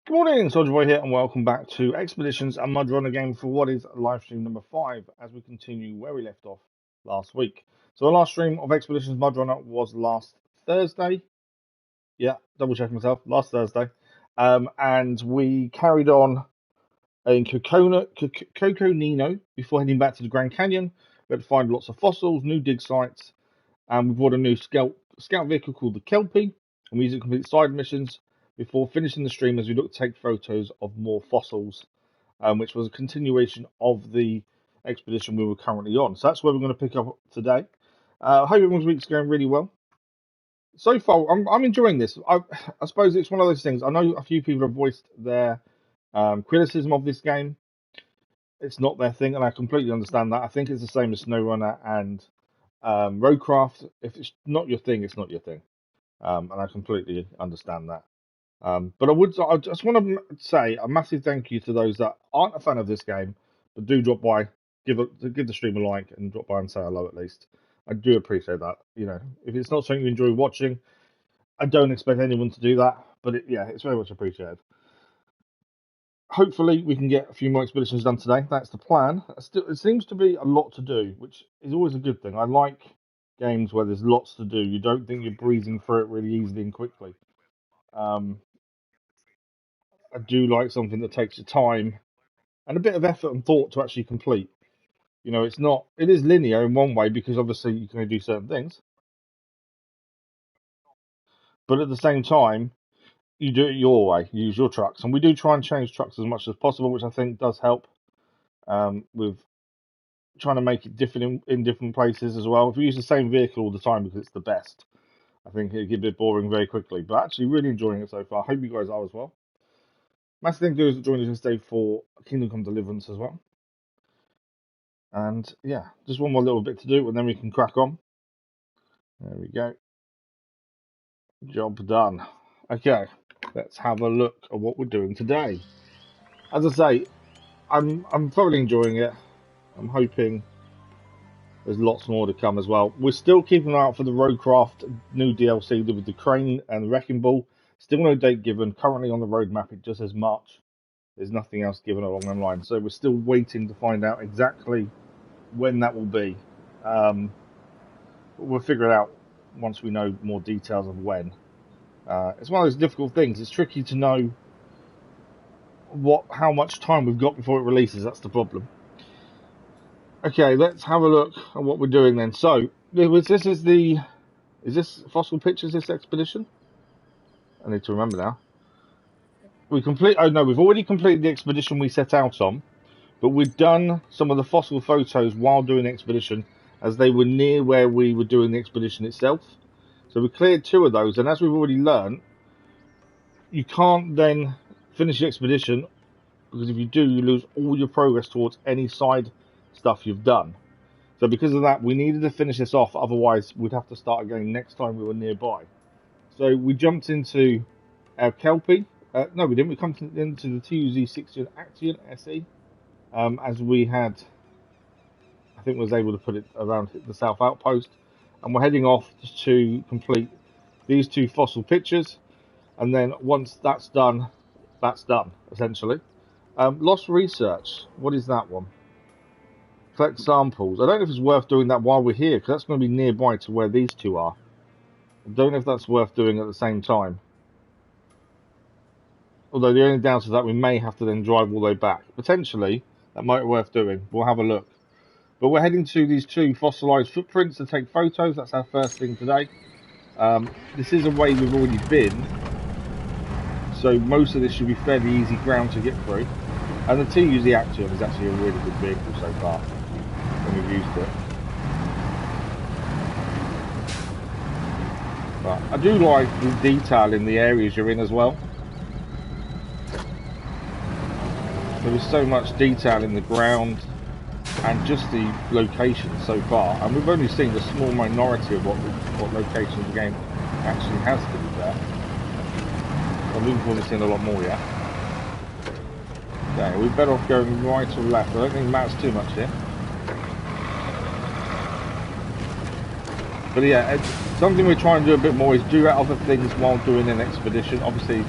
Good morning, Soldier Boy here, and welcome back to Expeditions and MudRunner Game for what is live stream number 5 as we continue where we left off last week. So, the last stream of Expeditions MudRunner was last Thursday. Yeah, double checking myself, last Thursday. And we carried on in Coconino before heading back to the Grand Canyon. We had to find lots of fossils, new dig sites, and we bought a new scout vehicle called the Kelpie, and we used it to complete side missions before finishing the stream as we look to take photos of more fossils, which was a continuation of the expedition we were currently on. So that's where we're going to pick up today. I hope everyone's week's going really well. So far, I'm enjoying this. I suppose it's one of those things. I know a few people have voiced their criticism of this game. It's not their thing, and I completely understand that. I think it's the same as SnowRunner and Roadcraft. If it's not your thing, it's not your thing, and I completely understand that. But I just want to say a massive thank you to those that aren't a fan of this game, but do drop by, give the stream a like, and drop by and say hello at least. I do appreciate that. You know, if it's not something you enjoy watching, I don't expect anyone to do that. But yeah, it's very much appreciated. Hopefully, we can get a few more expeditions done today. That's the plan. It seems to be a lot to do, which is always a good thing. I like games where there's lots to do. You don't think you're breezing through it really easily and quickly. Um, I do like something that takes your time and a bit of effort and thought to actually complete. You know, it is linear in one way because obviously you can only do certain things, but at the same time, you do it your way. You use your trucks, and we do try and change trucks as much as possible, which I think does help with trying to make it different in different places as well. If you use the same vehicle all the time because it's the best, I think it'd get a bit boring very quickly. But actually, really enjoying it so far. Hope you guys are as well. Massive thing to do is join us today for Kingdom Come Deliverance as well. And yeah, just one more little bit to do, and then we can crack on. There we go. Job done. Okay, let's have a look at what we're doing today. As I say, I'm thoroughly enjoying it. I'm hoping there's lots more to come as well. We're still keeping an eye out for the Roadcraft new DLC with the crane and the wrecking ball. Still no date given. Currently on the roadmap, it just says March. There's nothing else given along the line, so we're still waiting to find out exactly when that will be. We'll figure it out once we know more details of when. It's one of those difficult things. It's tricky to know how much time we've got before it releases. That's the problem. Okay, let's have a look at what we're doing then. So, is this Fossil Pictures, this expedition? I need to remember now. We've already completed the expedition we set out on, but we've done some of the fossil photos while doing the expedition, as they were near where we were doing the expedition itself. So we cleared 2 of those, and as we've already learned, you can't then finish the expedition, because if you do, you lose all your progress towards any side stuff you've done. So because of that, we needed to finish this off, otherwise we'd have to start again next time we were nearby. So we jumped into our Kelpie. No, we didn't. We come into the TUZ-60 Action SE, as we had, I think, was able to put it around the South Outpost, and we're heading off to complete these 2 fossil pictures, and then once that's done, essentially. Lost research. What is that one? Collect samples. I don't know if it's worth doing that while we're here, because that's going to be nearby to where these 2 are. I don't know if that's worth doing at the same time. Although the only downside is that we may have to then drive all the way back. Potentially, that might be worth doing. We'll have a look. But we're heading to these 2 fossilized footprints to take photos. That's our first thing today. This is a way we've already been, so most of this should be fairly easy ground to get through. And the TUZ Action is actually a really good vehicle so far when we've used it. But I do like the detail in the areas you're in as well. There is so much detail in the ground and just the locations so far, and we've only seen a small minority of what locations the game actually has to be there. I'm looking forward to seeing a lot more yet. Okay, we're better off going right or left. I don't think it matters too much here. But yeah, something we're trying to do a bit more is do other things while doing an expedition. Obviously,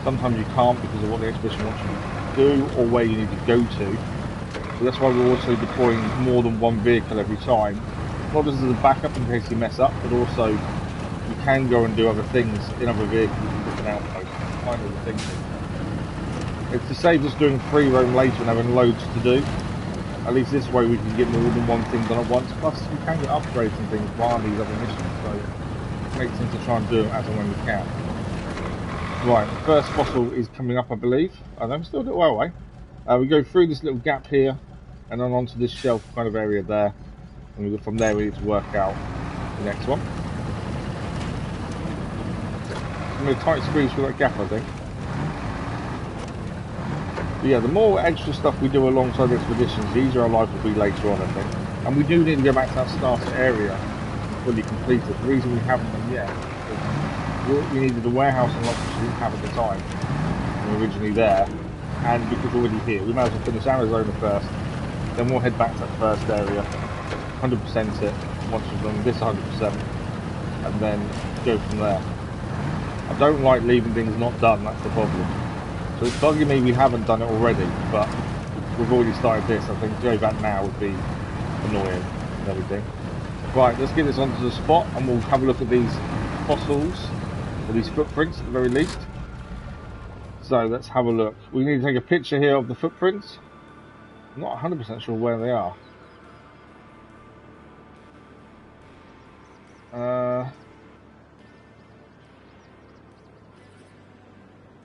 Sometimes you can't because of what the expedition wants you to do or where you need to go to. So that's why we're also deploying more than one vehicle every time. Not just as a backup in case you mess up, but also you can go and do other things in other vehicles and different outposts. That's kind of the thinking. It's to save us doing free roam later and having loads to do. At least this way we can get more than one thing done at once. Plus we can get upgrades and things via these other missions, so it makes sense to try and do them as and when we can. Right, the first fossil is coming up, I believe. I'm still a little way away. We go through this little gap here and then onto this shelf kind of area there. And from there we need to work out the next one. I'm going to tight squeeze through that gap, I think. But yeah, the more extra stuff we do alongside the expeditions, the easier our life will be later on, I think. And we do need to go back to that starter area fully completed. The reason we haven't done yet is we needed the warehouse unlocked, which we didn't have at the time. We were originally there. And because we're already here, we might as well finish Arizona first. Then we'll head back to that first area, 100% it, once we've done this 100%, and then go from there. I don't like leaving things not done, that's the problem. So it's bugging me we haven't done it already, but we've already started this. I think to go back now would be annoying and everything. Right, let's get this onto the spot and we'll have a look at these fossils, or these footprints at the very least. So let's have a look. We need to take a picture here of the footprints. I'm not 100% sure where they are.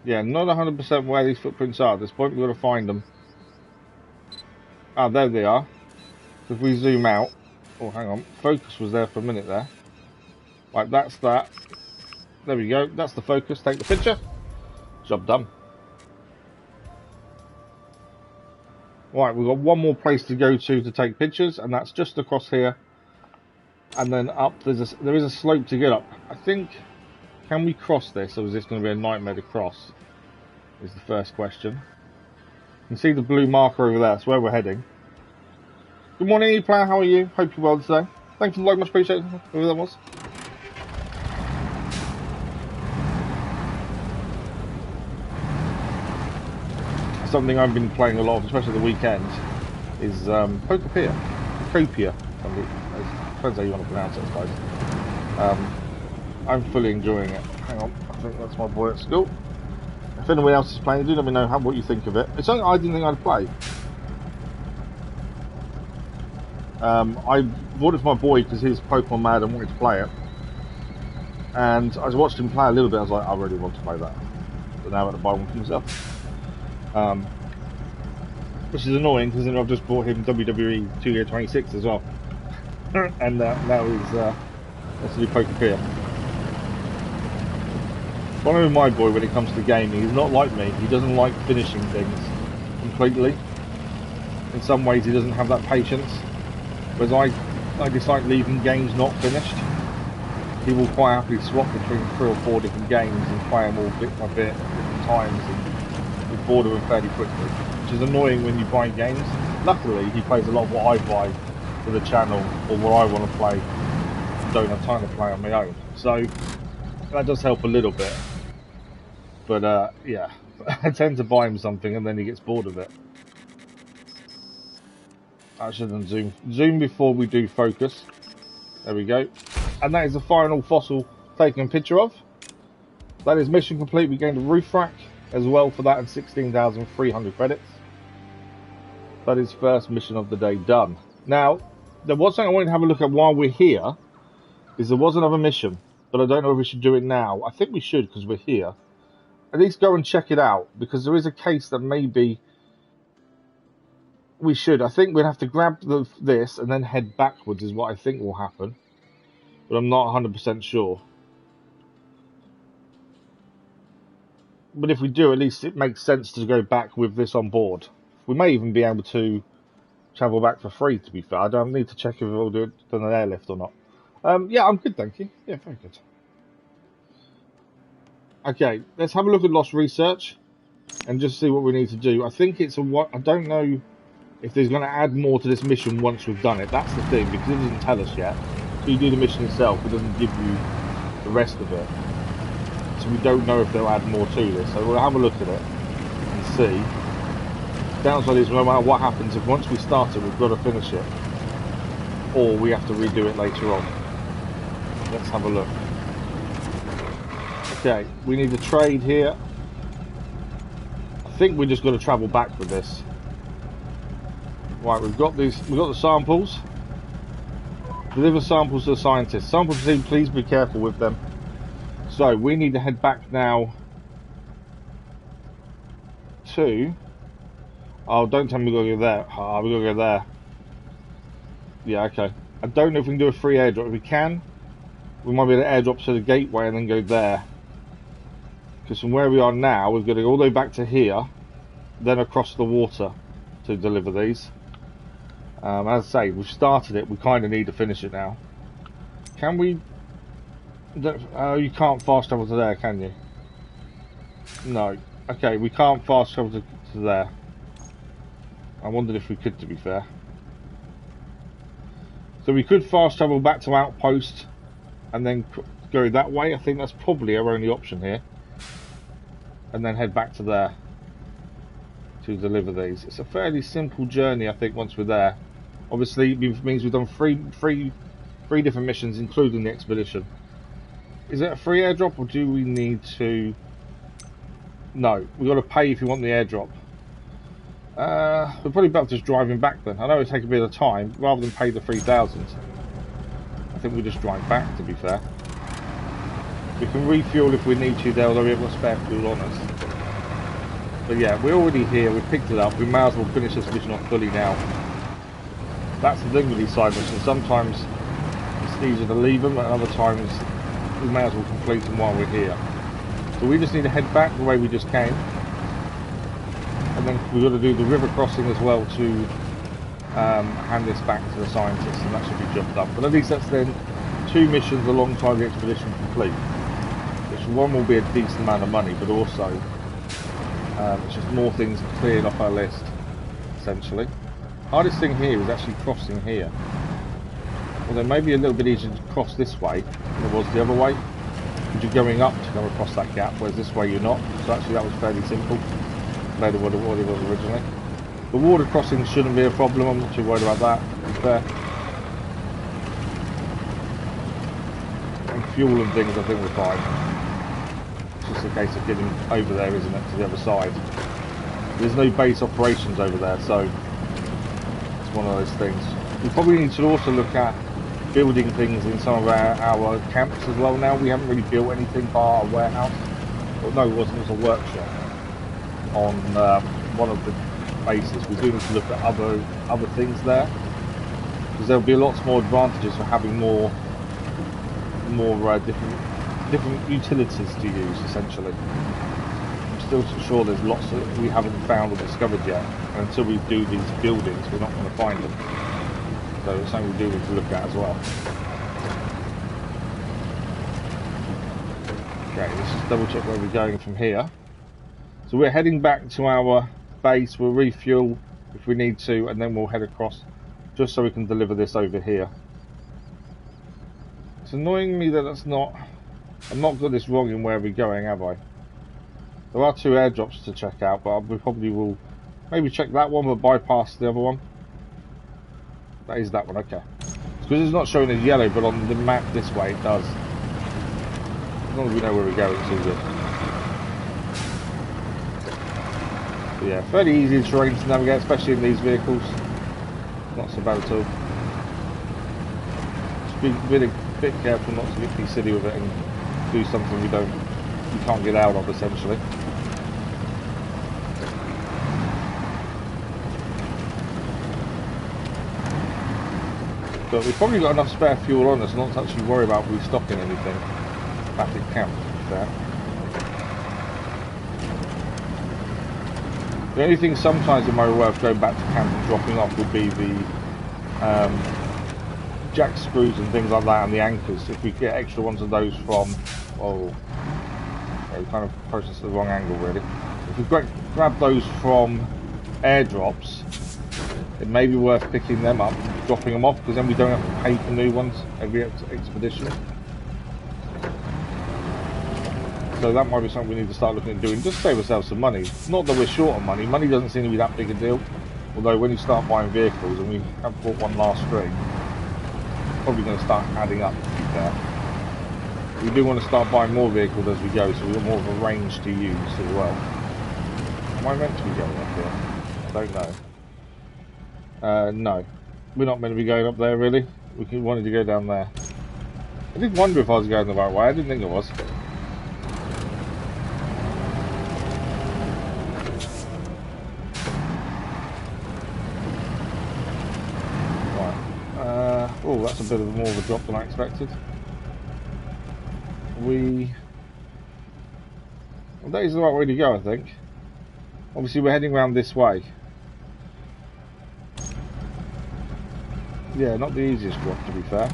Yeah, not 100% where these footprints are. At this point, we've got to find them. Ah, there they are. So if we zoom out, oh, hang on, focus was there for a minute there. Right, that's that. There we go. That's the focus. Take the picture. Job done. Right, we've got one more place to go to take pictures, and that's just across here. And then up, there is a slope to get up. I think, can we cross this, or is this going to be a nightmare to cross? Is the first question. You can see the blue marker over there. That's where we're heading. Good morning, E-Player. How are you? Hope you're well today. Thanks for the like, much appreciated. Whoever that was. Something I've been playing a lot of, especially the weekend, is Copia. Depends how you want to pronounce it, I suppose. I'm fully enjoying it. Hang on, I think that's my boy at school. If anyone else is playing, do let me know what you think of it. It's something I didn't think I'd play. I bought it for my boy because he was Pokemon mad and wanted to play it. And I watched him play a little bit, I was like, I really want to play that. But now I'm going to buy one for myself. Which is annoying because then I've just bought him WWE 2K26 as well. And now he's wants to do Pokemon. One of my boy when it comes to gaming, he's not like me. He doesn't like finishing things completely. In some ways he doesn't have that patience. Whereas I dislike leaving games not finished. He will quite happily swap between 3 or 4 different games and play them all bit by bit at different times and be bored of them fairly quickly. Which is annoying when you buy games. Luckily he plays a lot of what I buy for the channel or what I want to play. Don't have time to play on my own. So that does help a little bit. But yeah, I tend to buy him something and then he gets bored of it. I shouldn't zoom before we do focus. There we go. And that is the final fossil taken a picture of. That is mission complete. We gained a roof rack as well for that and 16,300 credits. That is first mission of the day done. Now, there was something I wanted to have a look at while we're here. There was another mission, but I don't know if we should do it now. I think we should because we're here. At least go and check it out, because there is a case that maybe we should. I think we'd have to grab this and then head backwards is what I think will happen. But I'm not 100% sure. But if we do, at least it makes sense to go back with this on board. We may even be able to travel back for free, to be fair. I don't need to check if we'll do it on an airlift or not. Yeah, I'm good, thank you. Yeah, very good. Okay, let's have a look at Lost Research and just see what we need to do. I think it's I don't know if there's going to add more to this mission once we've done it. That's the thing, because it doesn't tell us yet. So you do the mission itself, it doesn't give you the rest of it. so we don't know if they'll add more to this. So we'll have a look at it and see. Downside is no matter what happens, if once we start it, we've got to finish it, or we have to redo it later on. Let's have a look. Okay, we need to trade here. I think we're just going to travel back with this. Right, we've got the samples. Deliver samples to the scientists. Sample team, please be careful with them. So we need to head back now to. Oh, don't tell me we're going to go there. Oh, we're going to go there. Yeah, okay. I don't know if we can do a free airdrop. If we can, we might be able to airdrop to the gateway and then go there. Because from where we are now, we've got to go all the way back to here, then across the water to deliver these. As I say, we've started it. We kind of need to finish it now. Can we? You can't fast travel to there, can you? No. Okay, we can't fast travel to there. I wondered if we could, to be fair. So we could fast travel back to Outpost and then go that way. I think that's probably our only option here. And then head back to there to deliver these. It's a fairly simple journey, I think, once we're there. Obviously, it means we've done three different missions, including the expedition. Is it a free airdrop, or do we need to? No, we've got to pay if you want the airdrop. We're probably better just driving back then. I know it'll take a bit of time, rather than pay the 3,000. I think we just drive back, to be fair. We can refuel if we need to there, although we haven't got spare fuel on us. But yeah, we're already here, we've picked it up, we may as well finish this mission off fully now. That's the thing with these side missions, sometimes it's easier to leave them, and other times we may as well complete them while we're here. So we just need to head back the way we just came. And then we've got to do the river crossing as well to hand this back to the scientists, and that should be job done. But at least that's then 2 missions alongside the expedition complete. Which one will be a decent amount of money, but also it's just more things cleared off our list, essentially. Hardest thing here is actually crossing here. Although maybe a little bit easier to cross this way than it was the other way. Because you're going up to come across that gap, whereas this way you're not. So actually that was fairly simple compared to what it was originally. The water crossing shouldn't be a problem, I'm not too worried about that, to be fair. And fuel and things I think we're fine. It's just a case of getting over there, isn't it, to the other side. There's no base operations over there, so it's one of those things. We probably need to also look at building things in some of our camps as well now. We haven't really built anything bar our warehouse. Well, no, it wasn't, it was a workshop on one of the bases. We do need to look at other things there, because there'll be lots more advantages for having more different utilities to use, essentially. I'm still sure there's lots that we haven't found or discovered yet, and until we do these buildings we're not going to find them. So it's something we do need to look at as well. Okay, let's just double check where we're going from here. So we're heading back to our base, we'll refuel if we need to, and then we'll head across just so we can deliver this over here. It's annoying me that I've not got this wrong in where we're going, have I? There are 2 airdrops to check out, but we probably will maybe check that one but bypass the other one. That is that one, okay. Because it's not showing as yellow, but on the map this way it does. As long as we know where we're going, it's all good. But yeah, fairly easy terrain to navigate, especially in these vehicles. Not so bad at all. Just be a bit careful not to get too silly with it and do something we can't get out of, essentially. But we've probably got enough spare fuel on us not to actually worry about restocking anything back at camp, to be fair. The only thing sometimes it might be worth going back to camp and dropping off would be the jack screws and things like that, and the anchors. If we get extra ones of those from, we kind of processed the wrong angle really. If we grab those from airdrops, it may be worth picking them up, dropping them off, because then we don't have to pay for new ones every expedition. So So that might be something we need to start looking at doing, just to save ourselves some money. Not that we're short on money. Money doesn't seem to be that big a deal. Although when you start buying vehicles, and we have bought one last stream, it's probably going to start adding up, to be fair. We do want to start buying more vehicles as we go, so we've got more of a range to use as well. Am I meant to be going up here? I don't know. No. We're not meant to be going up there, really. We wanted to go down there. I did wonder if I was going the right way. I didn't think I was. Right. Oh, that's a bit of more of a drop than I expected. Well, that is the right way to go, I think. Obviously, we're heading around this way. Yeah, not the easiest drop, to be fair.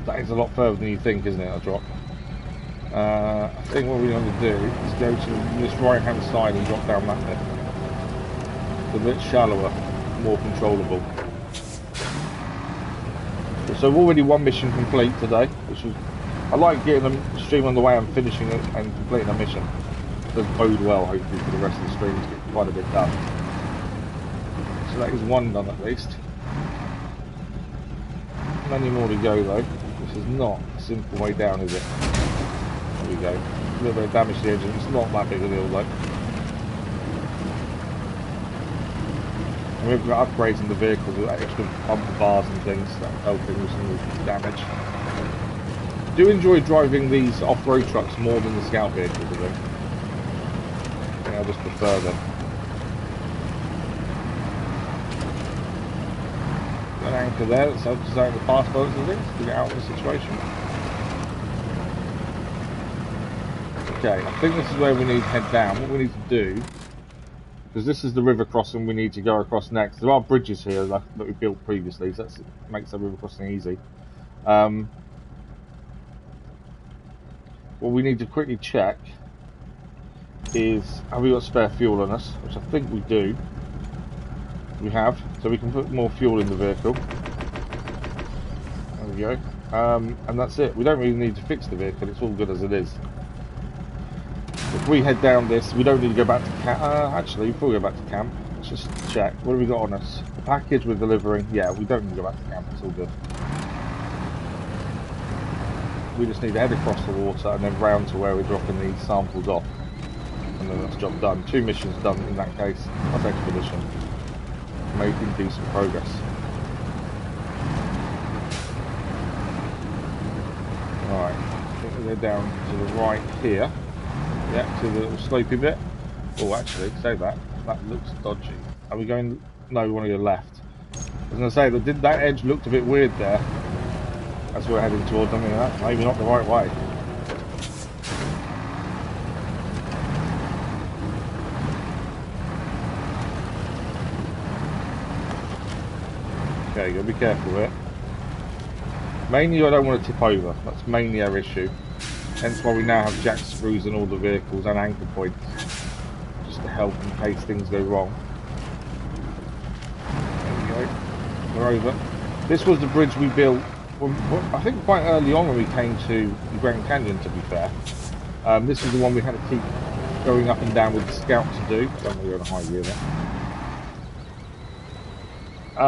That is a lot further than you think, isn't it, a drop? I think what we're going to do is go to this right-hand side and drop down that bit. It's a bit shallower, more controllable. So we've already one mission complete today, which was... I like getting the stream on the way and finishing it and completing a mission. It does bode well, hopefully, for the rest of the stream to get quite a bit done. So that is one done at least. Many more to go though. This is not a simple way down, is it? There we go. A little bit of damage to the engine. It's not that big a deal though. And we've got upgrades in the vehicles with extra bumper bars and things that are helping with some of the damage. I do enjoy driving these off-road trucks more than the scout vehicles, I think. I just prefer them. An anchor there that's helped us out with fast boats and things to get out of the situation. Okay, I think this is where we need to head down. What we need to do, because this is the river crossing we need to go across next. There are bridges here that we built previously, so that makes the river crossing easy. What we need to quickly check is, have we got spare fuel on us? Which I think we do. We have, so we can put more fuel in the vehicle. There we go. And that's it. We don't really need to fix the vehicle, it's all good as it is. If we head down this, we don't need to go back to camp. Actually, before we go back to camp, let's just check. What have we got on us? The package we're delivering. Yeah, we don't need to go back to camp, it's all good. We just need to head across the water and then round to where we're dropping these samples off. And then that's job done. 2 missions done in that case. That's expedition. Making decent progress. Alright, I think we're down to the right here. Yeah, to the little slopey bit. Oh, actually, say that. That looks dodgy. Are we going... No, we want to go left. I was going to say, that edge looked a bit weird there. That's what we're heading towards. I mean, that's maybe not the right way. Okay, gotta be careful with it. Mainly I don't want to tip over, that's mainly our issue. Hence why we now have jack screws in all the vehicles and anchor points. Just to help in case things go wrong. There we go. We're over. This was the bridge we built, I think quite early on when we came to the Grand Canyon, to be fair. This was the one we had to keep going up and down with the scout to do. Don't know, we're on a high gear there.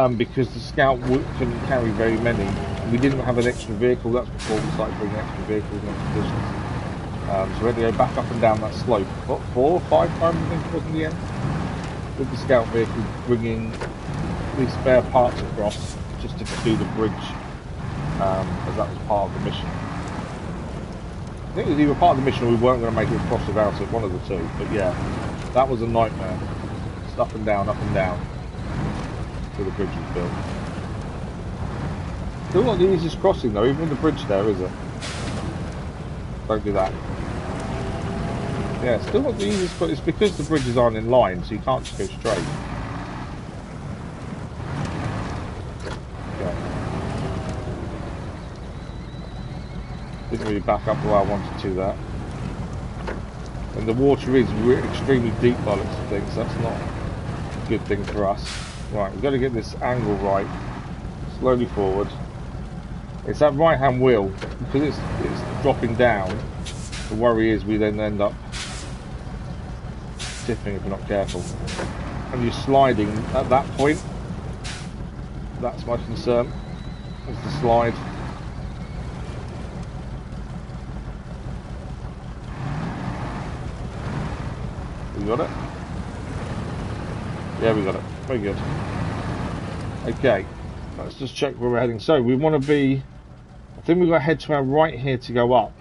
Because the scout couldn't carry very many. We didn't have an extra vehicle, that's before we started bringing extra vehicles in expeditions. So we had to go back up and down that slope, what, 4 or 5 times I think it was in the end? With the scout vehicle bringing these spare parts across, just to do the bridge, as that was part of the mission. I think it was either part of the mission or we weren't going to make it across without it, one of the two, but yeah, that was a nightmare. Just up and down, till the bridge was built. Still not the easiest crossing though, even with the bridge there, is it? Don't do that. Yeah, still not the easiest, but it's because the bridges aren't in line, so you can't just go straight. Okay. Didn't really back up the way I wanted to that. And the water is extremely deep by the looks of things, so that's not a good thing for us. Right, we've got to get this angle right. Slowly forward. It's that right hand wheel, because it's dropping down. The worry is we then end up tipping if we're not careful. And you're sliding at that point. That's my concern. Is the slide. We got it? Yeah, we got it. Very good. Okay, let's just check where we're heading. So we want to be, I think we've got to head to our right here to go up.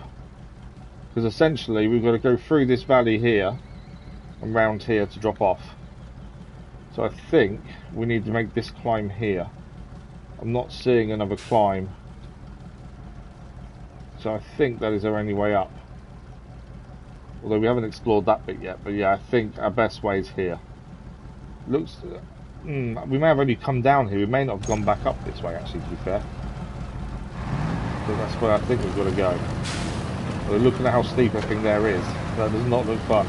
Because essentially we've got to go through this valley here and round here to drop off. So I think we need to make this climb here. I'm not seeing another climb. So I think that is our only way up. Although we haven't explored that bit yet. But yeah, I think our best way is here. Looks... we may have only come down here. We may not have gone back up this way, actually, to be fair. So that's where I think we've got to go. We're looking at how steep everything there is. That does not look fun.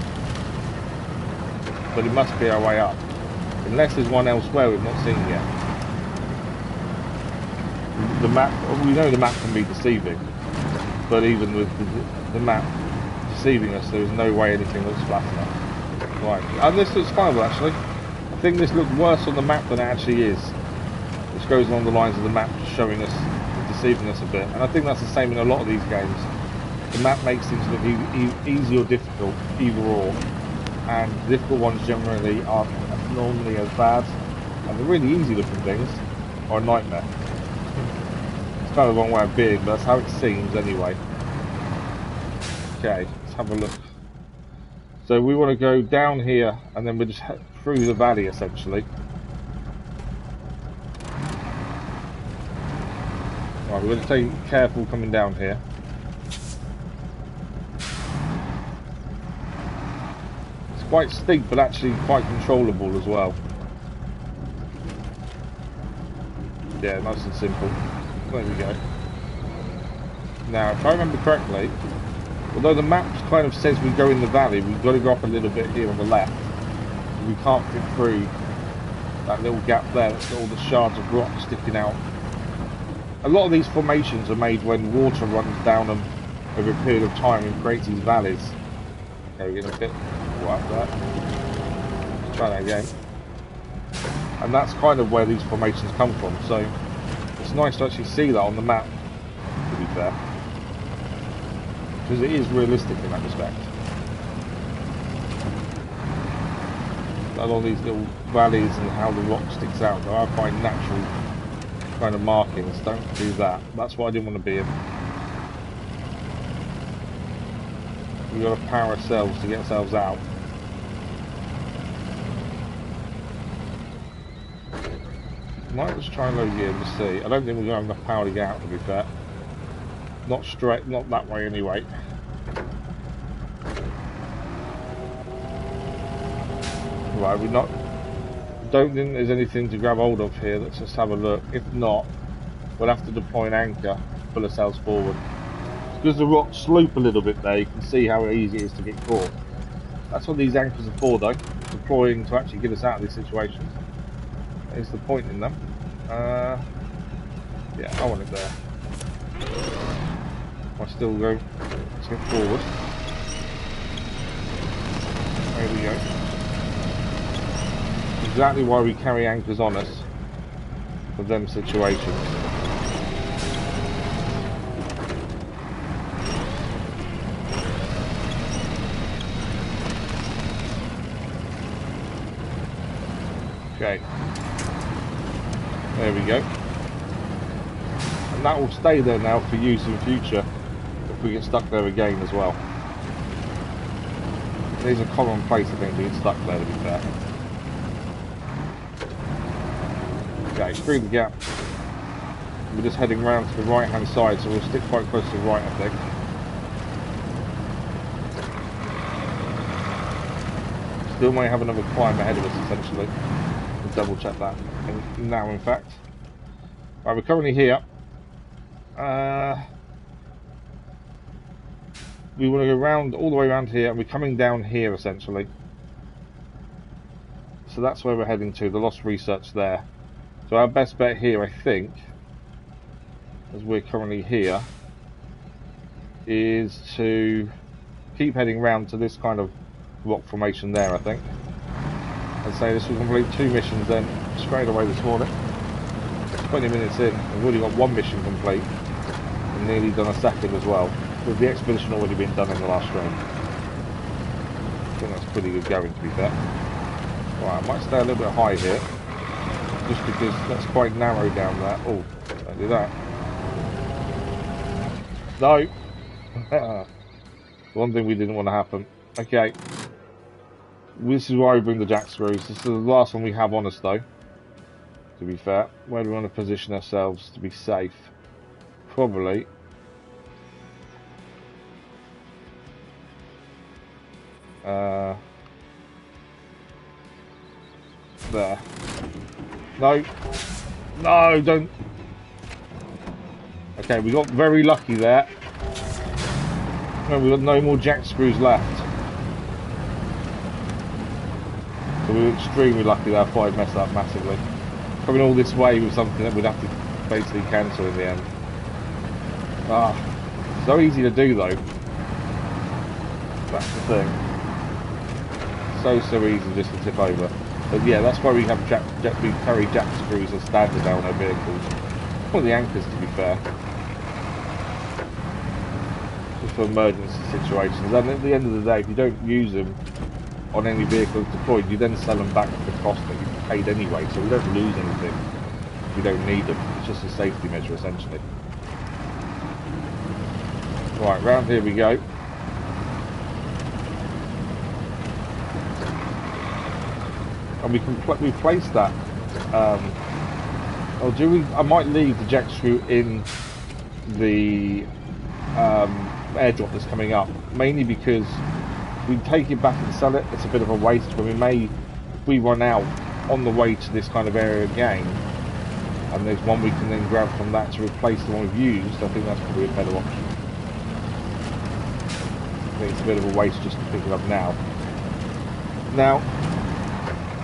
But it must be our way up. Unless there's one elsewhere we've not seen yet. The map, we know the map can be deceiving. But even with the map deceiving us, there is no way anything looks flat enough. Right, and this looks fine actually. I think this looks worse on the map than it actually is. Which goes along the lines of the map showing us, deceiving us a bit. And I think that's the same in a lot of these games. The map makes things look easy or difficult, either or. And the difficult ones generally aren't normally as bad. And the really easy looking things are a nightmare. It's kind of the wrong way of being, but that's how it seems anyway. Okay, let's have a look. So we want to go down here and then we'll just head through the valley essentially. Right, we're going to stay careful coming down here. It's quite steep but actually quite controllable as well. Yeah, nice and simple. There we go. Now, if I remember correctly, although the map kind of says we go in the valley, we've got to go up a little bit here on the left. We can't fit through that little gap there that's got all the shards of rock sticking out. A lot of these formations are made when water runs down them over a period of time and creates these valleys. Okay, we're going to fit right there. Let's try that again. And that's kind of where these formations come from, so it's nice to actually see that on the map, to be fair. Because it is realistic in that respect. A lot of these little valleys and how the rock sticks out, there are quite natural kind of markings. Don't do that. That's what I didn't want to be in. We've got to power ourselves to get ourselves out. Might just try and load gear to see. I don't think we're going to have enough power to get out, to be fair. Not straight, not that way anyway. Right, don't think there's anything to grab hold of here. Let's just have a look. If not, we'll have to deploy an anchor to pull ourselves forward. Because the rocks slope a little bit there, you can see how easy it is to get caught. That's what these anchors are for though, deploying to actually get us out of these situations. That is the point in them. Yeah, I want it there. I still go, let's get forward. There we go. Exactly why we carry anchors on us for them situations. Okay. There we go. And that will stay there now for use in future if we get stuck there again as well. It is a common place, I think, to get stuck there, to be fair. Okay, through the gap. We're just heading round to the right hand side, so we'll stick quite close to the right, I think. Still may have another climb ahead of us, essentially. We'll double check that now, in fact. Right, we're currently here. We want to go round all the way around here, and we're coming down here, essentially. So that's where we're heading to, the lost research there. So our best bet here, I think, as we're currently here, is to keep heading round to this kind of rock formation there, I think. I'd say this will complete 2 missions then straight away this morning. 20 minutes in, we've already got 1 mission complete and nearly done a second as well, with the expedition already being done in the last stream. I think that's pretty good going, to be fair. Right, I might stay a little bit high here, just because that's quite narrow down there. Oh, don't do that. No! One thing we didn't want to happen. Okay. This is why we bring the jack screws. This is the last one we have on us, though, to be fair. Where do we want to position ourselves to be safe? Probably there. No, no, don't. Okay, we got very lucky there. No, we got no more jack screws left. So we were extremely lucky that I thought I'd messed up massively. Coming all this way with something that we'd have to basically cancel in the end. Ah, so easy to do though. That's the thing. So easy just to tip over. But yeah, that's why we have we carry jack screws as standard now on our vehicles. Or the anchors, to be fair. Just for emergency situations. And at the end of the day, if you don't use them on any vehicles deployed, you then sell them back at the cost that you paid anyway. So we don't lose anything if we don't need them. It's just a safety measure, essentially. Right, round here we go. And we can we place that. Or do we? I might leave the jack screw in the airdrop that's coming up, mainly because we take it back and sell it. It's a bit of a waste. When if we run out on the way to this kind of area again, and there's one we can then grab from that to replace the one we've used, I think that's probably a better option. I think it's a bit of a waste just to pick it up now. Now,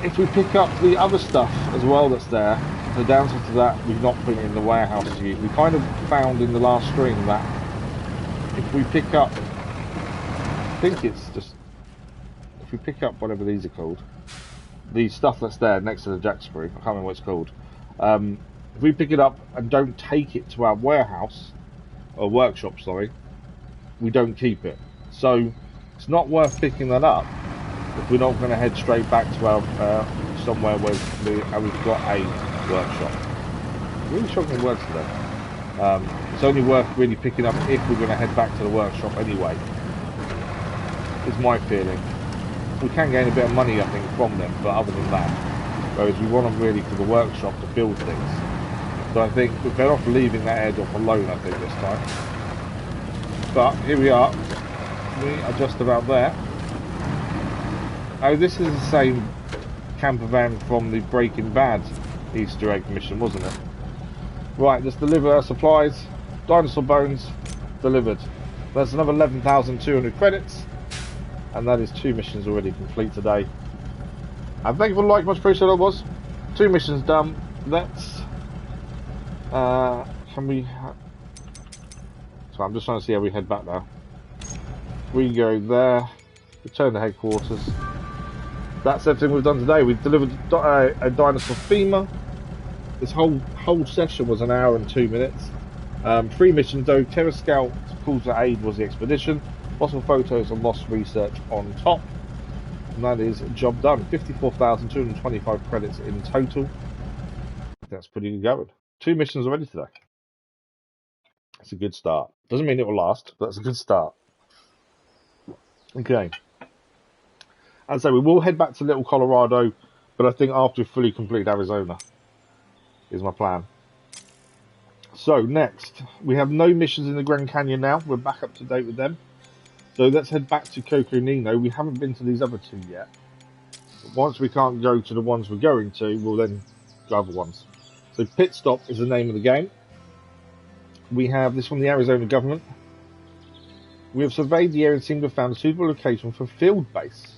if we pick up the other stuff as well that's there, the downside to that, we've not put it in the warehouse to use. We kind of found in the last stream that if we pick up, I think it's just, if we pick up whatever these are called, the stuff that's there next to the jack screw, I can't remember what it's called, if we pick it up and don't take it to our warehouse, or workshop, sorry, we don't keep it. So it's not worth picking that up if we're not going to head straight back to our somewhere where we've got a workshop. Really struggling words today. It's only worth really picking up if we're going to head back to the workshop anyway. Is my feeling. We can gain a bit of money, I think, from them, but other than that, whereas we want them really for the workshop to build things. So I think we're better off leaving that airdrop alone, I think, this time. But here we are. We are just about there. Oh, this is the same camper van from the Breaking Bad Easter egg mission, wasn't it? Right, let's deliver our supplies. Dinosaur bones delivered. That's another 11,200 credits, and that is 2 missions already complete today. And thank you for the like, much appreciated. It was 2 missions done. Let's can we? So I'm just trying to see how we head back now. We go there. Return to headquarters. That's everything we've done today. We've delivered a dinosaur femur. This whole session was 1 hour and 2 minutes. 3 missions though. Terror Scout calls to aid was the expedition. Fossil photos and lost research on top. And that is job done. 54,225 credits in total. That's pretty good going. 2 missions already today. That's a good start. Doesn't mean it will last, but that's a good start. Okay. As I say, we will head back to Little Colorado, but I think after we've fully completed Arizona is my plan. So next, we have no missions in the Grand Canyon now. We're back up to date with them. So let's head back to Coconino. We haven't been to these other 2 yet. But once we can't go to the ones we're going to, we'll then go other ones. So Pit Stop is the name of the game. We have this from the Arizona government. We have surveyed the area and seem to have found a suitable location for a field base.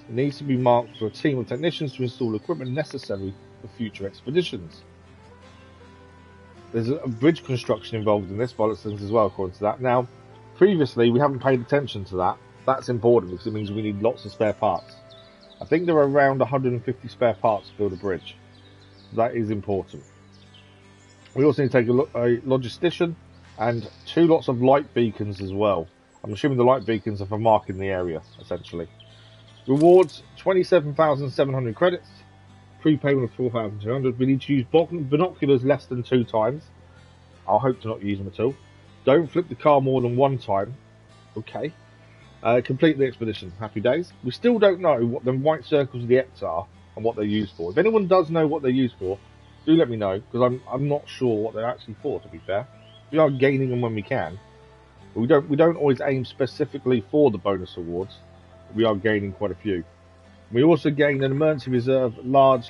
It needs to be marked for a team of technicians to install equipment necessary for future expeditions. There's a bridge construction involved in this, by the things as well, according to that. Now, previously, we haven't paid attention to that. That's important because it means we need lots of spare parts. I think there are around 150 spare parts to build a bridge. That is important. We also need to take a logistician and 2 lots of light beacons as well. I'm assuming the light beacons are for marking the area, essentially. Rewards, 27,700 credits. Prepayment of 4,200. We need to use binoculars less than 2 times. I'll hope to not use them at all. Don't flip the car more than 1 time. Okay. Complete the expedition. Happy days. We still don't know what the white circles of the X are and what they're used for. If anyone does know what they're used for, do let me know, because I'm not sure what they're actually for, to be fair. We are gaining them when we can. But we don't always aim specifically for the bonus awards. We are gaining quite a few. We also gain an emergency reserve large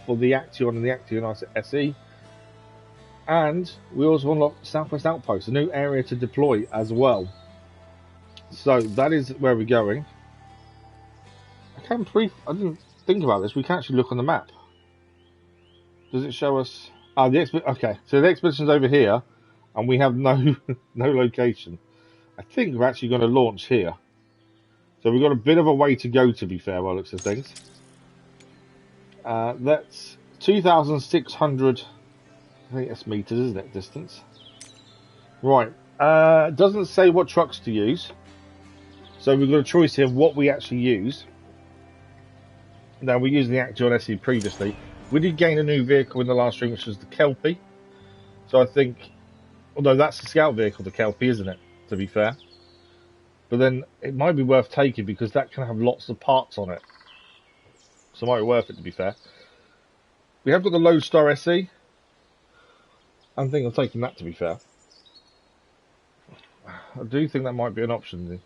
for the Action and the Action SE. And we also unlock Southwest Outpost, a new area to deploy as well. So that is where we're going. I didn't think about this. We can actually look on the map. Does it show us? Okay, so the expedition's over here, and we have no location. I think we're actually going to launch here. So we've got a bit of a way to go, to be fair, by the looks of things. That's 2,600. I think that's meters, isn't it? Distance. Right. It doesn't say what trucks to use. So we've got a choice here of what we actually use. Now, we're using the Action SE previously. We did gain a new vehicle in the last stream, which was the Kelpie. So I think, although that's the scout vehicle, the Kelpie, isn't it? To be fair. But then it might be worth taking because that can have lots of parts on it. So it might be worth it, to be fair. We have got the Lodestar SE. I'm thinking of taking that, to be fair. I do think that might be an option.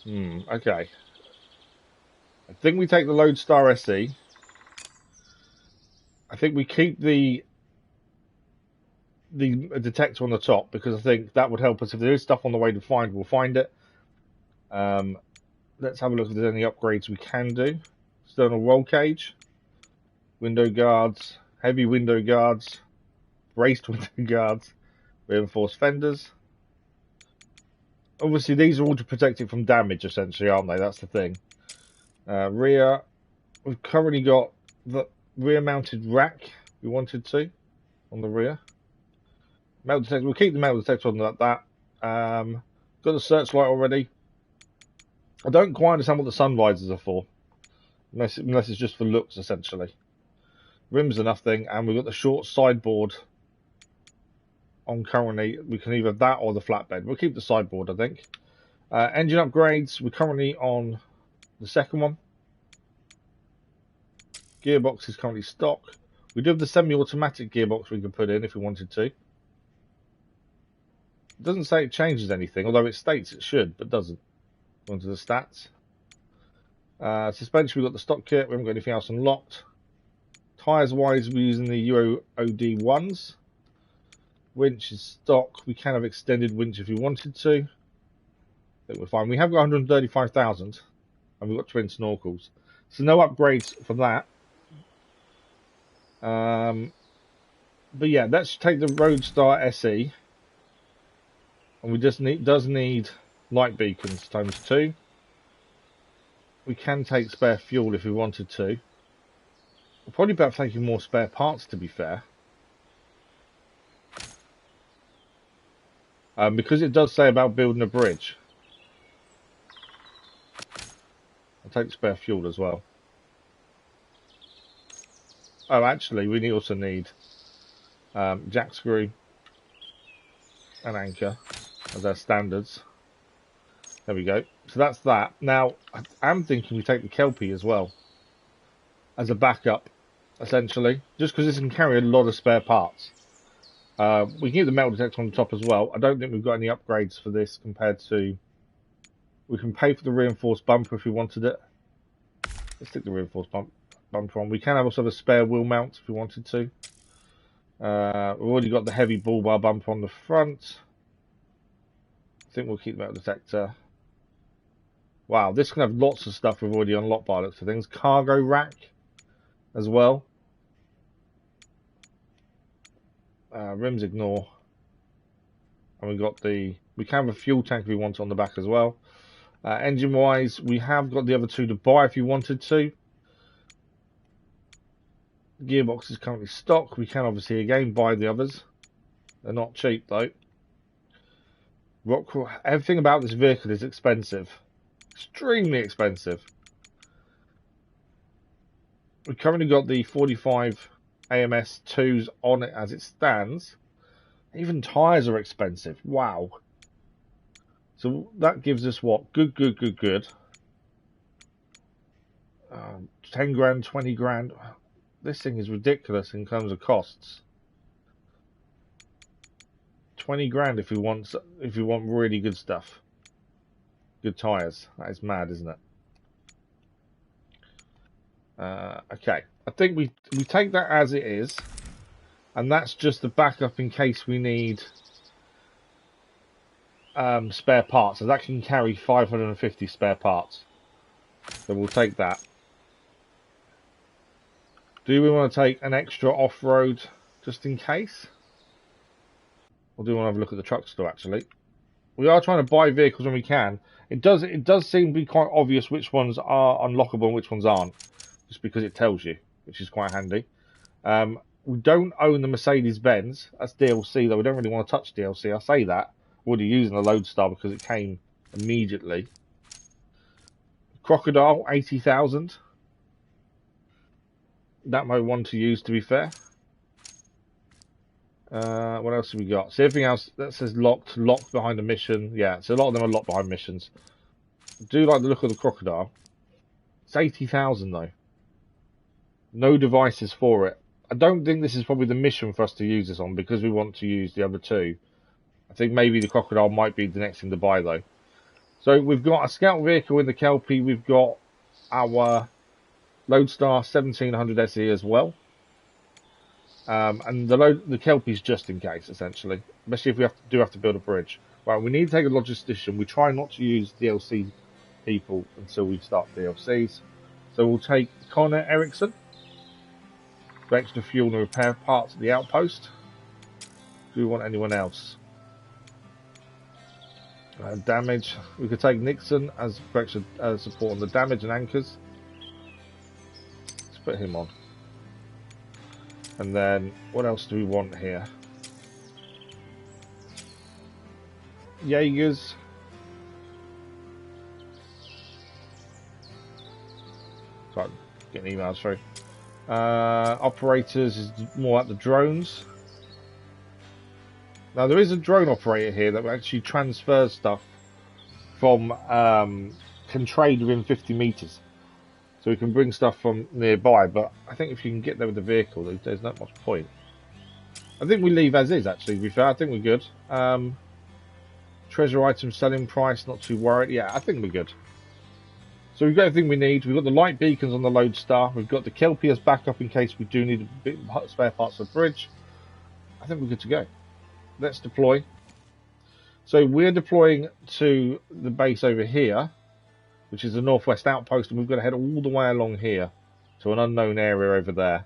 Okay. I think we take the Lodestar SE. I think we keep the detector on the top because I think that would help us. If there is stuff on the way to find, we'll find it. Let's have a look if there's any upgrades we can do. External roll cage, window guards, heavy window guards, braced window guards, reinforced fenders. Obviously, these are all to protect it from damage, essentially, aren't they? That's the thing. Rear, we've currently got the rear-mounted rack we wanted to on the rear. Metal detector, we'll keep the metal detector on that. Got the searchlight already. I don't quite understand what the sun visors are for, unless it's just for looks, essentially. Rims are nothing, and we've got the short sideboard on currently. We can either have that or the flatbed. We'll keep the sideboard, I think. Engine upgrades, we're currently on the second one. Gearbox is currently stock. We do have the semi-automatic gearbox we can put in if we wanted to. It doesn't say it changes anything, although it states it should, but doesn't. Go to the stats. Suspension, we've got the stock kit. We haven't got anything else unlocked. Tyres wise, we're using the Euro OD ones. Winch is stock. We can have extended winch if we wanted to. I think we're fine. We have got 135,000, and we've got twin snorkels. So no upgrades for that. But yeah, let's take the Roadstar SE, and we just need light beacons times 2. We can take spare fuel if we wanted to. We're probably better taking more spare parts, to be fair. Because it does say about building a bridge. I'll take spare fuel as well. Oh, actually, we also need jack screw and anchor as our standards. There we go. So that's that. Now, I'm thinking we take the Kelpie as well as a backup, essentially, just because this can carry a lot of spare parts. We can get the metal detector on the top as well. I don't think we've got any upgrades for this compared to... We can pay for the reinforced bumper if we wanted it. Let's stick the reinforced bumper on. We can also have a spare wheel mount if we wanted to. We've already got the heavy bull bar bumper on the front. I think we'll keep the metal detector. Wow, this can have lots of stuff we've already unlocked by looks of things. Cargo rack as well. Rims ignore. And we got we can have a fuel tank if we want on the back as well. Engine wise, we have got the other two to buy if you wanted to. Gearbox is currently stock. We can obviously again buy the others. They're not cheap though. Everything about this vehicle is expensive. Extremely expensive. We've currently got the 45 AMS 2s on it as it stands. Even tyres are expensive. Wow. So that gives us what? Good. 10 grand, 20 grand. This thing is ridiculous in terms of costs. 20 grand if you want really good stuff. Good tyres. That is mad, isn't it? Okay. I think we take that as it is. And that's just the backup in case we need spare parts. So that can carry 550 spare parts. So we'll take that. Do we want to take an extra off-road just in case? Or do we want to have a look at the truck store actually? We are trying to buy vehicles when we can. It does seem to be quite obvious which ones are unlockable and which ones aren't. Just because it tells you, which is quite handy. We don't own the Mercedes-Benz. That's DLC though. We don't really want to touch DLC. I say that. We're already using the Lodestar because it came immediately. Crocodile, 80,000. That might want to use, to be fair. What else have we got? So everything else that says locked behind a mission. Yeah, so a lot of them are locked behind missions. I do like the look of the Crocodile. It's 80,000 though. No devices for it. I don't think this is probably the mission for us to use this on because we want to use the other two. I think maybe the Crocodile might be the next thing to buy though. So we've got a scout vehicle in the Kelpie. We've got our Lodestar 1700 SE as well. And the Kelpie's just in case, essentially. Especially if we have to build a bridge. Right, we need to take a logistician. We try not to use DLC people until we start DLCs. So we'll take Connor Eriksson for extra fuel and repair parts at the outpost. Do we want anyone else? Damage. We could take Nixon as for extra support on the damage and anchors. Let's put him on. And then, what else do we want here? Jaegers. Sorry, getting emails through. Operators is more like the drones. Now, there is a drone operator here that actually transfers stuff from, can trade within 50 meters. So we can bring stuff from nearby, but I think if you can get there with the vehicle, there's not much point. I think we leave as is, actually, to be fair. I think we're good. Treasure item selling price, not too worried. Yeah, I think we're good. So we've got everything we need. We've got the light beacons on the Lodestar. We've got the Kelpie as backup in case we do need a bit spare parts of the bridge. I think we're good to go. Let's deploy. So we're deploying to the base over here, which is the northwest outpost, and we've got to head all the way along here to an unknown area over there.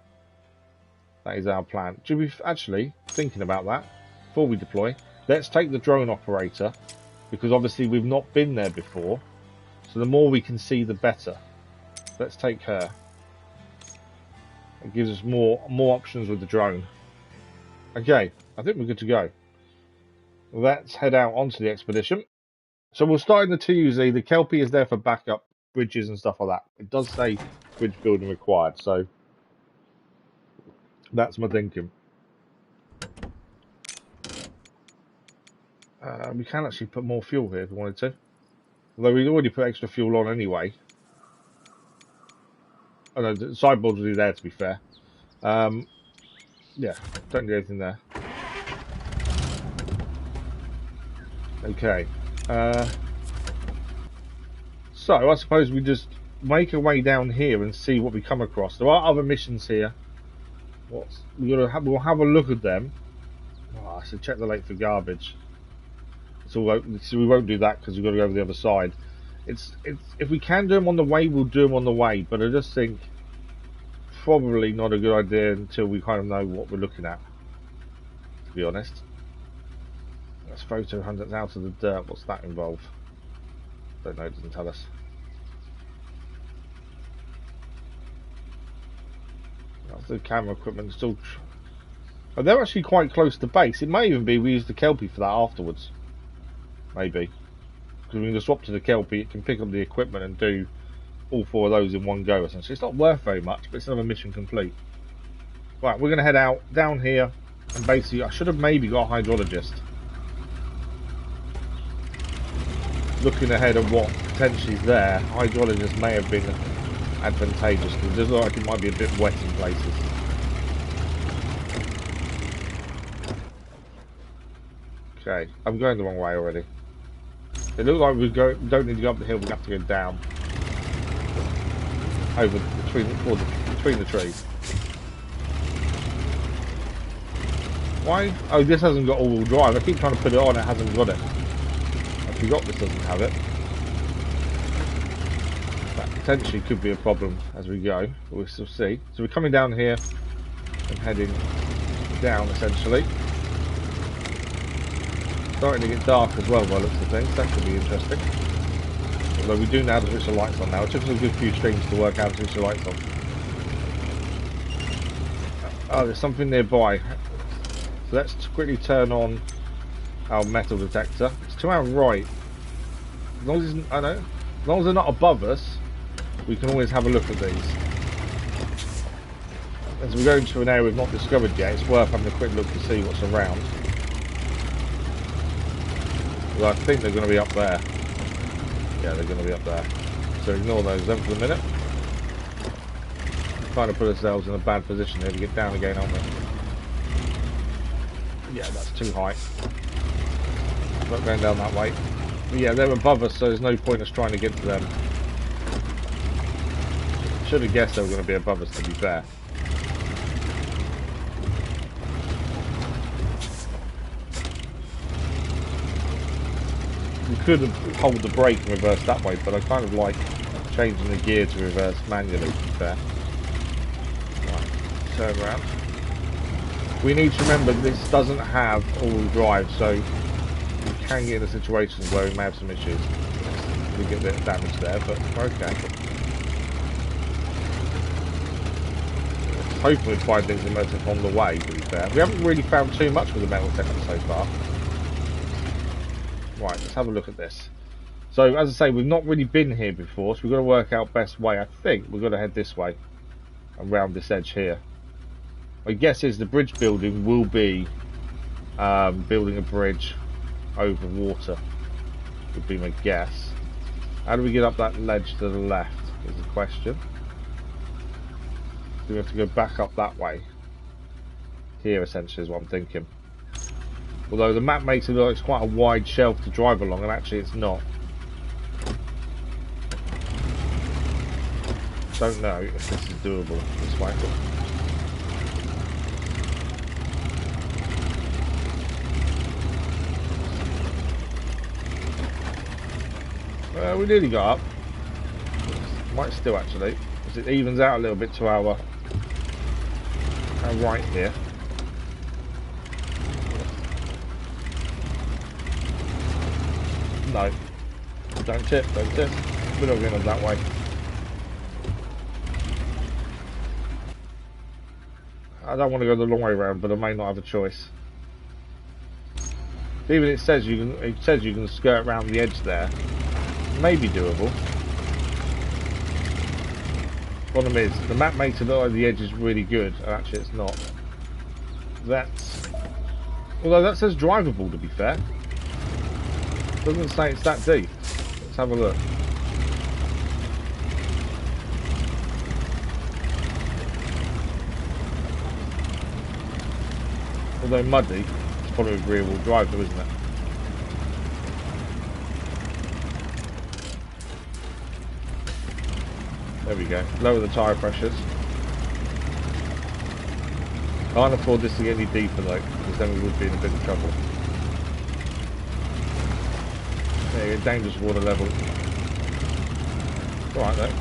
That is our plan. Should we actually, thinking about that, before we deploy, let's take the drone operator, because obviously we've not been there before, so the more we can see, the better. Let's take her. It gives us more options with the drone. Okay, I think we're good to go. Let's head out onto the expedition. So we'll start in the TUZ. The Kelpie is there for backup bridges and stuff like that. It does say bridge building required, so that's my thinking. We can actually put more fuel here if we wanted to. Although we'd already put extra fuel on anyway. Oh no, the sideboard's already there, to be fair. Yeah, don't need anything there. Okay. So I suppose we just make our way down here and see what we come across. There are other missions here. We'll have a look at them. Oh, I should check the lake for garbage. So we won't do that because we've got to go over the other side. If we can do them on the way, we'll do them on the way. But I just think probably not a good idea until we kind of know what we're looking at. to be honest. Let's photo hunt it out of the dirt. What's that involve? Don't know, it doesn't tell us. That's the camera equipment still. Oh, they're actually quite close to base. It may even be we use the Kelpie for that afterwards. Maybe. Because we can just swap to the Kelpie, it can pick up the equipment and do all 4 of those in one go, essentially. It's not worth very much, but it's another mission complete. Right, we're going to head out, down here, and basically, I should have maybe got a hydrologist. Looking ahead at what potentially is there, hydrologist may have been advantageous, because it does look like it might be a bit wet in places. Okay, I'm going the wrong way already. It looks like we don't need to go up the hill, we have to go down. Over between the trees. Why? Oh, this hasn't got all-wheel drive. I keep trying to put it on, it hasn't got it. I forgot this doesn't have it. That potentially could be a problem as we go, but we'll still see. So we're coming down here and heading down, essentially. Starting to get dark as well by the looks of things. That could be interesting. Although we do now have to switch the lights on now. It took us a good few streams to work out to switch the lights on. Oh, there's something nearby. So let's quickly turn on our metal detector. It's to our right. As long as it's, I know, as long as they're not above us, we can always have a look at these. As we go into an area we've not discovered yet, it's worth having a quick look to see what's around. Well, I think they're going to be up there. Yeah, they're going to be up there. So ignore those then for the minute. We're trying to put ourselves in a bad position here to get down again, aren't we? Yeah, that's too high. Not going down that way. But yeah, they're above us, so there's no point us trying to get to them. Should have guessed they were going to be above us, to be fair. We could hold the brake and reverse that way, but I kind of like changing the gear to reverse manually, to be fair. Right, turn around. We need to remember this doesn't have all-wheel drive, so we can get in a situation where we may have some issues. We get a bit of damage there, but we're okay. Hopefully find things immersive on the way, to be fair. We haven't really found too much with the metal detector so far. Right, let's have a look at this. So, as I say, we've not really been here before, so we've got to work out best way. I think we've got to head this way, around this edge here. My guess is the bridge building will be building a bridge over water, would be my guess. How do we get up that ledge to the left, is the question. Do we have to go back up that way? Here, essentially, is what I'm thinking. Although the map makes it look like it's quite a wide shelf to drive along, and actually it's not. Don't know if this is doable this way. We nearly got up. Might still actually, because it evens out a little bit to our right here. No, don't tip, don't tip. We're not going that way. I don't want to go the long way around, but I may not have a choice. Even it says you can skirt around the edge there. Maybe doable. Problem is, the map makes it look like the edge is really good, and actually it's not. Although that says drivable, to be fair. Doesn't say it's that deep. Let's have a look. Although muddy, it's probably rear-wheel drive though, isn't it? There we go. Lower the tyre pressures. Can't afford this to get any deeper though, because then we would be in a bit of trouble. There you go, dangerous water level. Alright though.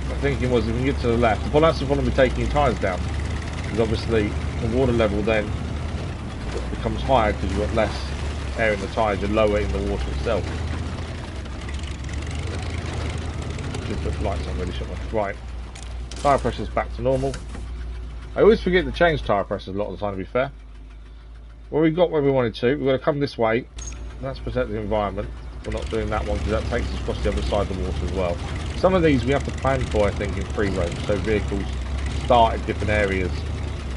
My thinking was if we can get to the left, well that's the problem with taking your tyres down. Because obviously the water level then becomes higher because you've got less air in the tyres, you're lower in the water itself. Just put lights on really, shouldn't I? Right. Tyre pressure's back to normal. I always forget to change tyre pressures a lot of the time, to be fair. Well, we got where we wanted to. We've got to come this way. That's protect the environment. We're not doing that one because that takes us across the other side of the water as well. Some of these we have to plan for, I think, in free roam, so vehicles start at different areas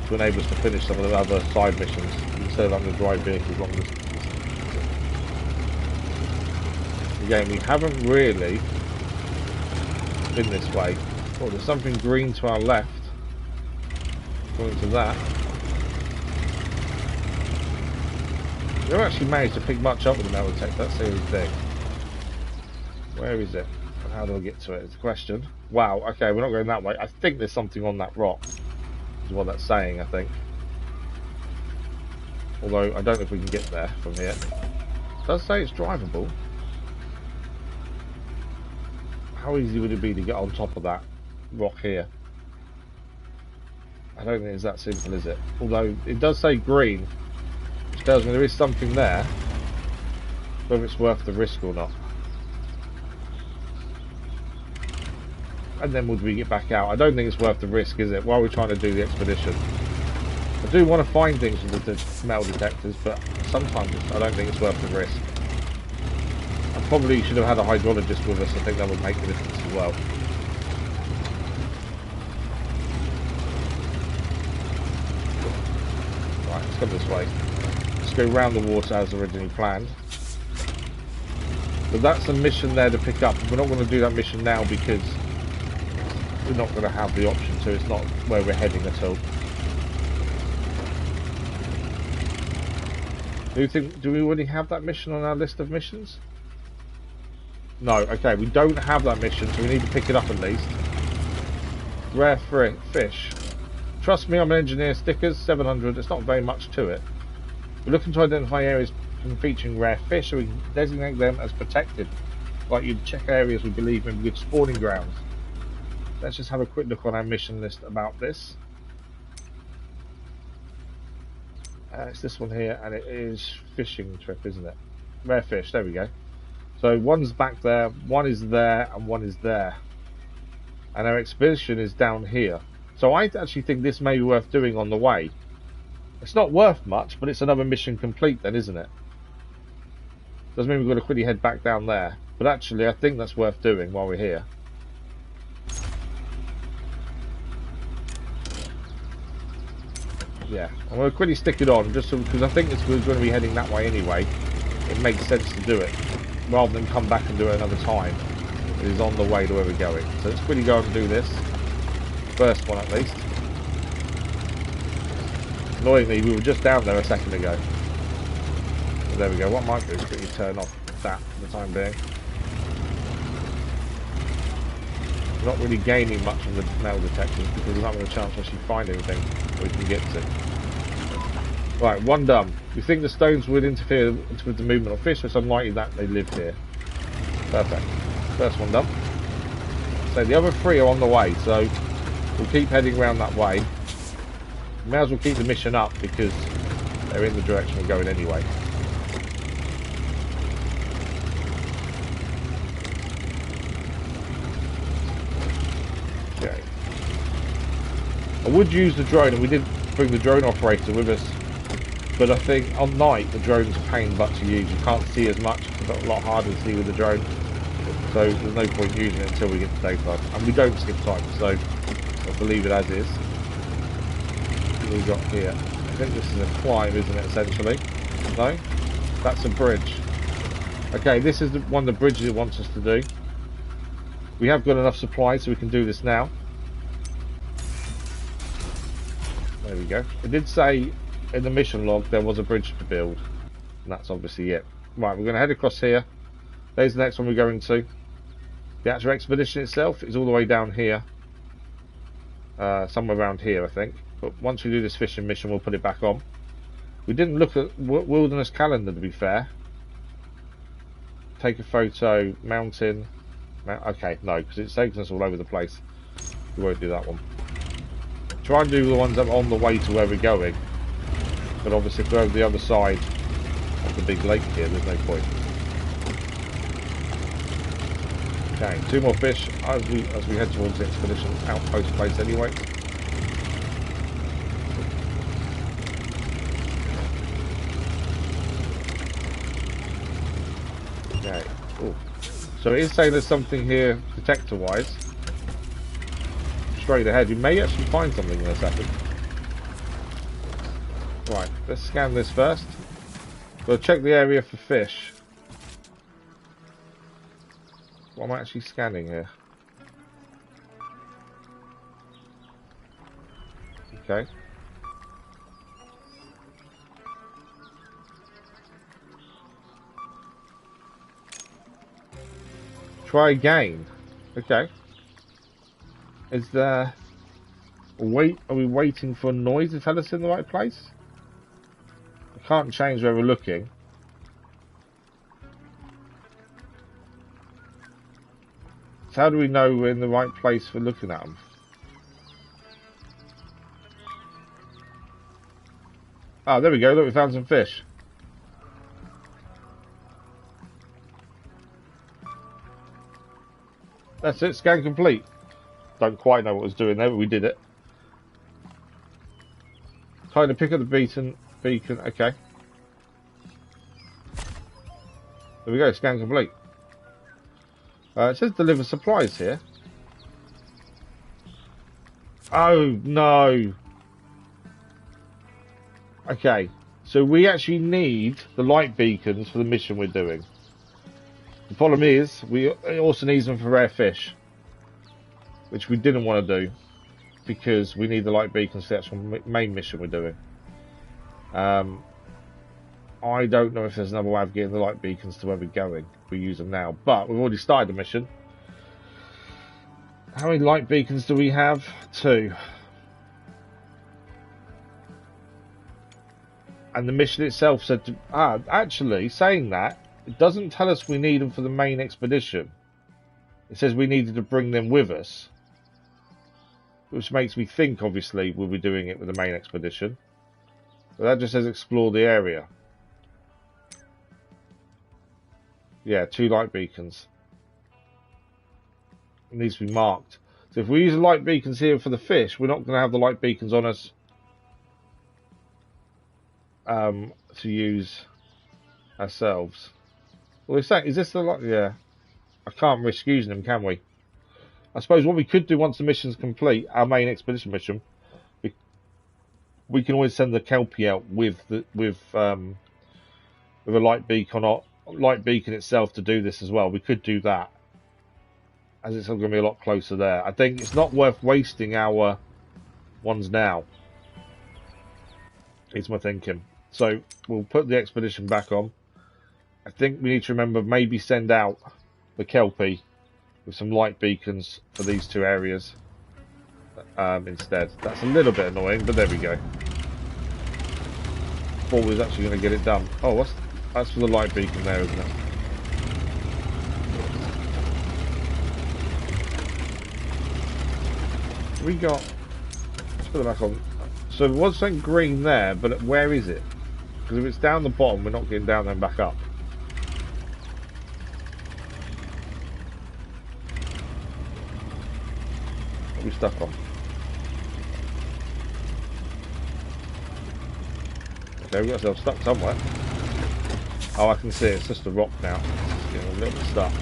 to enable us to finish some of the other side missions instead of having to drive vehicles long distances. Again, we haven't really been this way. Oh, there's something green to our left. Going to that. We haven't actually managed to pick much up with the metal detector. That series big. Where is it? And how do I get to it? It's a question. Wow, okay, we're not going that way. I think there's something on that rock. Is what that's saying, I think. Although, I don't know if we can get there from here. It does say it's drivable. How easy would it be to get on top of that rock here? I don't think it's that simple, is it? Although, it does say green. Which tells me there is something there. Whether it's worth the risk or not. And then would we get back out? I don't think it's worth the risk, is it? While we're trying to do the expedition. I do want to find things with the metal detectors, but sometimes I don't think it's worth the risk. I probably should have had a hydrologist with us. I think that would make a difference as well. Right, let's come this way. Let's go round the water as originally planned. But that's a mission there to pick up. We're not going to do that mission now because we're not going to have the option to. It's not where we're heading at all. Do we already have that mission on our list of missions? No, okay, we don't have that mission, so we need to pick it up at least. Rare fish. Trust me, I'm an engineer. Stickers, 700. It's not very much to it. We're looking to identify areas featuring rare fish, so we can designate them as protected. Like you'd check areas we believe in good spawning grounds. Let's just have a quick look on our mission list about this. It's this one here, and it is fishing trip, isn't it? Rare fish, there we go. So one's back there, one is there, and one is there. And our expedition is down here. So I actually think this may be worth doing on the way. It's not worth much, but it's another mission complete then, isn't it? Doesn't mean we've got to quickly head back down there. But actually, I think that's worth doing while we're here. Yeah, I'm going to quickly stick it on, just because I think we're going to be heading that way anyway. It makes sense to do it, rather than come back and do it another time. It is on the way to where we're going. So let's quickly go and do this. First one at least. Annoyingly, we were just down there a second ago. So there we go. What I might do is quickly turn off that for the time being. We're not really gaining much from the metal detectors because we're not having a chance to actually find anything we can get to. Right, one done. We think the stones would interfere with the movement of fish, so it's unlikely that they live here. Perfect. First one done. So the other three are on the way, so we'll keep heading around that way. We may as well keep the mission up because they're in the direction we're going anyway. Okay. I would use the drone, and we did bring the drone operator with us, but I think on night the drone's a pain in the butt to use. You can't see as much. It's a lot harder to see with the drone, so there's no point using it until we get to daytime. And we don't skip time, so I'll believe it as is. What have we got here? I think this is a climb, isn't it, essentially? No? That's a bridge. Okay, this is one of the bridges it wants us to do. We have got enough supplies so we can do this now. There we go. It did say in the mission log there was a bridge to build, and that's obviously it. Right, we're going to head across here. There's the next one we're going to. The actual expedition itself is all the way down here. Somewhere around here, I think. But once we do this fishing mission, we'll put it back on. We didn't look at wilderness calendar, to be fair. Take a photo, mountain. Okay, no, because it's taking us all over the place. We won't do that one. Try and do the ones that are on the way to where we're going. But obviously if we're over the other side of the big lake here, there's no point. Okay, 2 more fish as we head towards the expedition outpost place anyway. Okay. Ooh. So it is saying there's something here detector-wise. Straight ahead. You may actually find something in a second. Right, let's scan this first. We'll check the area for fish. What am I actually scanning here? Okay. Try again. Okay. Is there... Wait, are we waiting for a noise to tell us in the right place? I can't change where we're looking. So how do we know we're in the right place for looking at them? Ah, there we go. Look, we found some fish. That's it. Scan complete. Don't quite know what I was doing there, but we did it. Trying to pick up the beacon. Okay. There we go. Scan complete. It says deliver supplies here. Oh, no. Okay. So we actually need the light beacons for the mission we're doing. The problem is, we also need them for rare fish. Which we didn't want to do. Because we need the light beacons for the actual main mission we're doing. I don't know if there's another way of getting the light beacons to where we're going. We use them now, but we've already started the mission. How many light beacons do we have? 2. And the mission itself said to... actually, saying that, it doesn't tell us we need them for the main expedition. It says we needed to bring them with us. Which makes me think, obviously, we'll be doing it with the main expedition. But that just says explore the area. Yeah, 2 light beacons. It needs to be marked. So if we use the light beacons here for the fish, we're not going to have the light beacons on us to use ourselves. Well, is this the light? Yeah. I can't risk using them, can we? I suppose what we could do once the mission's complete, our main expedition mission, we can always send the Kelpie out with a light beacon itself to do this as well. We could do that, as it's going to be a lot closer there. I think it's not worth wasting our ones now. Is my thinking. So we'll put the expedition back on. I think we need to remember maybe send out the Kelpie with some light beacons for these 2 areas instead. That's a little bit annoying, but there we go. Thought we was actually going to get it done. Oh, that's for the light beacon there, isn't it? We got... Let's put it back on. So there was something green there, but where is it? Because if it's down the bottom, we're not getting down there and back up. What are we stuck on? Okay, we got ourselves stuck somewhere. Oh, I can see it. It's just a rock now. It's just getting a little bit stuck.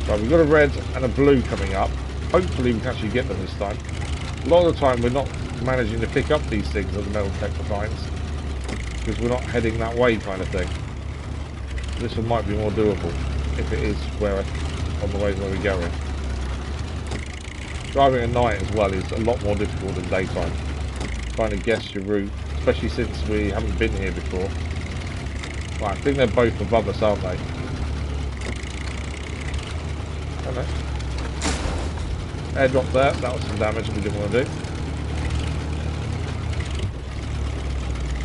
Right, we've got a red and a blue coming up. Hopefully we can actually get them this time. A lot of the time we're not managing to pick up these things that the metal detector finds, because we're not heading that way kind of thing. This one might be more doable if it is on the way where we're going. Driving at night as well is a lot more difficult than daytime. Trying to guess your route, especially since we haven't been here before. Right, I think they're both above us, aren't they? I don't know. Airdrop there, that was some damage we didn't want to do.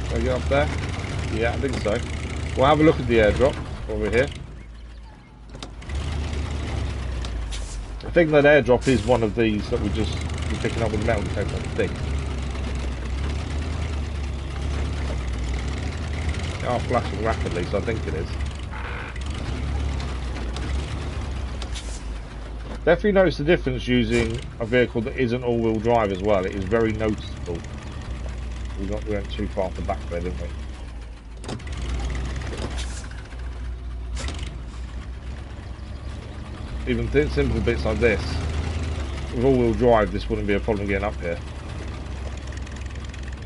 Can I get up there? Yeah, I think so. We'll have a look at the airdrop while we're here. I think that airdrop is one of these that we just picking up with the metal detector, I think. They are flashing rapidly, so I think it is. Definitely notice the difference using a vehicle that isn't all-wheel drive as well. It is very noticeable. We went too far off the back there, didn't we? Even simple bits like this, with all-wheel drive, this wouldn't be a problem getting up here.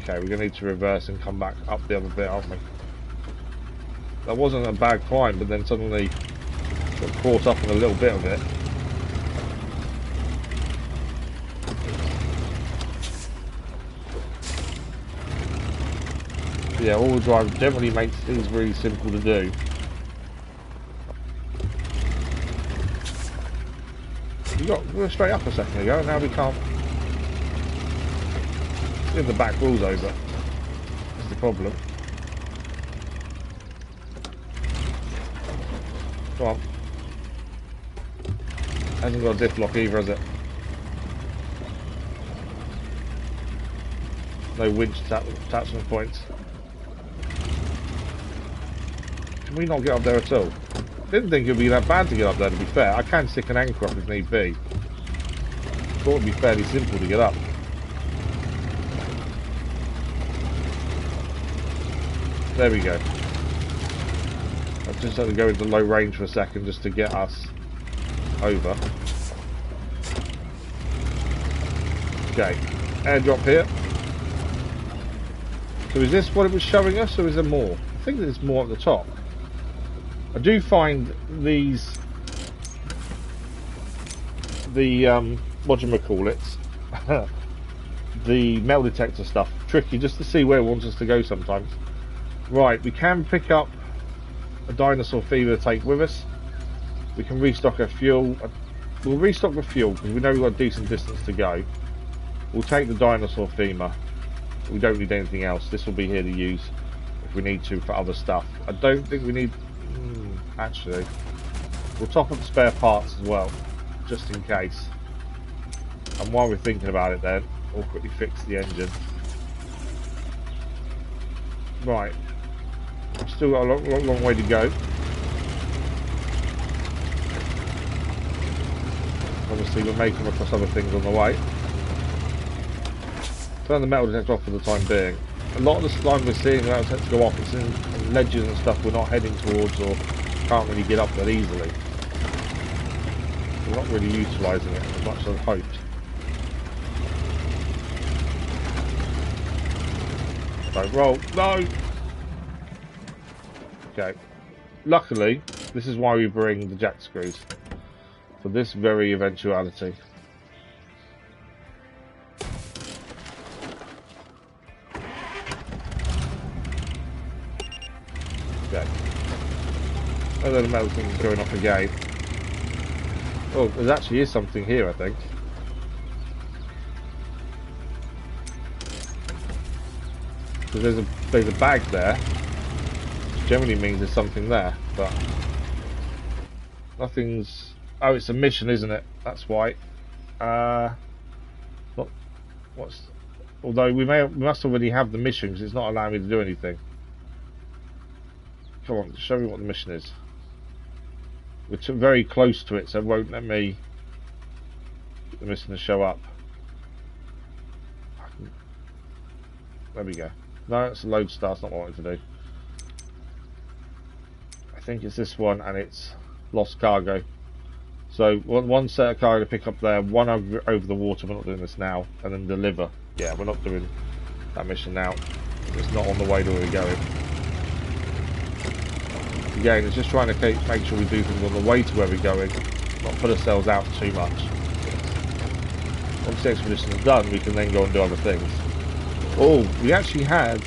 Okay, we're going to need to reverse and come back up the other bit, aren't we? That wasn't a bad climb, but then suddenly got caught up in a little bit of it. Yeah, all-wheel drive generally makes things really simple to do. We were straight up a second ago, and now we can't. If the back wheel's over, that's the problem. Come on. Hasn't got a diff lock either, has it? No winch attachment points. Can we not get up there at all? Didn't think it would be that bad to get up there, to be fair. I can stick an anchor up if need be. Thought it would be fairly simple to get up. There we go. I've just had to go into low range for a second just to get us over. Okay, airdrop here. So is this what it was showing us, or is there more? I think there's more at the top. I do find these, whatchamacallit, the metal detector stuff, tricky just to see where it wants us to go sometimes. Right, we can pick up a dinosaur feeder to take with us. We can restock our fuel. We'll restock the fuel because we know we've got a decent distance to go. We'll take the dinosaur femur. We don't need anything else. This will be here to use if we need to for other stuff. I don't think we need... actually, we'll top up the spare parts as well, just in case. And while we're thinking about it then, we'll quickly fix the engine. Right. Still got a long way to go. Obviously we're making across other things on the way. Turn the metal detector off for the time being. A lot of the slime we're seeing, the metal detector go off, it's in ledges and stuff we're not heading towards or can't really get up that easily. We're not really utilising it as much as I'd hoped. Don't roll. No! Okay. Luckily, this is why we bring the jack screws. For this very eventuality. Okay. Oh, the metal thing is going off again. Oh, there actually is something here, I think. Because there's a bag there. Which generally means there's something there, but nothing's... Oh, it's a mission, isn't it? That's why. What's... Although we must already have the mission because it's not allowing me to do anything. Come on, show me what the mission is. We're very close to it, so it won't let me get the mission to show up. There we go. No, it's a load star, it's not what I wanted to do. I think it's this one, and it's lost cargo. So one set of cargo to pick up there, one over the water, we're not doing this now, and then deliver. Yeah, we're not doing that mission now. It's not on the way to where we're going. Again, it's just trying to make sure we do things on the way to where we're going, not put ourselves out too much. Once the expedition is done, we can then go and do other things. Oh, we actually had...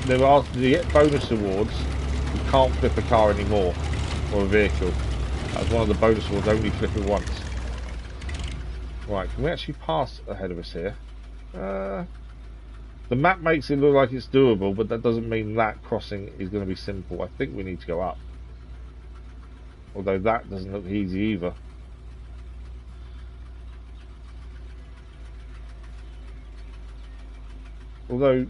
There are the bonus awards. You can't flip a car anymore, or a vehicle. That was one of the bonus awards, only flip it once. Right, can we actually pass ahead of us here? The map makes it look like it's doable, but that doesn't mean that crossing is going to be simple. I think we need to go up. Although that doesn't look easy either. Although,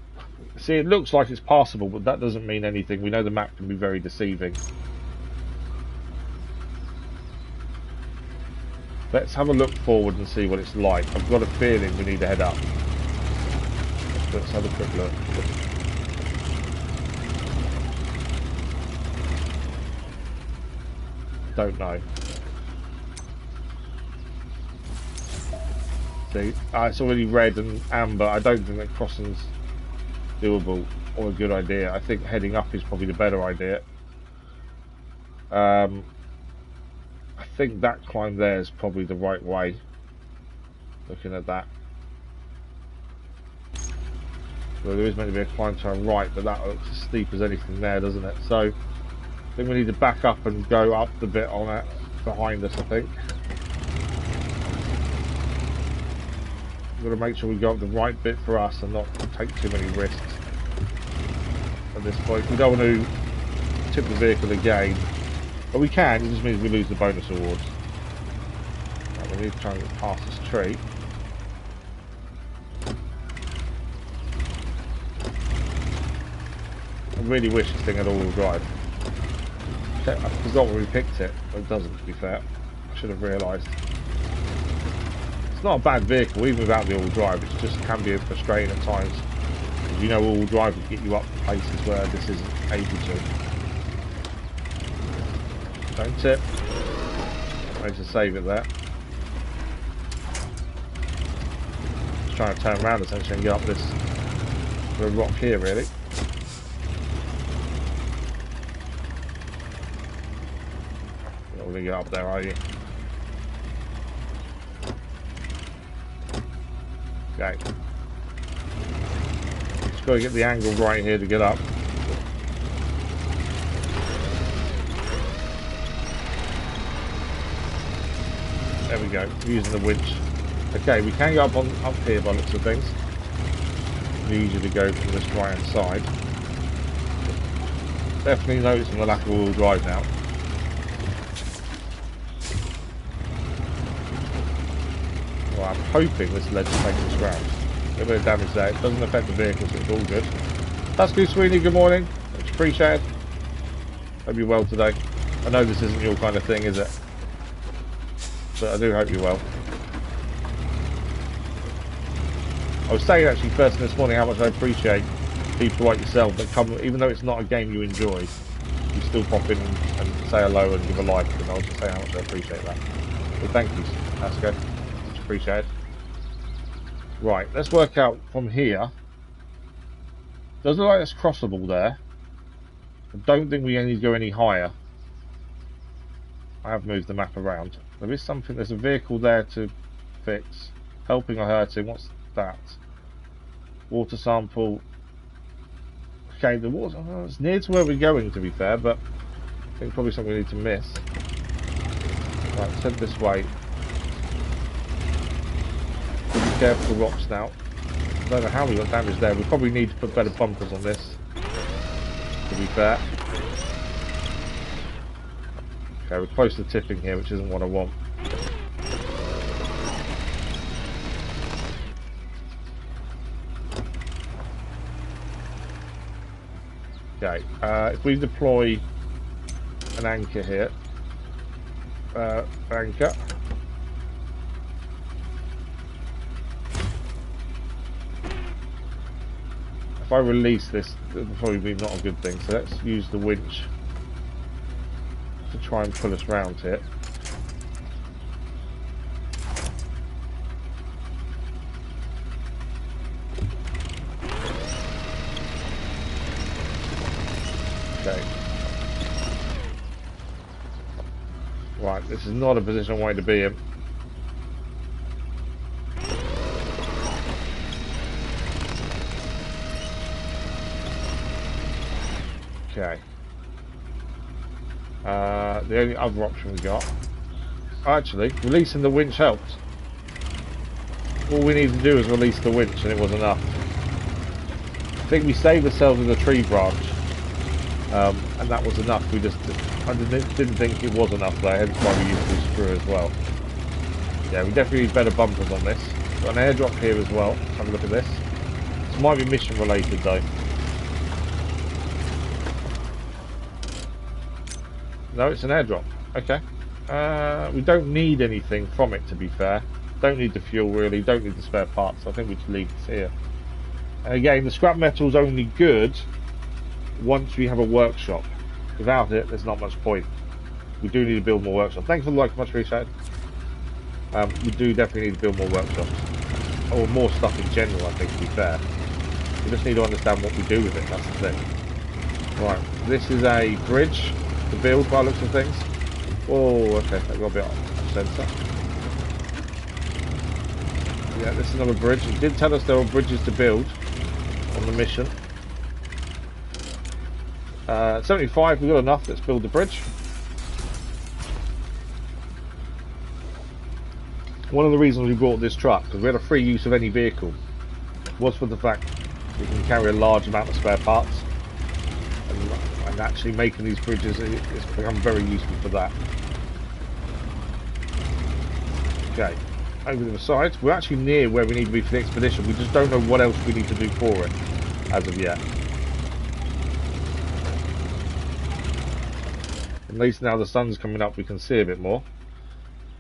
see, it looks like it's passable, but that doesn't mean anything. We know the map can be very deceiving. Let's have a look forward and see what it's like. I've got a feeling we need to head up. Let's have a quick look. Don't know. See, it's already red and amber. I don't think that crossing's doable or a good idea. I think heading up is probably the better idea. I think that climb there is probably the right way. Looking at that. Well, there is meant to be a climb to our right, but that looks as steep as anything there, doesn't it? So, I think we need to back up and go up the bit on it behind us, I think. We've got to make sure we go up the right bit for us and not take too many risks at this point. We don't want to tip the vehicle again, but we can. It just means we lose the bonus awards. Right, we need to try and get past this tree. I really wish this thing had all-wheel drive. I forgot where we picked it, but it doesn't, to be fair. I should have realised. It's not a bad vehicle, even without the all-wheel drive. It just can be frustrating at times. Because you know all-wheel drive will get you up to places where this isn't able to. Don't tip. I need to save it there. Just trying to turn around essentially and get up this rock here, really. You're not going to get up there, are you? Okay. Just got to get the angle right here to get up. There we go, using the winch. Okay, we can go up here by the looks of things. It's easier to go from this right hand side. Definitely noticing the lack of all-wheel drive now. Well, I'm hoping this ledge will take this round. A little bit of damage there. It doesn't affect the vehicle, so it's all good. That's good, Sweeney. Good morning. Much appreciated. Hope you're well today. I know this isn't your kind of thing, is it? But I do hope you're well. I was saying actually first thing this morning how much I appreciate people like yourself that come, even though it's not a game you enjoy, you still pop in and say hello and give a like, and I was just saying how much I appreciate that. So thank you, Asco. Much appreciated. Right, let's work out from here. Does look like it's crossable there. I don't think we need to go any higher. I have moved the map around. There is something, there's a vehicle there to fix. Helping or hurting, what's that? Water sample. Okay, the water, it's near to where we're going, to be fair, but I think probably something we need to miss. Right, let's head this way. Be careful of the rocks now. I don't know how we got damage there. We probably need to put better bumpers on this, to be fair. Okay, we're close to tipping here, which isn't what I want. Okay, if we deploy an anchor here, anchor. If I release this, it'll probably be not a good thing, so let's use the winch to try and pull us round here. Okay. Right, this is not a position I want to be in. Okay. The only other option we got, actually, releasing the winch helped. All we needed to do was release the winch, and it was enough. I think we saved ourselves with a tree branch, and that was enough. We just, I didn't think it was enough there, hence why we used this screw as well. Yeah, we definitely need better bumpers on this. Got an airdrop here as well. Let's have a look at this. This might be mission related though. No, it's an airdrop. Okay. We don't need anything from it, to be fair. Don't need the fuel really, don't need the spare parts. I think we can leave this here. And again, the scrap metal is only good once we have a workshop. Without it, there's not much point. We do need to build more workshops. Thanks for the like, much appreciated. We do definitely need to build more workshops. Or more stuff in general, I think, to be fair. We just need to understand what we do with it, that's the thing. Right, this is a bridge to build by the looks of things. Oh, okay, that got a bit off center. Yeah, this is another bridge. It did tell us there were bridges to build on the mission. 75, we've got enough. Let's build the bridge. One of the reasons we bought this truck, because we had a free use of any vehicle, was for the fact we can carry a large amount of spare parts. And actually making these bridges, it's become very useful for that. Okay, over to the side. We're actually near where we need to be for the expedition. We just don't know what else we need to do for it as of yet. At least now the sun's coming up, we can see a bit more.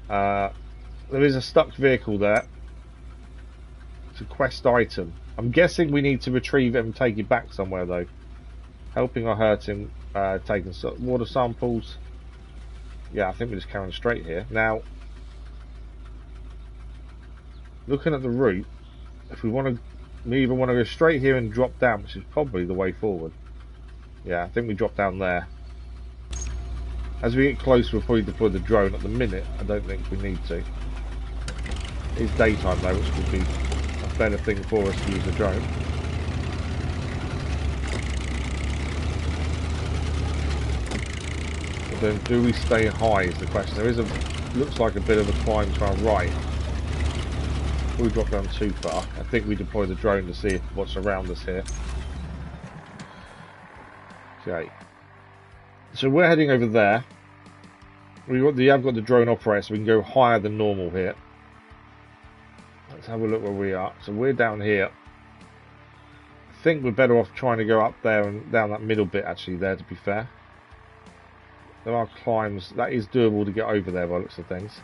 There is a stuck vehicle there. It's a quest item. I'm guessing we need to retrieve it and take it back somewhere though. Helping or hurting, taking water samples. Yeah, I think we're just carrying straight here. Now, looking at the route, if we either want to go straight here and drop down, which is probably the way forward. Yeah, I think we drop down there. As we get closer, we'll probably deploy the drone. At the minute, I don't think we need to. It's daytime though, which would be a better thing for us to use the drone. But then, do we stay high is the question. There is looks like a bit of a climb to our right. Before we drop down too far, I think we deploy the drone to see what's around us here. Okay. So we're heading over there. We have got the drone operator, so we can go higher than normal here. Let's have a look where we are. So we're down here. I think we're better off trying to go up there and down that middle bit actually there, to be fair. There are climbs. That is doable to get over there by the looks of things.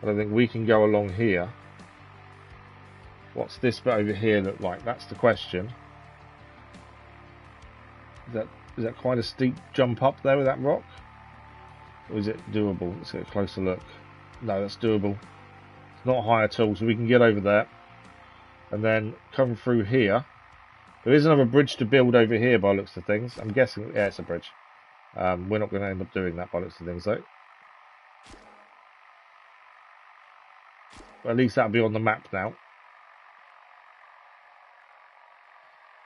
But I think we can go along here. What's this bit over here look like? That's the question. Is that quite a steep jump up there with that rock? Or is it doable? Let's get a closer look. No, that's doable. It's not high at all, so we can get over there. And then come through here. There is another bridge to build over here by the looks of things. I'm guessing, yeah, it's a bridge. We're not going to end up doing that by the looks of things though. But at least that'll be on the map now.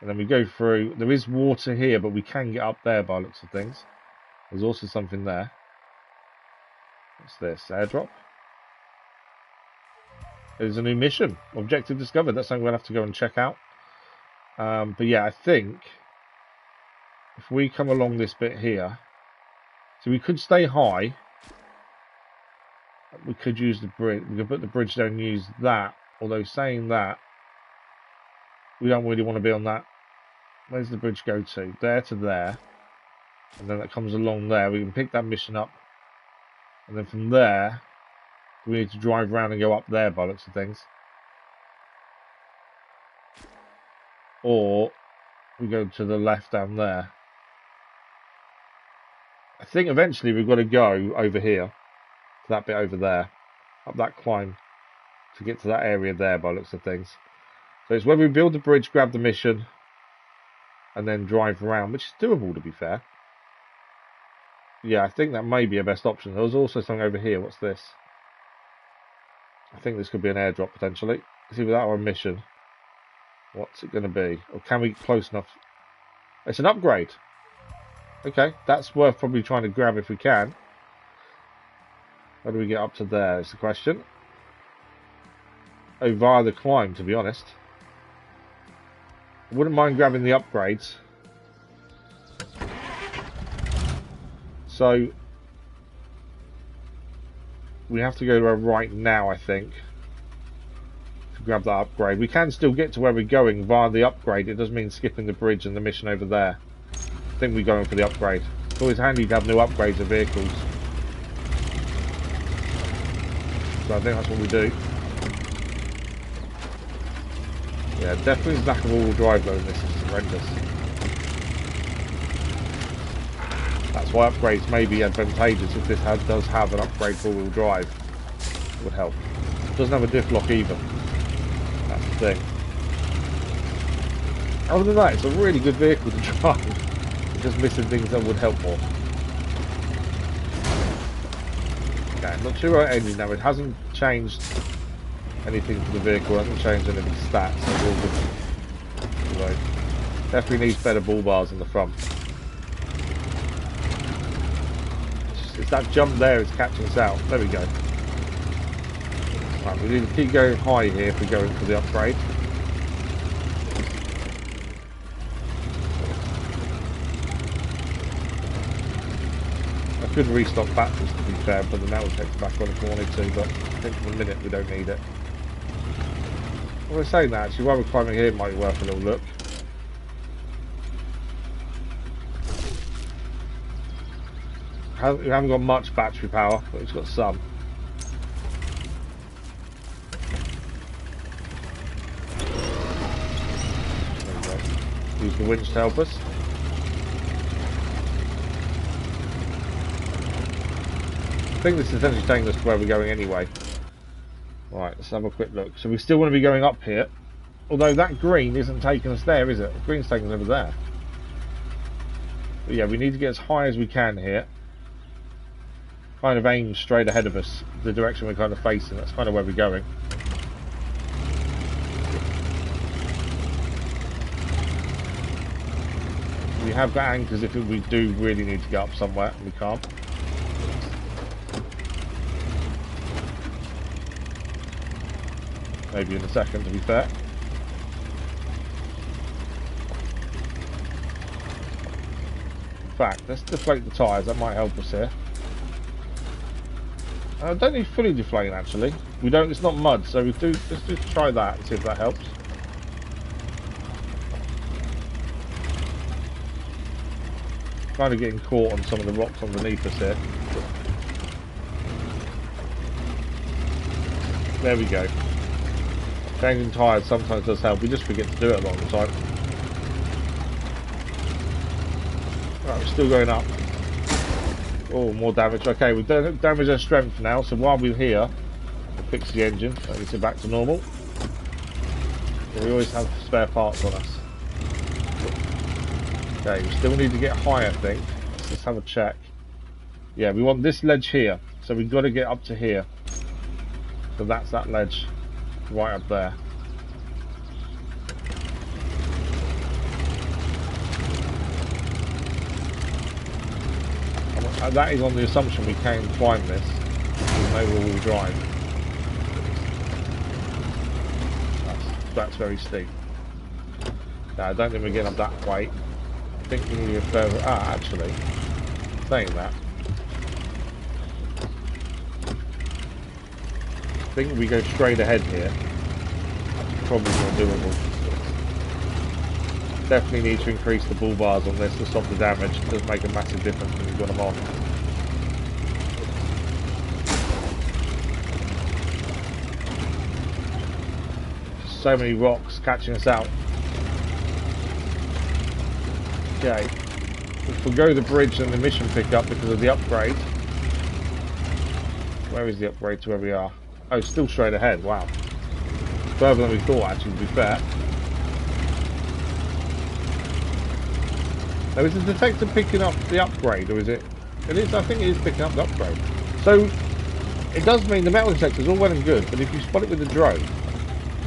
And then we go through. There is water here, but we can get up there by the looks of things. There's also something there. What's this? Airdrop? There's a new mission. Objective discovered. That's something we'll have to go and check out. But yeah, I think if we come along this bit here, so we could stay high. We could use the bridge. We could put the bridge down and use that. Although saying that, we don't really want to be on that. Where's the bridge go to? There to there. And then that comes along there. We can pick that mission up. And then from there, we need to drive around and go up there by looks of things. Or we go to the left down there. I think eventually we've got to go over here. To that bit over there. Up that climb. To get to that area there by looks of things. So it's whether we build the bridge, grab the mission, and then drive around, which is doable to be fair. Yeah, I think that may be a best option. There was also something over here. What's this? I think this could be an airdrop potentially. Is either that or a mission? What's it going to be? Or can we get close enough? It's an upgrade. Okay, that's worth probably trying to grab if we can. How do we get up to there is the question. Oh, via the climb, to be honest. I wouldn't mind grabbing the upgrades. So we have to go to our right now, I think, to we grab that upgrade. We can still get to where we're going via the upgrade. It does mean skipping the bridge and the mission over there. I think we're going for the upgrade. It's always handy to have new upgrades of vehicles. So I think that's what we do. Yeah, definitely the lack of all-wheel drive though in this is horrendous. That's why upgrades may be advantageous if this does have an upgrade for all-wheel drive. It would help. It doesn't have a diff lock either. That's the thing. Other than that, it's a really good vehicle to drive. It's just missing things that would help more. Okay, I'm not sure about engine now. It hasn't changed anything for the vehicle. It hasn't changed any of the stats. So we're all good. So, definitely needs better bull bars in the front. It's that jump there is catching us out. There we go. Right, we need to keep going high here if we're going for the upgrade. I could restock batteries to be fair, but the metal check's back on if we wanted to, but I think for the minute we don't need it. Well, we're saying that actually, while we're climbing here it might be worth a little look. We haven't got much battery power, but it's got some. There we go. Use the winch to help us. I think this is essentially taking us to where we're going anyway. Right, let's have a quick look. So we still want to be going up here. Although that green isn't taking us there, is it? The green's taking us over there. But yeah, we need to get as high as we can here. Kind of aim straight ahead of us, the direction we're kind of facing. That's kind of where we're going. We have got anchors if we do really need to get up somewhere, and we can't. Maybe in a second, to be fair. In fact, let's deflate the tyres. That might help us here. I don't need fully deflating actually. We don't. It's not mud, so let's just try that and see if that helps. Kind of getting caught on some of the rocks underneath us here. There we go. Changing tyres sometimes does help. We just forget to do it a lot of the time. Right, we're still going up. Oh, more damage. Okay, we've damaged our strength now, so while we're here, we'll fix the engine, so it's back to normal. So we always have spare parts on us. Okay, we still need to get high, I think. Let's just have a check. Yeah, we want this ledge here, so we've got to get up to here. So that's that ledge right up there. That is on the assumption we can climb this with no all-wheel drive. That's very steep. No, I don't think we're getting up that way. I think we need to go further. Ah, actually, saying that, I think if we go straight ahead here, that's probably more doable. Definitely need to increase the bull bars on this to stop the damage. It does make a massive difference when you've got them on. So many rocks catching us out. Okay, if we go the bridge and the mission pickup because of the upgrade. Where is the upgrade to where we are? Oh, still straight ahead. Wow, further than we thought actually, to be fair. Now, is the detector picking up the upgrade, or is it? It is. I think it is picking up the upgrade. So it does mean the metal detector is all well and good, but if you spot it with the drone,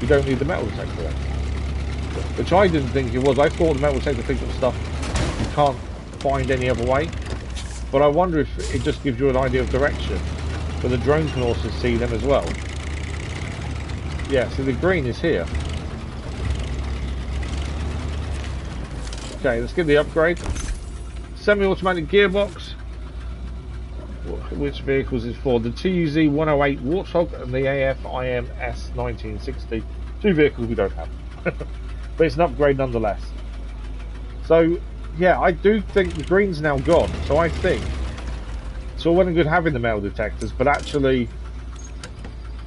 you don't need the metal detector then. Which I didn't think it was. I thought the metal detector picked up stuff you can't find any other way. But I wonder if it just gives you an idea of direction, but the drone can also see them as well. Yeah. So the green is here. Okay, let's get the upgrade. Semi-automatic gearbox. Which vehicles is for? The TUZ 108 Warthog and the AFIM S 1960 2 vehicles we don't have. But it's an upgrade nonetheless. So, yeah, I do think the green's now gone. So I think it's all well and good having the metal detectors, but actually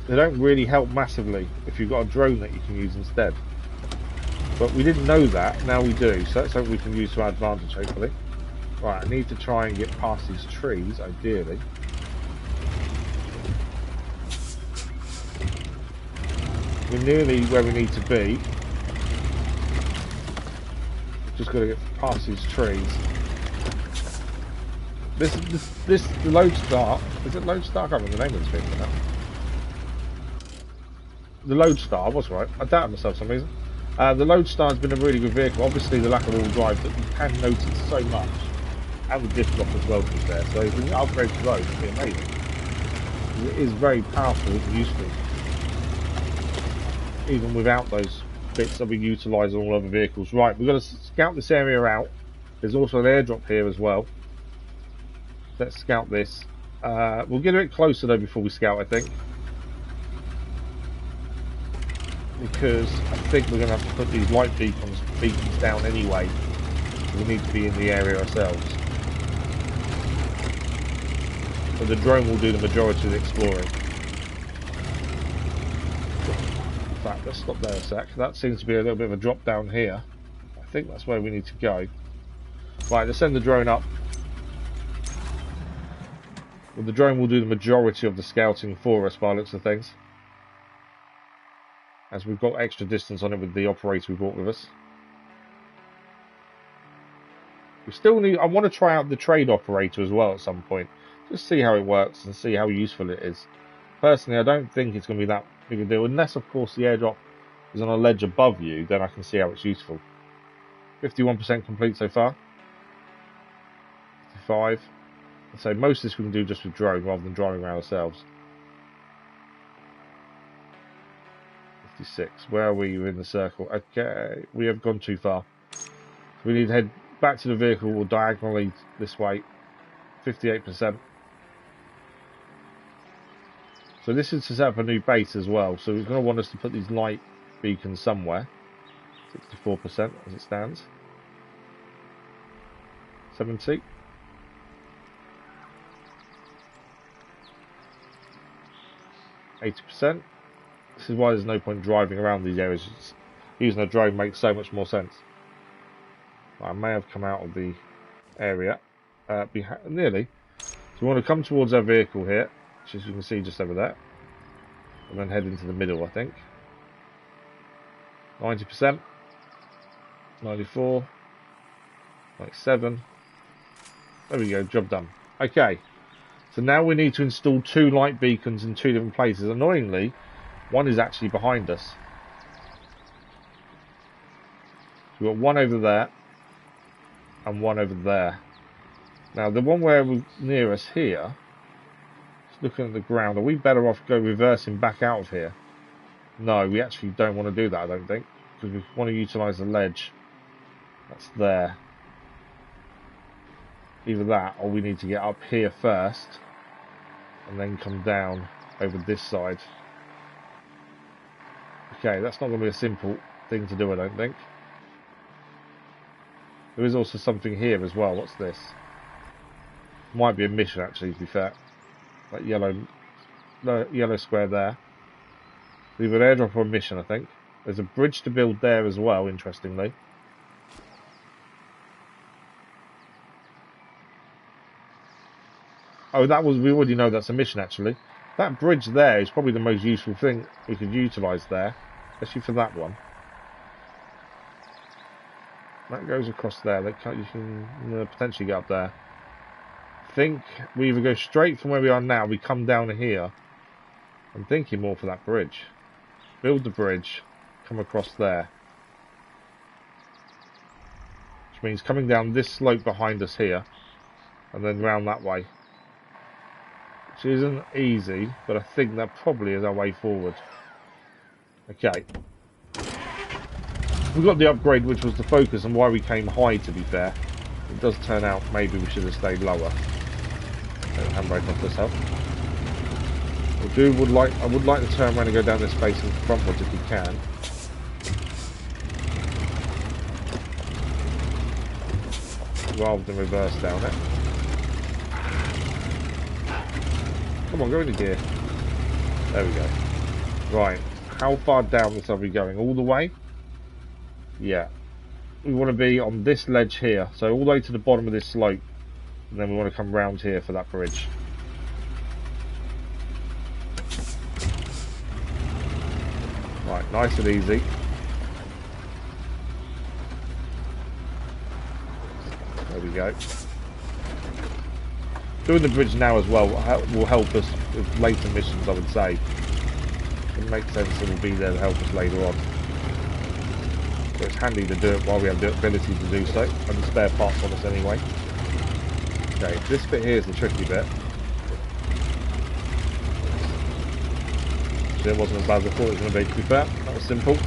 they don't really help massively if you've got a drone that you can use instead. But we didn't know that, now we do, so that's something we can use to our advantage, hopefully. Right, I need to try and get past these trees, ideally. We're nearly where we need to be. Just got to get past these trees. The Lodestar, is it Lodestar? I can't remember the name of this vehicle now. The Lodestar, was right. I doubted myself for some reason. The Lodestar has been a really good vehicle. Obviously, the lack of all drive that you can notice so much, and the diff lock as well is there. So if we can upgrade to those, it'd be amazing. It is very powerful and useful, even without those bits that we utilise on all other vehicles. Right, we've got to scout this area out. There's also an airdrop here as well. Let's scout this. We'll get a bit closer though before we scout, I think. Because I think we're going to have to put these light beacons down anyway. We need to be in the area ourselves. But the drone will do the majority of the exploring. In fact, let's stop there a sec. That seems to be a little bit of a drop down here. I think that's where we need to go. Right, let's send the drone up. Well, the drone will do the majority of the scouting for us by the looks of things, as we've got extra distance on it with the operator we brought with us. We still need, I want to try out the trade operator as well at some point, just see how it works and see how useful it is. Personally, I don't think it's going to be that big a deal, unless of course the airdrop is on a ledge above you, then I can see how it's useful. 51% complete so far. 55. So most of this we can do just with drone rather than driving around ourselves. 56. Where are we in the circle? Okay, we have gone too far. So we need to head back to the vehicle or diagonally this way. 58%. So this is to set up a new base as well. So we're going to want us to put these light beacons somewhere. 64% as it stands. 70. 80%. This is why there's no point driving around these areas. Using a drone makes so much more sense. I may have come out of the area. Nearly. So we want to come towards our vehicle here, which as you can see just over there. And then head into the middle, I think. 90%. 94. 97. There we go, job done. Okay. So now we need to install 2 light beacons in 2 different places. Annoyingly, one is actually behind us. We've got one over there and one over there. Now the one where we're near us here, just looking at the ground, are we better off go reversing back out of here? No, we actually don't want to do that, I don't think, because we want to utilise the ledge that's there. Either that or we need to get up here first and then come down over this side. Okay, that's not going to be a simple thing to do, I don't think. There is also something here as well. What's this? Might be a mission actually, to be fair. That yellow square there. Either an airdrop or a mission, I think. There's a bridge to build there as well, interestingly. Oh, we already know that's a mission actually. That bridge there is probably the most useful thing we could utilise there, especially for that one. That goes across there. You can potentially get up there. I think we either go straight from where we are now, we come down here. I'm thinking more for that bridge. Build the bridge, come across there. Which means coming down this slope behind us here, and then round that way. Which isn't easy, but I think that probably is our way forward. Okay. We got the upgrade, which was the focus and why we came high, to be fair. It does turn out maybe we should have stayed lower. Handbrake off this help. I would like to turn around and go down this space in frontwards if we can. Rather than reverse down it. Come on, go into gear. There we go. Right, how far down this are we going? All the way? Yeah. We want to be on this ledge here, so all the way to the bottom of this slope, and then we want to come round here for that bridge. Right, nice and easy. There we go. Doing the bridge now as well will help us with later missions, I would say. It makes sense it will be there to help us later on. So it's handy to do it while we have the ability to do so, and the spare parts on us anyway. Okay, this bit here is the tricky bit. So it wasn't as bad as I thought it was going to be fair. That was simple.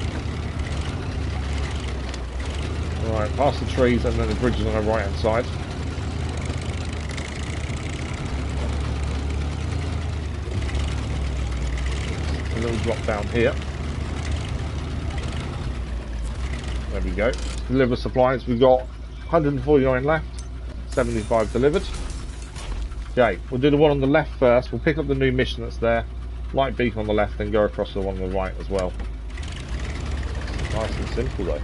Right, past the trees and then the bridge is on the right hand side. A little drop down here. There we go. Deliver supplies. We've got 149 left, 75 delivered. Okay, we'll do the one on the left first. We'll pick up the new mission that's there. Light beacon on the left, then go across to the one on the right as well. Nice and simple though.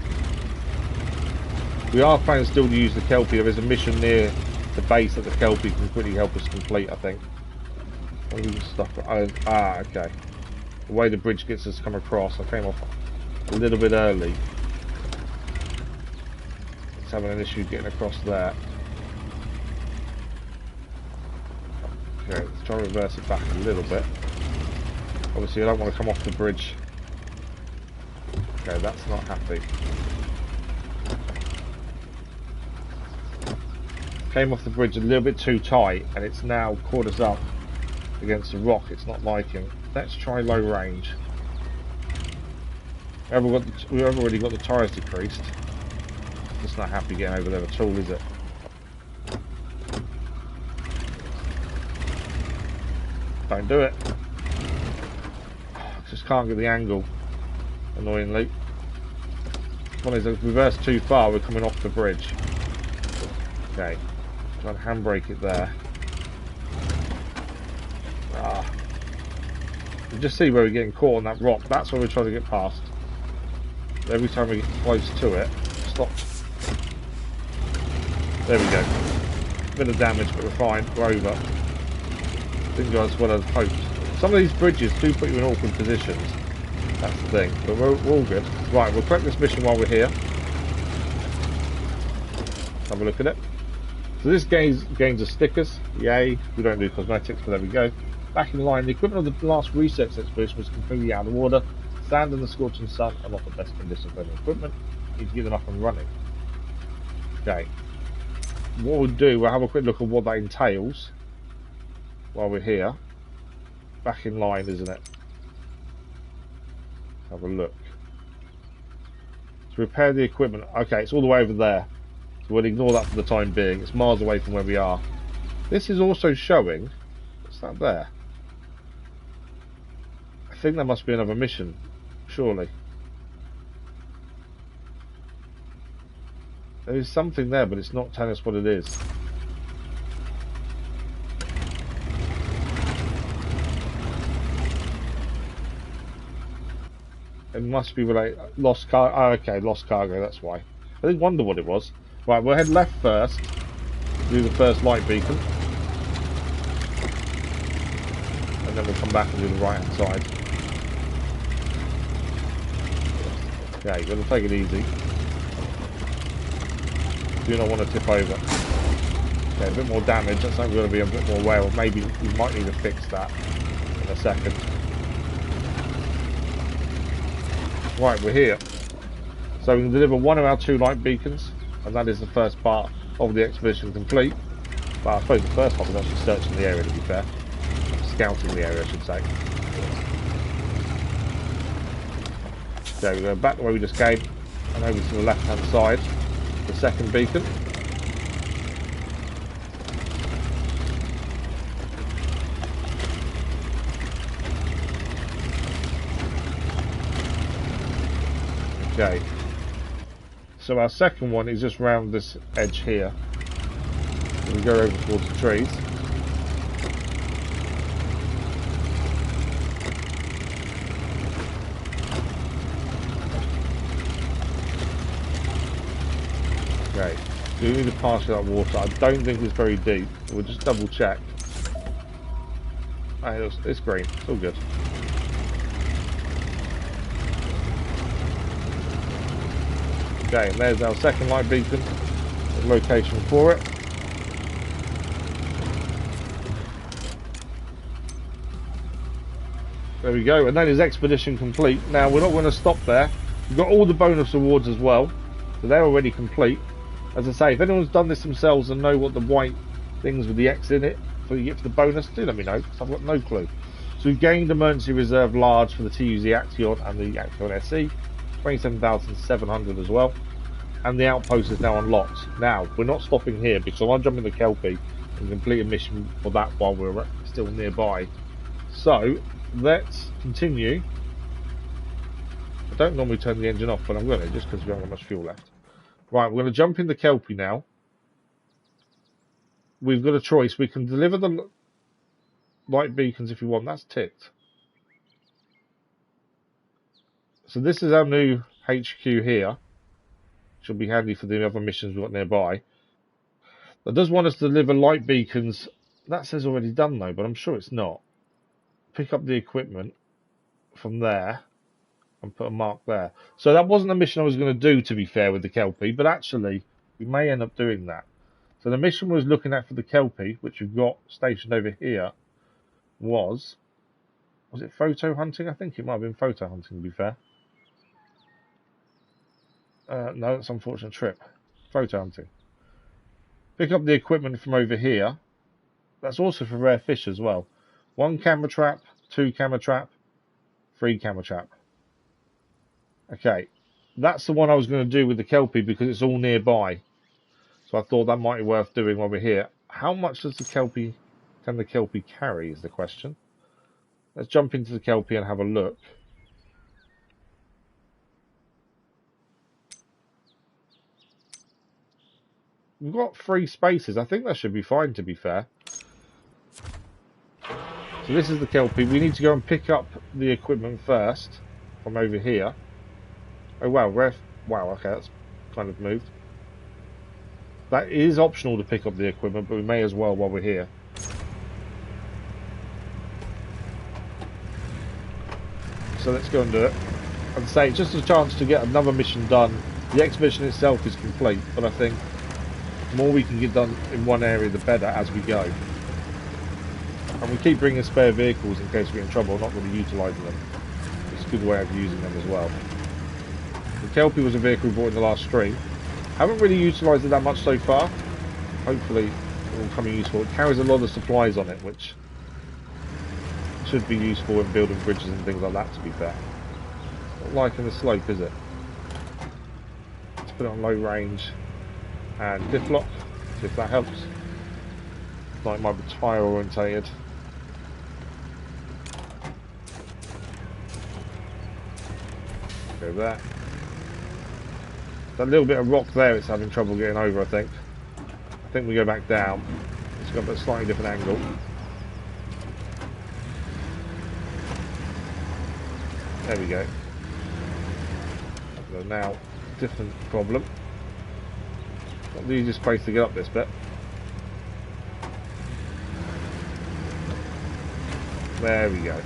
We are planning still to use the Kelpie. There is a mission near the base that the Kelpie can quickly help us complete, I think. Okay. The way the bridge gets us to come across, I came off a little bit early. It's having an issue getting across there. Okay, let's try and reverse it back a little bit. Obviously I don't want to come off the bridge. Okay, that's not happy. Came off the bridge a little bit too tight and it's now caught us up against the rock. It's not liking. Let's try low range. We've already got the tyres decreased. Just not happy getting over there at all, is it? Don't do it. Just can't get the angle, annoyingly. One is if we reverse too far, we're coming off the bridge. Okay, try and handbrake it there. You just see where we're getting caught on that rock. That's where we're trying to get past. Every time we get close to it, stop. There we go. Bit of damage, but we're fine. We're over. Didn't go as well as hoped. Some of these bridges do put you in awkward positions. That's the thing. But we're all good. Right, we'll collect this mission while we're here. Have a look at it. So this gains us stickers. Yay. We don't do cosmetics, but there we go. Back in line. The equipment of the last research expedition was completely out of order. Sand and the scorching sun are not the best conditions for any equipment. You need to get them up and running. Okay. What we'll do, we'll have a quick look at what that entails while we're here. Back in line, isn't it? Have a look. To repair the equipment. Okay, it's all the way over there. So we'll ignore that for the time being. It's miles away from where we are. This is also showing... What's that there? I think there must be another mission. Surely. There is something there, but it's not telling us what it is. It must be related. Lost cargo. Oh, okay, lost cargo. That's why. I did wonder what it was. Right, we'll head left first. Do the first light beacon, and then we'll come back and do the right hand side. Okay, you've got to take it easy. Do not want to tip over. Okay, a bit more damage. That's not going to be a bit more whale. Maybe we might need to fix that in a second. Right, we're here. So we can deliver one of our 2 light beacons, and that is the first part of the expedition complete. But I suppose the first part was actually searching the area, to be fair. Scouting the area, I should say. Okay, we're going back the way we just came, and over to the left hand side, the second beacon. Okay. So our second one is just round this edge here. We go over towards the trees. Okay. We need to pass that water. I don't think it's very deep. We'll just double check. Oh, it's green. It's all good. Okay, and there's our second light beacon. The location for it. There we go, and that is expedition complete. Now we're not going to stop there. We've got all the bonus awards as well, so they're already complete. As I say, if anyone's done this themselves and know what the white things with the X in it for you get for the bonus, do let me know, because I've got no clue. So we've gained emergency reserve large for the TUZ Axion and the Axion SE, 27,700 as well. And the outpost is now unlocked. Now, we're not stopping here because I want to jump in the Kelpie and complete a mission for that while we're still nearby. So, let's continue. I don't normally turn the engine off, but I'm going to, just because we haven't got much fuel left. Right, we're going to jump in the Kelpie now. We've got a choice. We can deliver the light beacons if we want. That's ticked. So this is our new HQ here. Which will be handy for the other missions we've got nearby. That does want us to deliver light beacons. That says already done though, but I'm sure it's not. Pick up the equipment from there and put a mark there. So that wasn't a mission I was going to do, to be fair, with the Kelpie, but actually we may end up doing that. So the mission we was looking at for the Kelpie, which we've got stationed over here, was it photo hunting? I think it might have been photo hunting, to be fair. No, it's an unfortunate trip. Photo hunting. Pick up the equipment from over here. That's also for rare fish as well. 1 camera trap, 2 camera trap, 3 camera trap. Okay, that's the one I was going to do with the Kelpie because it's all nearby. So I thought that might be worth doing while we're here. How much does the Kelpie, can the Kelpie carry is the question. Let's jump into the Kelpie and have a look. We've got 3 spaces. I think that should be fine, to be fair. So this is the Kelpie. We need to go and pick up the equipment first from over here. Oh wow, wow, okay, that's kind of moved. That is optional to pick up the equipment, but we may as well while we're here. So let's go and do it. I'd say it's just a chance to get another mission done. The expedition itself is complete, but I think the more we can get done in one area, the better as we go. And we keep bringing spare vehicles in case we're in trouble, not really utilising them. It's a good way of using them as well. The Kelpie was a vehicle we bought in the last stream. Haven't really utilised it that much so far. Hopefully it will come in useful. It carries a lot of supplies on it, which should be useful in building bridges and things like that, to be fair. Not liking the slope, is it? Let's put it on low range and diff lock, see if that helps. Like it might be tyre orientated. Go there. That little bit of rock there, it's having trouble getting over, I think. I think we go back down. It's got a slightly different angle. There we go. So now, different problem. Not the easiest place to get up this bit. There we go.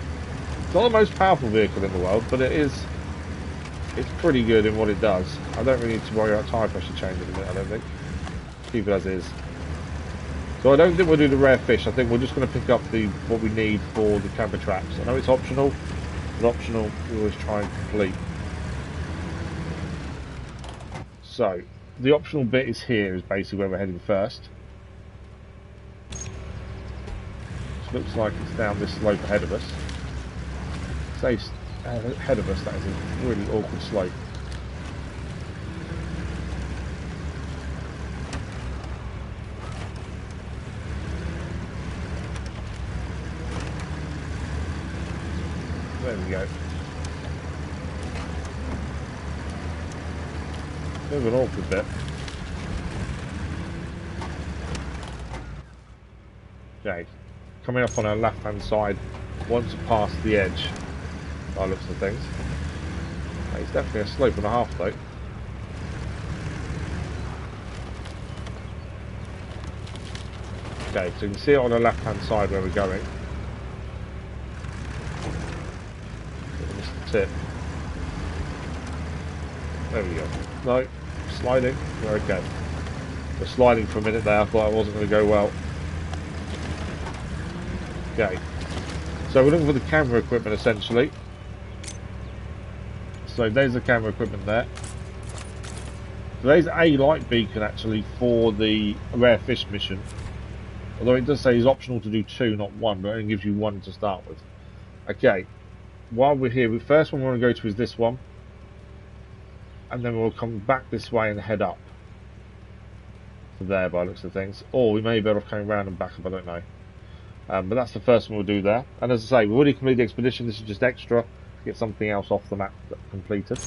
It's not the most powerful vehicle in the world, but it's pretty good in what it does. I don't really need to worry about tyre pressure change in a minute, I don't think. Keep it as is. So I don't think we'll do the rare fish. I think we're just going to pick up what we need for the camera traps. I know it's optional, but optional we always try and complete. So the optional bit is here, is basically where we're heading first. Looks like it's down this slope ahead of us. Say ahead of us, that is a really awkward slope. There we go. Bit of an awkward bit. Okay, coming up on our left hand side once past the edge by looks of things. It's definitely a slope and a half though. Okay, so you can see it on the left hand side where we're going. Just the tip. There we go. No, sliding. We're okay. We're sliding for a minute there. I thought it wasn't going to go well. Okay. So we're looking for the camera equipment essentially. So there's the camera equipment there. So there's a light beacon actually for the rare fish mission. Although it does say it's optional to do 2, not 1, but it only gives you 1 to start with. Okay. While we're here, the first one we want to go to is this one. And then we'll come back this way and head up. To there by the looks of things. Or we may be better off coming round and back up, I don't know. But that's the first one we'll do there. And as I say, we've already completed the expedition. This is just extra to get something else off the map completed.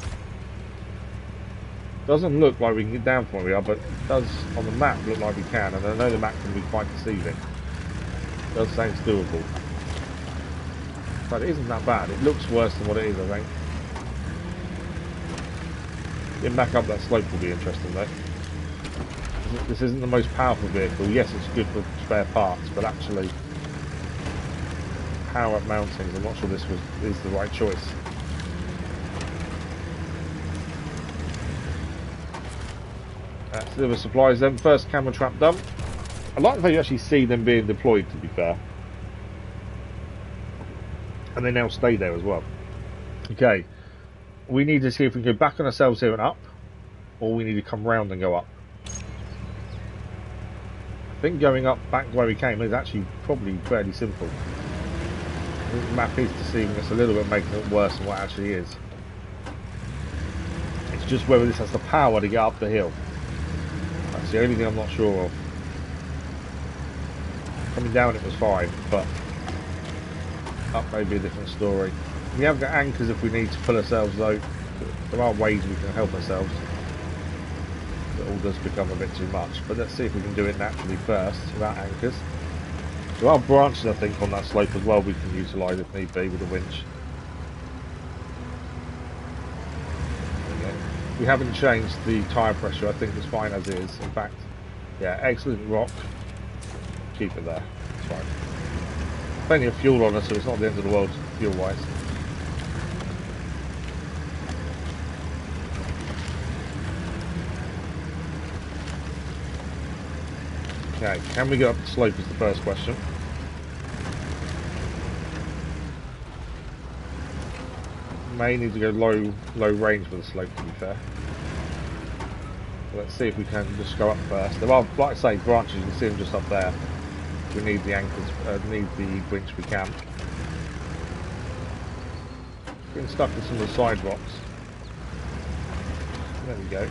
Doesn't look like we can get down from where we are, but it does on the map look like we can. And I know the map can be quite deceiving. It does sound doable. But it isn't that bad. It looks worse than what it is, I think. Getting back up that slope will be interesting though. This isn't the most powerful vehicle. Yes, it's good for spare parts, but actually power up mountings, I'm not sure this is the right choice. Deliver supplies then. First camera trap done. I like the fact you actually see them being deployed, to be fair. And they now stay there as well. Okay. We need to see if we can go back on ourselves here and up, or we need to come round and go up. I think going up back where we came is actually probably fairly simple. I think the map is deceiving us a little bit, making it worse than what it actually is. It's just whether this has the power to get up the hill. That's the only thing I'm not sure of. Coming down it was fine, but up may be a different story. We have got anchors if we need to pull ourselves though. There are ways we can help ourselves. It all does become a bit too much, but let's see if we can do it naturally first without anchors. There are branches I think on that slope as well we can utilise if need be with a winch. We haven't changed the tyre pressure, I think it's fine as is. In fact, yeah, excellent rock. Keep it there, it's fine. Plenty of fuel on us, so it's not the end of the world fuel wise. Okay, can we get up the slope is the first question. May need to go low range with the slope, to be fair. So let's see if we can just go up first. There are, like I say, branches, you can see them just up there. We need the anchors, need the winch we can. Getting stuck with some of the side rocks. There we go.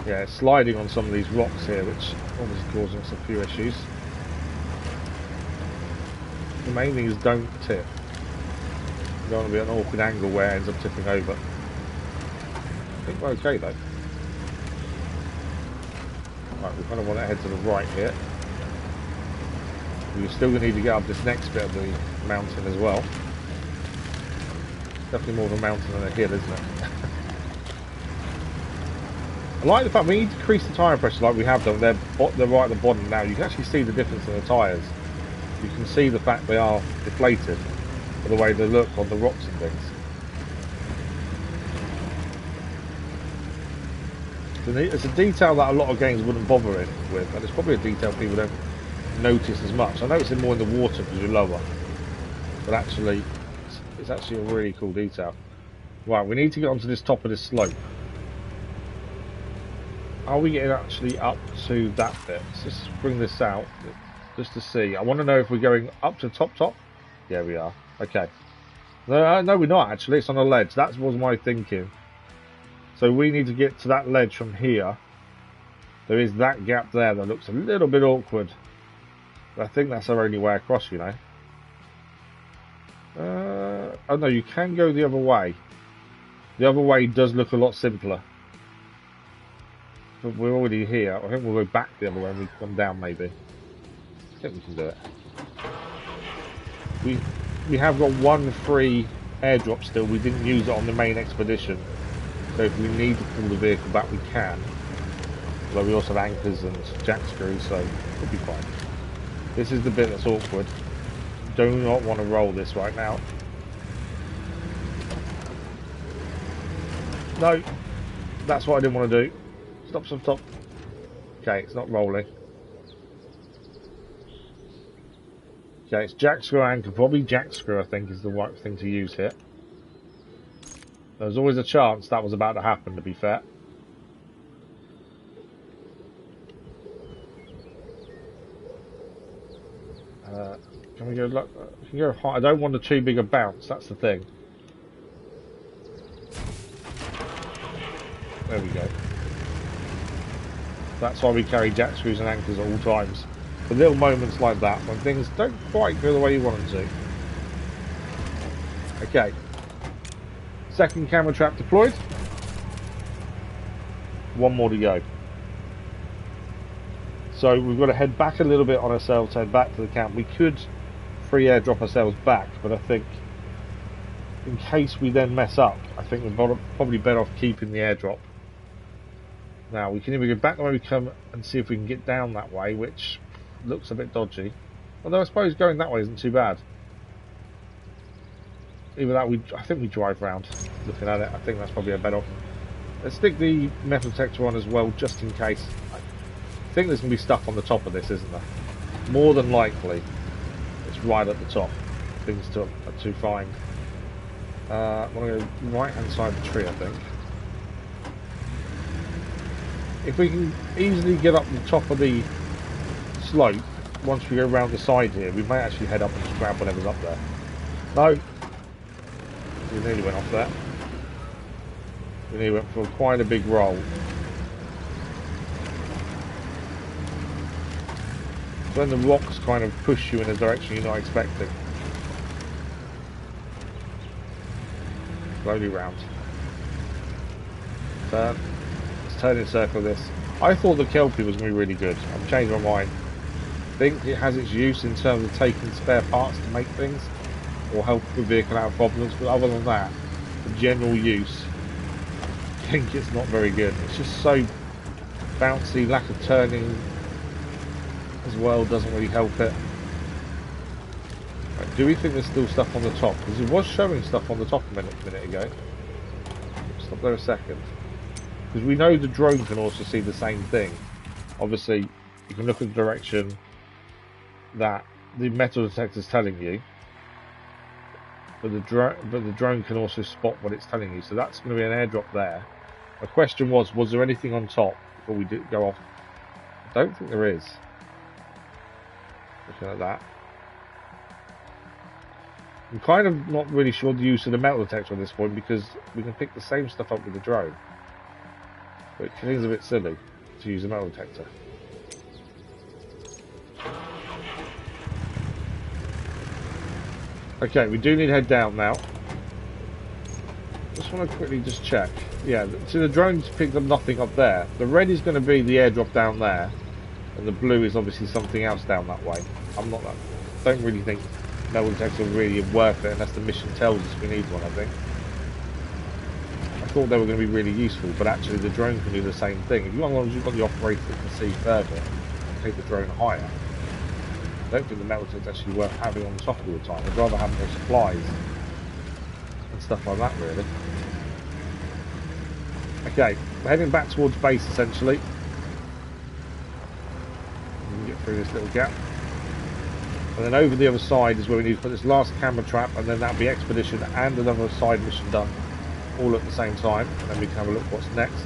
Yeah, it's sliding on some of these rocks here, which obviously causing us a few issues. The main thing is don't tip. You don't want to be at an awkward angle where it ends up tipping over. I think we're okay though. Right, we kind of want to head to the right here. We're still going to need to get up this next bit of the mountain as well. Definitely more of a mountain than a hill, isn't it? I like the fact we need to decrease the tyre pressure like we have done. They're right at the bottom now. You can actually see the difference in the tyres. You can see the fact they are deflated by the way they look on the rocks and things. It's a detail that a lot of games wouldn't bother with, and it's probably a detail people don't notice as much. I notice it more in the water because you're lower, but actually, it's actually a really cool detail. Right, we need to get onto this top of this slope. Are we getting actually up to that bit? Let's just bring this out, just to see. I want to know if we're going up to top. Yeah, we are. Okay. No, we're not actually. It's on a ledge. That was my thinking. So we need to get to that ledge from here. There is that gap there that looks a little bit awkward. But I think that's our only way across, you know. Oh no, you can go the other way. The other way does look a lot simpler. But we're already here. I think we'll go back the other way and we come down maybe. I think we can do it. We have got one free airdrop still. We didn't use it on the main expedition. So if we need to pull the vehicle back, we can. Although we also have anchors and jack screws, so it'll be fine. This is the bit that's awkward. Do not want to roll this right now. No, that's what I didn't want to do. Stop, stop, stop. Okay, it's not rolling. Okay, it's jack screw anchor. Probably jack screw, I think, is the right thing to use here. There was always a chance that was about to happen, to be fair. Can we go? We can go high. I don't want a too big a bounce. That's the thing. There we go. That's why we carry jack screws and anchors at all times. For little moments like that, when things don't quite go the way you want them to. Okay. Second camera trap deployed. One more to go. So we've got to head back a little bit on ourselves, head back to the camp. We could free airdrop ourselves back, but I think in case we then mess up, I think we're probably better off keeping the airdrop. Now we can either go back the way we come and see if we can get down that way, which looks a bit dodgy. Although I suppose going that way isn't too bad. Either that, I think we drive round. Looking at it, I think that's probably a better option. Let's stick the metal detector on as well, just in case. I think there's going to be stuff on the top of this, isn't there? More than likely, it's right at the top. Things are too fine. I want to go right hand side of the tree, I think. If we can easily get up the top of the slope, once we go round the side here, we may actually head up and just grab whatever's up there. No! We nearly went off there. We nearly went for quite a big roll. When the rocks kind of push you in a direction you're not expecting. Slowly round. Turn. Let's turn in circle this. I thought the Kelpie was going to be really good. I've changed my mind. I think it has its use in terms of taking spare parts to make things or help the vehicle out of problems, but other than that, the general use, I think it's not very good. It's just so bouncy, lack of turning as well doesn't really help it. Right, do we think there's still stuff on the top? Because it was showing stuff on the top a minute ago. Stop there a second. Because we know the drone can also see the same thing. Obviously, you can look at the direction that the metal detector is telling you, but the drone can also spot what it's telling you. So that's going to be an airdrop there. My question was there anything on top before we go off? I don't think there is. Looking at that. I'm kind of not really sure the use of the metal detector at this point because we can pick the same stuff up with the drone. But it seems a bit silly to use a metal detector. Okay, we do need to head down now. Just want to quickly just check. Yeah, so the drone's picked up nothing up there. The red is going to be the airdrop down there, and the blue is obviously something else down that way. Don't really think metal detector really worth it unless the mission tells us we need one, I think. I thought they were going to be really useful, but actually the drone can do the same thing. If you've got the operator that can see further and take the drone higher, I don't think the metal detector is actually worth having on the top all the time. I'd rather have more supplies and stuff like that, really. Okay, we're heading back towards base, essentially. We can get through this little gap. And then over the other side is where we need to put this last camera trap, and then that'll be expedition and another side mission done, all at the same time. And then we can have a look what's next. So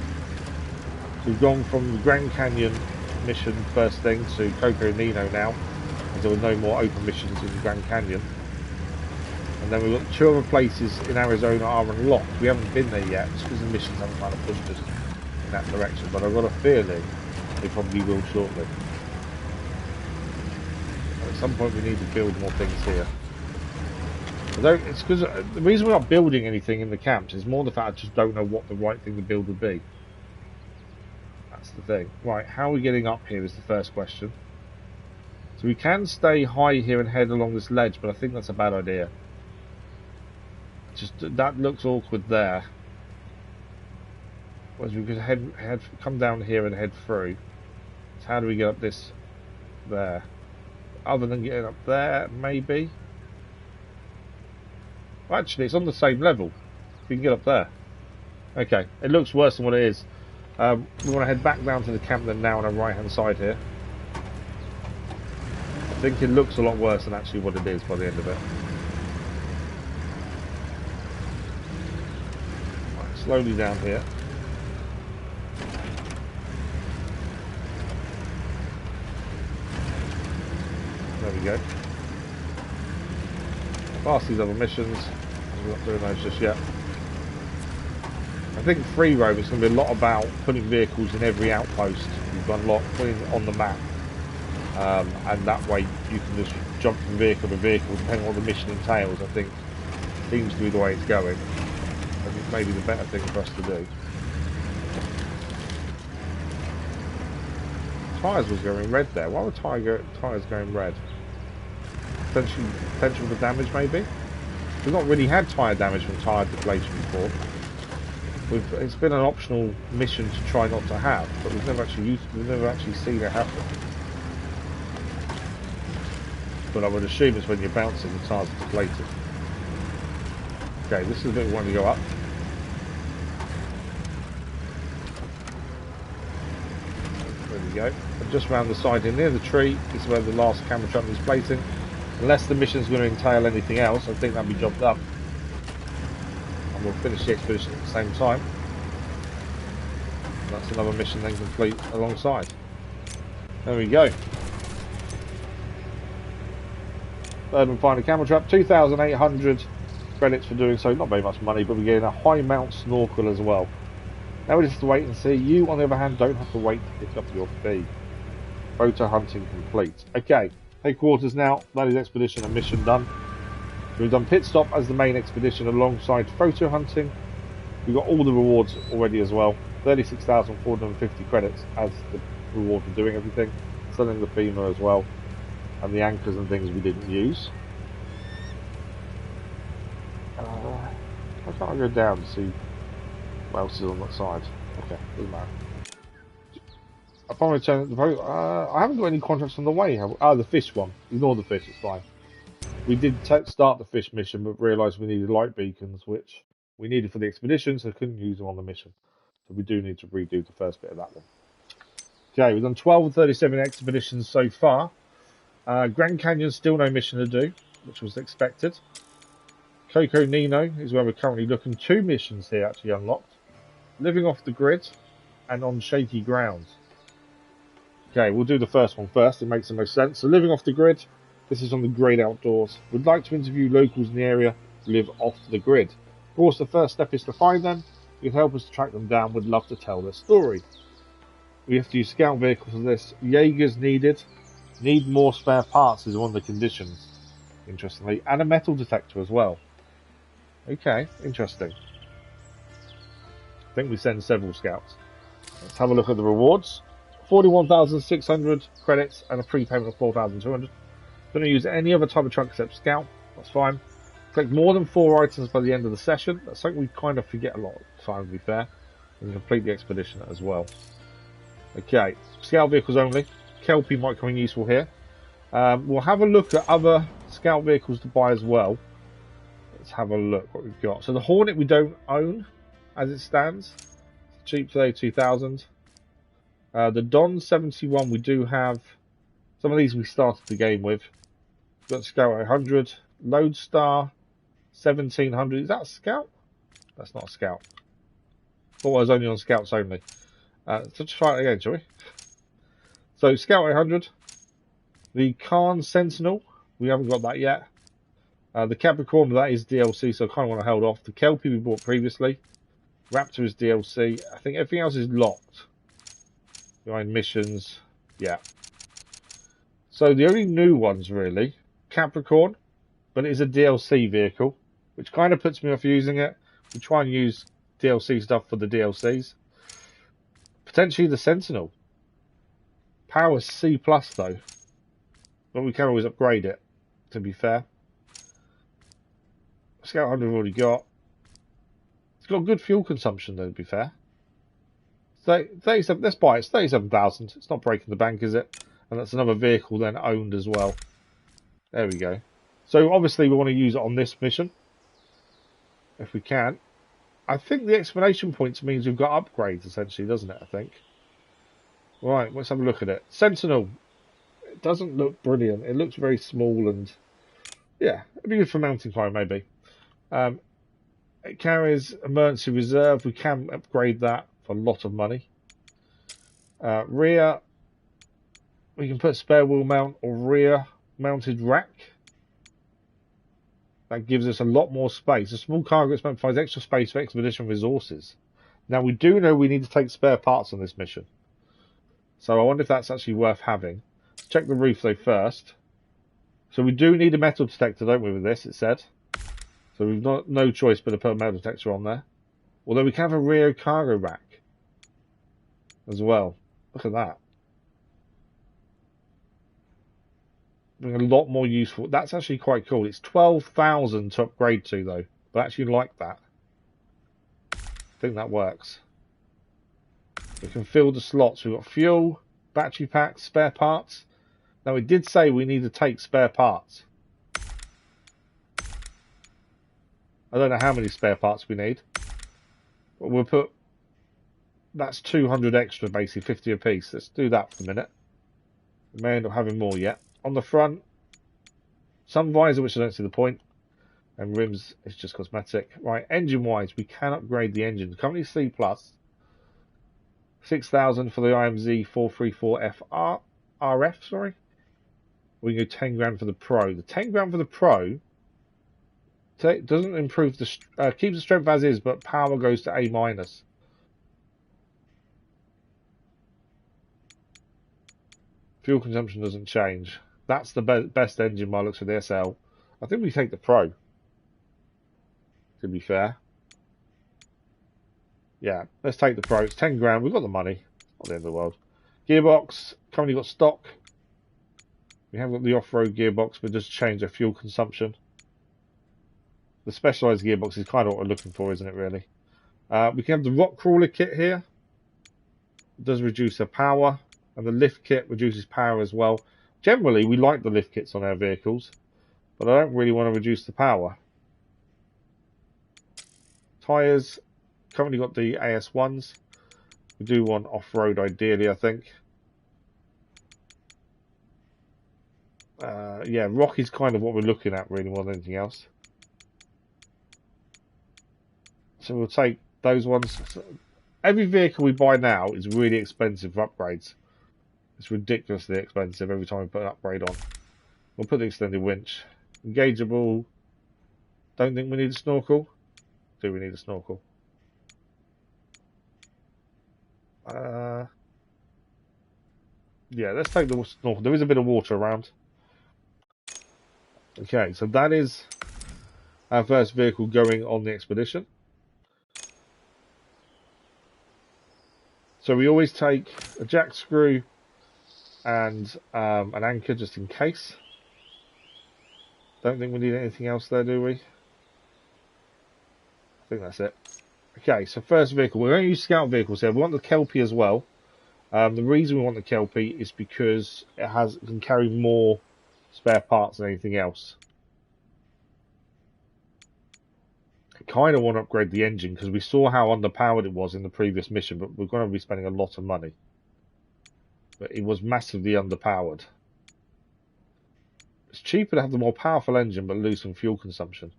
we've gone from the Grand Canyon mission first thing to Coconino now, as there were no more open missions in the Grand Canyon. And then we've got 2 other places in Arizona are unlocked. We haven't been there yet, just because the missions haven't kind of pushed us in that direction. But I've got a feeling they probably will shortly. At some point we need to build more things here. It's because the reason we're not building anything in the camps is more the fact I just don't know what the right thing to build would be. That's the thing. Right, how are we getting up here is the first question. So we can stay high here and head along this ledge, but I think that's a bad idea. Just that looks awkward there. Whereas we could come down here and head through. So how do we get up this there? Other than getting up there, maybe. Well, actually, it's on the same level. We can get up there. Okay, it looks worse than what it is. We want to head back down to the camp then now on our right-hand side here. I think it looks a lot worse than actually what it is by the end of it. Right, slowly down here. There we go. Past these other missions. We're not doing those just yet. I think free roam is going to be a lot about putting vehicles in every outpost you've unlocked, putting it on the map, and that way you can just jump from vehicle to vehicle depending on what the mission entails. I think seems to be the way it's going. I think maybe the better thing for us to do. Tyres was going red there. Why were tyres going red? Potential for damage maybe? We've not really had tyre damage from tyre deflation before. It's been an optional mission to try not to have, but we've never actually seen it happen. But I would assume it's when you're bouncing the tyres are deflated. Okay, this is a bit we want to go up. There we go. And just round the side here near the tree is where the last camera truck is placing. Unless the mission's going to entail anything else, I think that'll be job done. And we'll finish the expedition at the same time. And that's another mission then complete alongside. There we go. Third and final camera trap, 2,800 credits for doing so. Not very much money, but we're getting a high mount snorkel as well. Now we just have to wait and see. You, on the other hand, don't have to wait to pick up your fee. Photo hunting complete. Okay, headquarters now. That is expedition and mission done. We've done pit stop as the main expedition alongside photo hunting. We've got all the rewards already as well. 36,450 credits as the reward for doing everything. Selling the FEMA as well. And the anchors and things we didn't use. Why can't I go down to see what else is on that side? Okay, doesn't matter. I finally turned the boat. I haven't got any contracts on the way. The fish one. Ignore the fish, it's fine. We did start the fish mission, but realised we needed light beacons, which we needed for the expedition, so couldn't use them on the mission. So we do need to redo the first bit of that one. Okay, we've done 12 of 37 expeditions so far. Grand Canyon, still no mission to do, which was expected. Coconino is where we're currently looking. 2 missions here actually unlocked. Living off the grid and on shaky ground. Okay, we'll do the first one first. It makes the most sense. So living off the grid. This is on the great outdoors. We'd like to interview locals in the area who live off the grid. Of course, the first step is to find them. You can help us to track them down. We'd love to tell their story. We have to use scout vehicles for this. Jaegers needed. Need more spare parts is one of the conditions, interestingly. And a metal detector as well. Okay, interesting. I think we send several scouts. Let's have a look at the rewards. 41,600 credits and a prepayment of 4,200. Don't use any other type of truck except scout. That's fine. Collect more than 4 items by the end of the session. That's something we kind of forget a lot of the time, to be fair. And complete the expedition as well. Okay, scout vehicles only. Kelpie might come in useful here. We'll have a look at other scout vehicles to buy as well. Let's have a look what we've got. So the Hornet we don't own as it stands. Cheap today, 2,000. The Don 71 we do have. Some of these we started the game with. We've got Scout 800. Lodestar 1,700. Is that a scout? That's not a scout. Thought I was only on scouts only. So let's try it again, shall we? So Scout 800. The Khan Sentinel. We haven't got that yet. The Capricorn, that is DLC, so I kind of want to hold off. The Kelpie we bought previously. Raptor is DLC. I think everything else is locked. Behind missions. Yeah. So the only new ones really. Capricorn. but it is a DLC vehicle, which kind of puts me off using it. We try and use DLC stuff for the DLCs. Potentially the Sentinel. Power C plus though, but we can always upgrade it. To be fair, Scout Hunter we've already got. It's got good fuel consumption though. To be fair, 37. Let's buy it. It's 37,000. It's not breaking the bank, is it? And that's another vehicle then owned as well. There we go. So obviously we want to use it on this mission if we can. I think the exclamation points means we've got upgrades essentially, doesn't it? I think. Right, let's have a look at it. Sentinel. It doesn't look brilliant. It looks very small and yeah, it'd be good for mountain climb maybe. It carries emergency reserve. We can upgrade that for a lot of money. Rear. We can put spare wheel mount or rear mounted rack. That gives us a lot more space. A small cargo expansion provides extra space for expedition resources. Now we do know we need to take spare parts on this mission. So I wonder if that's actually worth having. Let's check the roof though first. So we do need a metal detector, don't we, with this, it said. So we've got no choice but to put a metal detector on there. Although we can have a rear cargo rack as well. Look at that. Being a lot more useful. That's actually quite cool. It's 12,000 to upgrade to though. But I actually like that. I think that works. We can fill the slots. We've got fuel, battery packs, spare parts. Now it did say we need to take spare parts. I don't know how many spare parts we need. But we'll put... That's 200 extra basically, 50 a piece. Let's do that for a minute. We may end up having more yet. On the front, some visor, which I don't see the point, and rims, it's just cosmetic. Right, engine-wise, we can upgrade the engine. Currently C+, 6,000 for the IMZ 434FR, RF, sorry. We can go 10 grand for the Pro. The 10 grand for the Pro doesn't improve the, keeps the strength as is, but power goes to A-. Fuel consumption doesn't change. That's the best engine by looks of the SL. I think we take the Pro. To be fair. Yeah, let's take the Pro. It's 10 grand. We've got the money. Not the end of the world. Gearbox. Currently got stock. We have got the off-road gearbox, but just change the fuel consumption. The specialised gearbox is kind of what we're looking for, isn't it, really? We can have the rock crawler kit here. It does reduce the power. And the lift kit reduces power as well. Generally, we like the lift kits on our vehicles, but I don't really want to reduce the power. Tyres, currently got the AS1s. We do want off-road ideally, I think. Yeah, rock is kind of what we're looking at really more than anything else. So we'll take those ones. So every vehicle we buy now is really expensive for upgrades. It's ridiculously expensive every time we put an upgrade on. We'll put the extended winch. Engageable. Don't think we need a snorkel. Do we need a snorkel? Yeah, let's take the snorkel. There is a bit of water around. Okay, so that is our first vehicle going on the expedition. So we always take a jack screw and an anchor just in case. Don't think we need anything else there, do we? I think that's it. Okay, so first vehicle. We're going to use scout vehicles here. We want the Kelpie as well. The reason we want the Kelpie is because it can carry more spare parts than anything else. I kind of want to upgrade the engine because we saw how underpowered it was in the previous mission, but we're going to be spending a lot of money. But it was massively underpowered. It's cheaper to have the more powerful engine but lose some fuel consumption.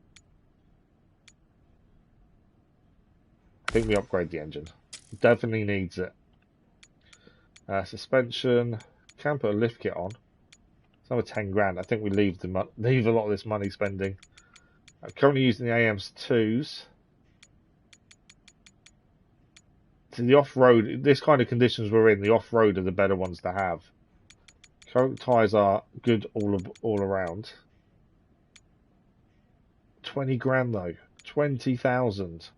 I think we upgrade the engine. It definitely needs it. Suspension. Can put a lift kit on. It's another 10 grand. I think we leave a lot of this money spending. I'm currently using the AMS2s. To the off-road, this kind of conditions we're in, the off-road are the better ones to have. Current tyres are good all around. 20 grand though. 20,000.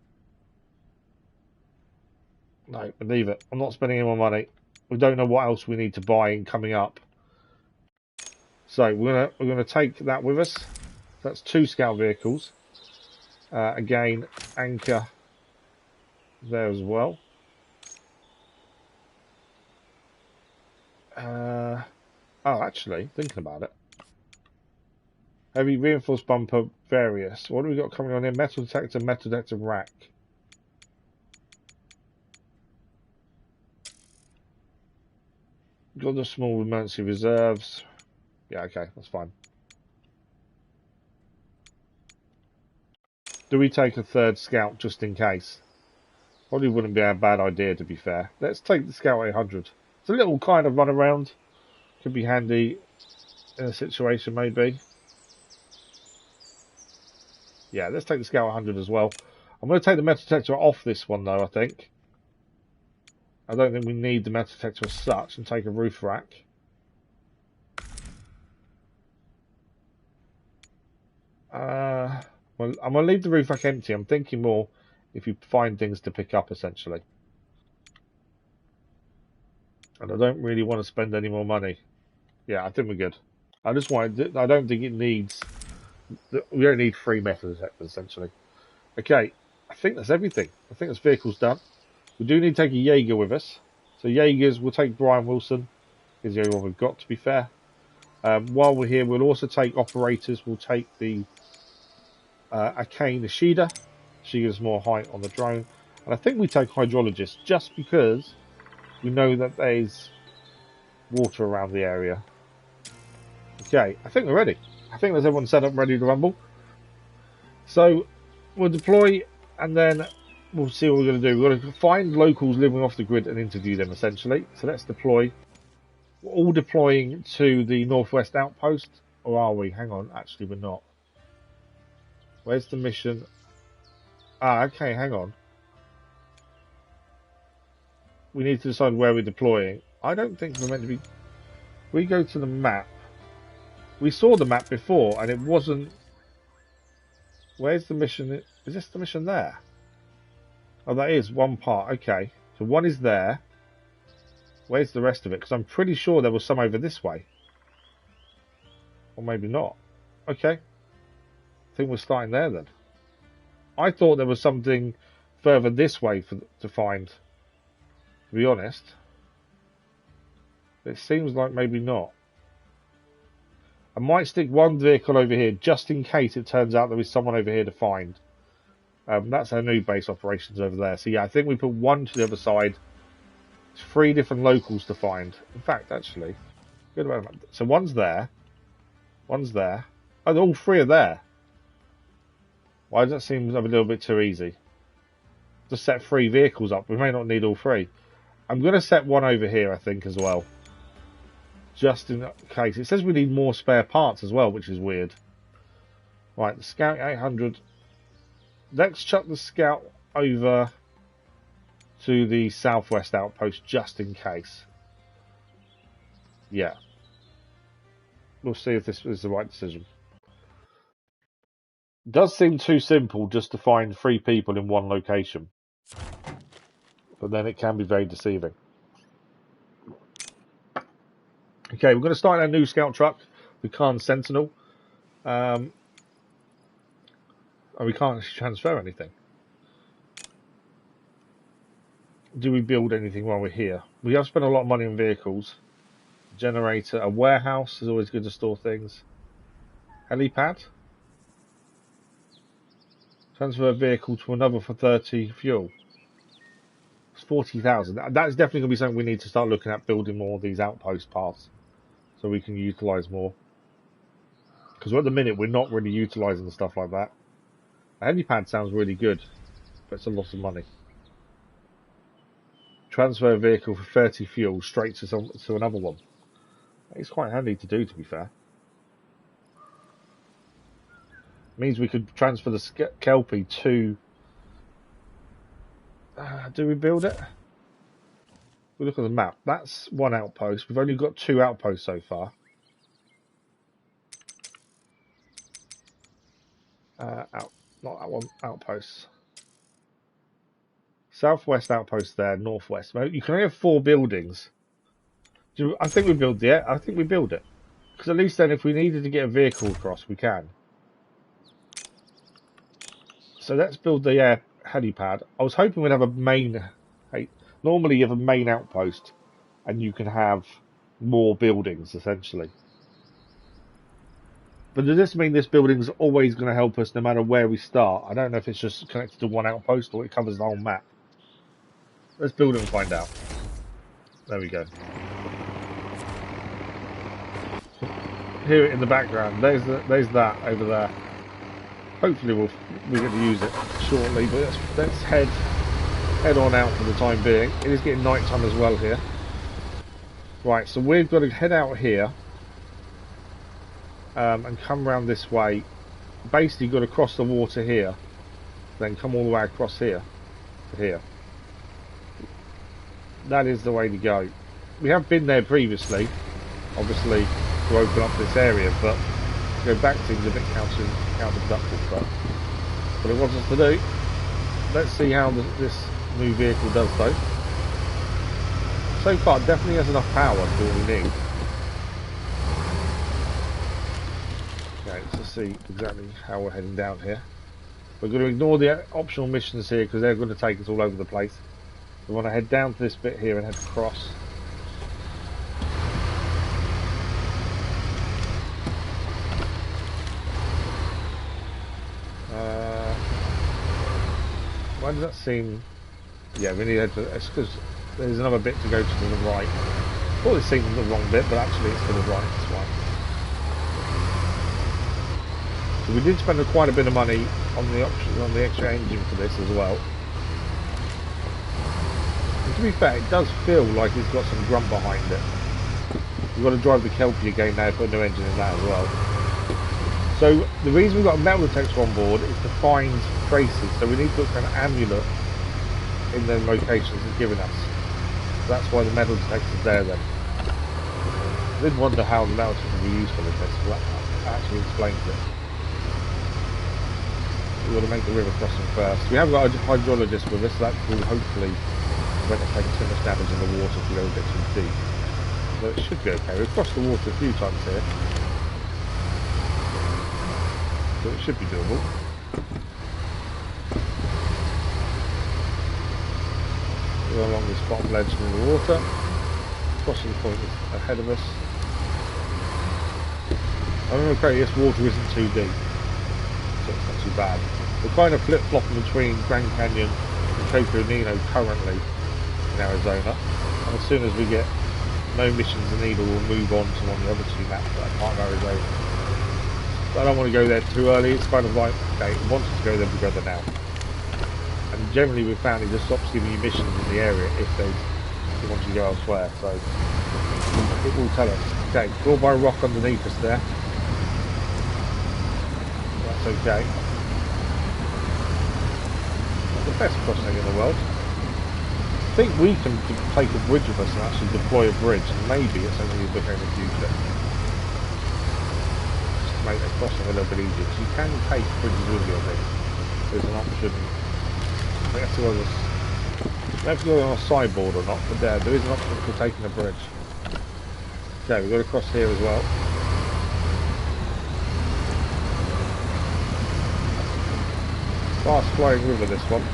No, leave it. I'm not spending any more money. We don't know what else we need to buy in coming up. So we're gonna take that with us. That's 2 scout vehicles. Again, anchor there as well. Oh, actually, thinking about it. Heavy reinforced bumper, various. What do we got coming on here? Metal detector rack. Got the small emergency reserves. Yeah, okay, that's fine. Do we take a 3rd scout just in case? Probably wouldn't be a bad idea, to be fair. Let's take the Scout 800. It's a little kind of run around. Could be handy in a situation, maybe. Yeah, let's take the Scout 100 as well. I'm going to take the metal detector off this one, though, I think. I don't think we need the metal detector as such, and take a roof rack. Well, I'm going to leave the roof rack empty. I'm thinking more if you find things to pick up, essentially. And I don't really want to spend any more money. Yeah, I think we're good. I don't think it needs... We don't need 3 metal detectors, essentially. Okay, I think that's everything. I think this vehicle's done. We do need to take a Jaeger with us. So Jaegers, we'll take Brian Wilson. He's the only one we've got, to be fair. While we're here, we'll also take operators. We'll take the Akane Ishida. She gives more height on the drone. And I think we take hydrologists, just because we know that there's water around the area. Okay, I think we're ready. I think there's everyone set up ready to rumble. So we'll deploy, and then we'll see what we're going to do. We're going to find locals living off the grid and interview them, essentially. So let's deploy. We're all deploying to the northwest outpost. Or are we? Hang on. Actually, we're not. Where's the mission? Ah, okay, hang on. We need to decide where we're deploying. I don't think we're meant to be... We go to the map. We saw the map before, and it wasn't... Where's the mission? Is this the mission there? Oh, that is one part. Okay. So one is there. Where's the rest of it? Because I'm pretty sure there was some over this way. Or maybe not. Okay. I think we're starting there then. I thought there was something further this way to find. To be honest. It seems like maybe not. I might stick one vehicle over here just in case it turns out there is someone over here to find. That's our new base operations over there. So yeah, I think we put one to the other side. It's 3 different locals to find. In fact, actually, good about that. So one's there. One's there. Oh, all 3 are there. Why does that seem a little bit too easy? Just set 3 vehicles up. We may not need all 3. I'm going to set one over here, I think, as well. Just in case. It says we need more spare parts as well, which is weird. Right, the Scout 800. Let's chuck the Scout over to the southwest outpost just in case. Yeah. We'll see if this is the right decision. It does seem too simple just to find 3 people in one location. But then it can be very deceiving. Okay, we're going to start our new scout truck, the Khan Sentinel. And we can't actually transfer anything. Do we build anything while we're here? We have spent a lot of money on vehicles. Generator, a warehouse is always good to store things. Helipad. Transfer a vehicle to another for 30 fuel. It's 40,000. That's definitely going to be something we need to start looking at, building more of these outpost paths so we can utilise more. Because at the minute we're not really utilising stuff like that. A helipad sounds really good, but it's a lot of money. Transfer a vehicle for 30 fuel straight to another one. It's quite handy to do, to be fair. It means we could transfer the Kelpie to... do we build it? We look at the map. That's one outpost. We've only got 2 outposts so far. Not that one. Outposts. Southwest outpost there. Northwest. You can only have 4 buildings. I think we build it. I think we build it because at least then, if we needed to get a vehicle across, we can. So let's build the helipad. I was hoping we'd have a main. Normally, you have a main outpost, and you can have more buildings essentially. But does this mean this building is always going to help us no matter where we start? I don't know if it's just connected to one outpost or it covers the whole map. Let's build it and find out. There we go. Hear it in the background. There's that over there. Hopefully we get to use it shortly. But let's head on out for the time being. It is getting night time as well here. Right, so we've got to head out here and come around this way. Basically, got to cross the water here, then come all the way across here to here. That is the way to go. We have been there previously, obviously, to open up this area, but to go back seems a bit counterproductive. But it wants us to do. Let's see how this new vehicle does, though. So far, it definitely has enough power to do what we need. Okay, let's just see exactly how we're heading down here. We're going to ignore the optional missions here because they're going to take us all over the place. We want to head down to this bit here and head across. Why does that seem... Yeah, we need to head to... It's because there's another bit to go to the right. I thought it seemed the wrong bit, but actually it's to the right, that's why. So we did spend quite a bit of money on the extra engine for this as well. And to be fair, it does feel like it's got some grunt behind it. We've got to drive the Kelpie again now, put a new engine in that as well. So the reason we've got a metal detector on board is to find traces. So we need to look for an amulet in the locations it's given us. So that's why the metal detector's there then. I did wonder how the metal detector would be useful in this, but that actually explains it. We've got to make the river crossing first. We have got a hydrologist with us, so that will hopefully prevent us taking too much damage in the water if we go a bit too deep. So it should be okay. We've crossed the water a few times here. So it should be doable. Go along this bottom ledge in the water. Crossing point is ahead of us. I remember correctly, this water isn't too deep, so it's not too bad. We're kind of flip-flopping between Grand Canyon and Coconino currently in Arizona, and as soon as we get no missions in either, we'll move on to one of the other 2 maps that are part of Arizona. But I don't want to go there too early. It's kind of like, okay, once you go there, we go there now. And generally we've found it just stops giving you missions in the area if they want you to go elsewhere, so it will tell us. Okay, draw by a rock underneath us there. That's okay. Not the best crossing in the world. I think we can take a bridge with us and actually deploy a bridge, and maybe it's something we'll look at in the future. Just to make that crossing a little bit easier, because you can take bridges with you, I think. There's an option. I think that's the other. I don't have to go on a sideboard or not, but there is an option for taking a bridge. Okay, we've got to cross here as well. Fast flowing river, this one.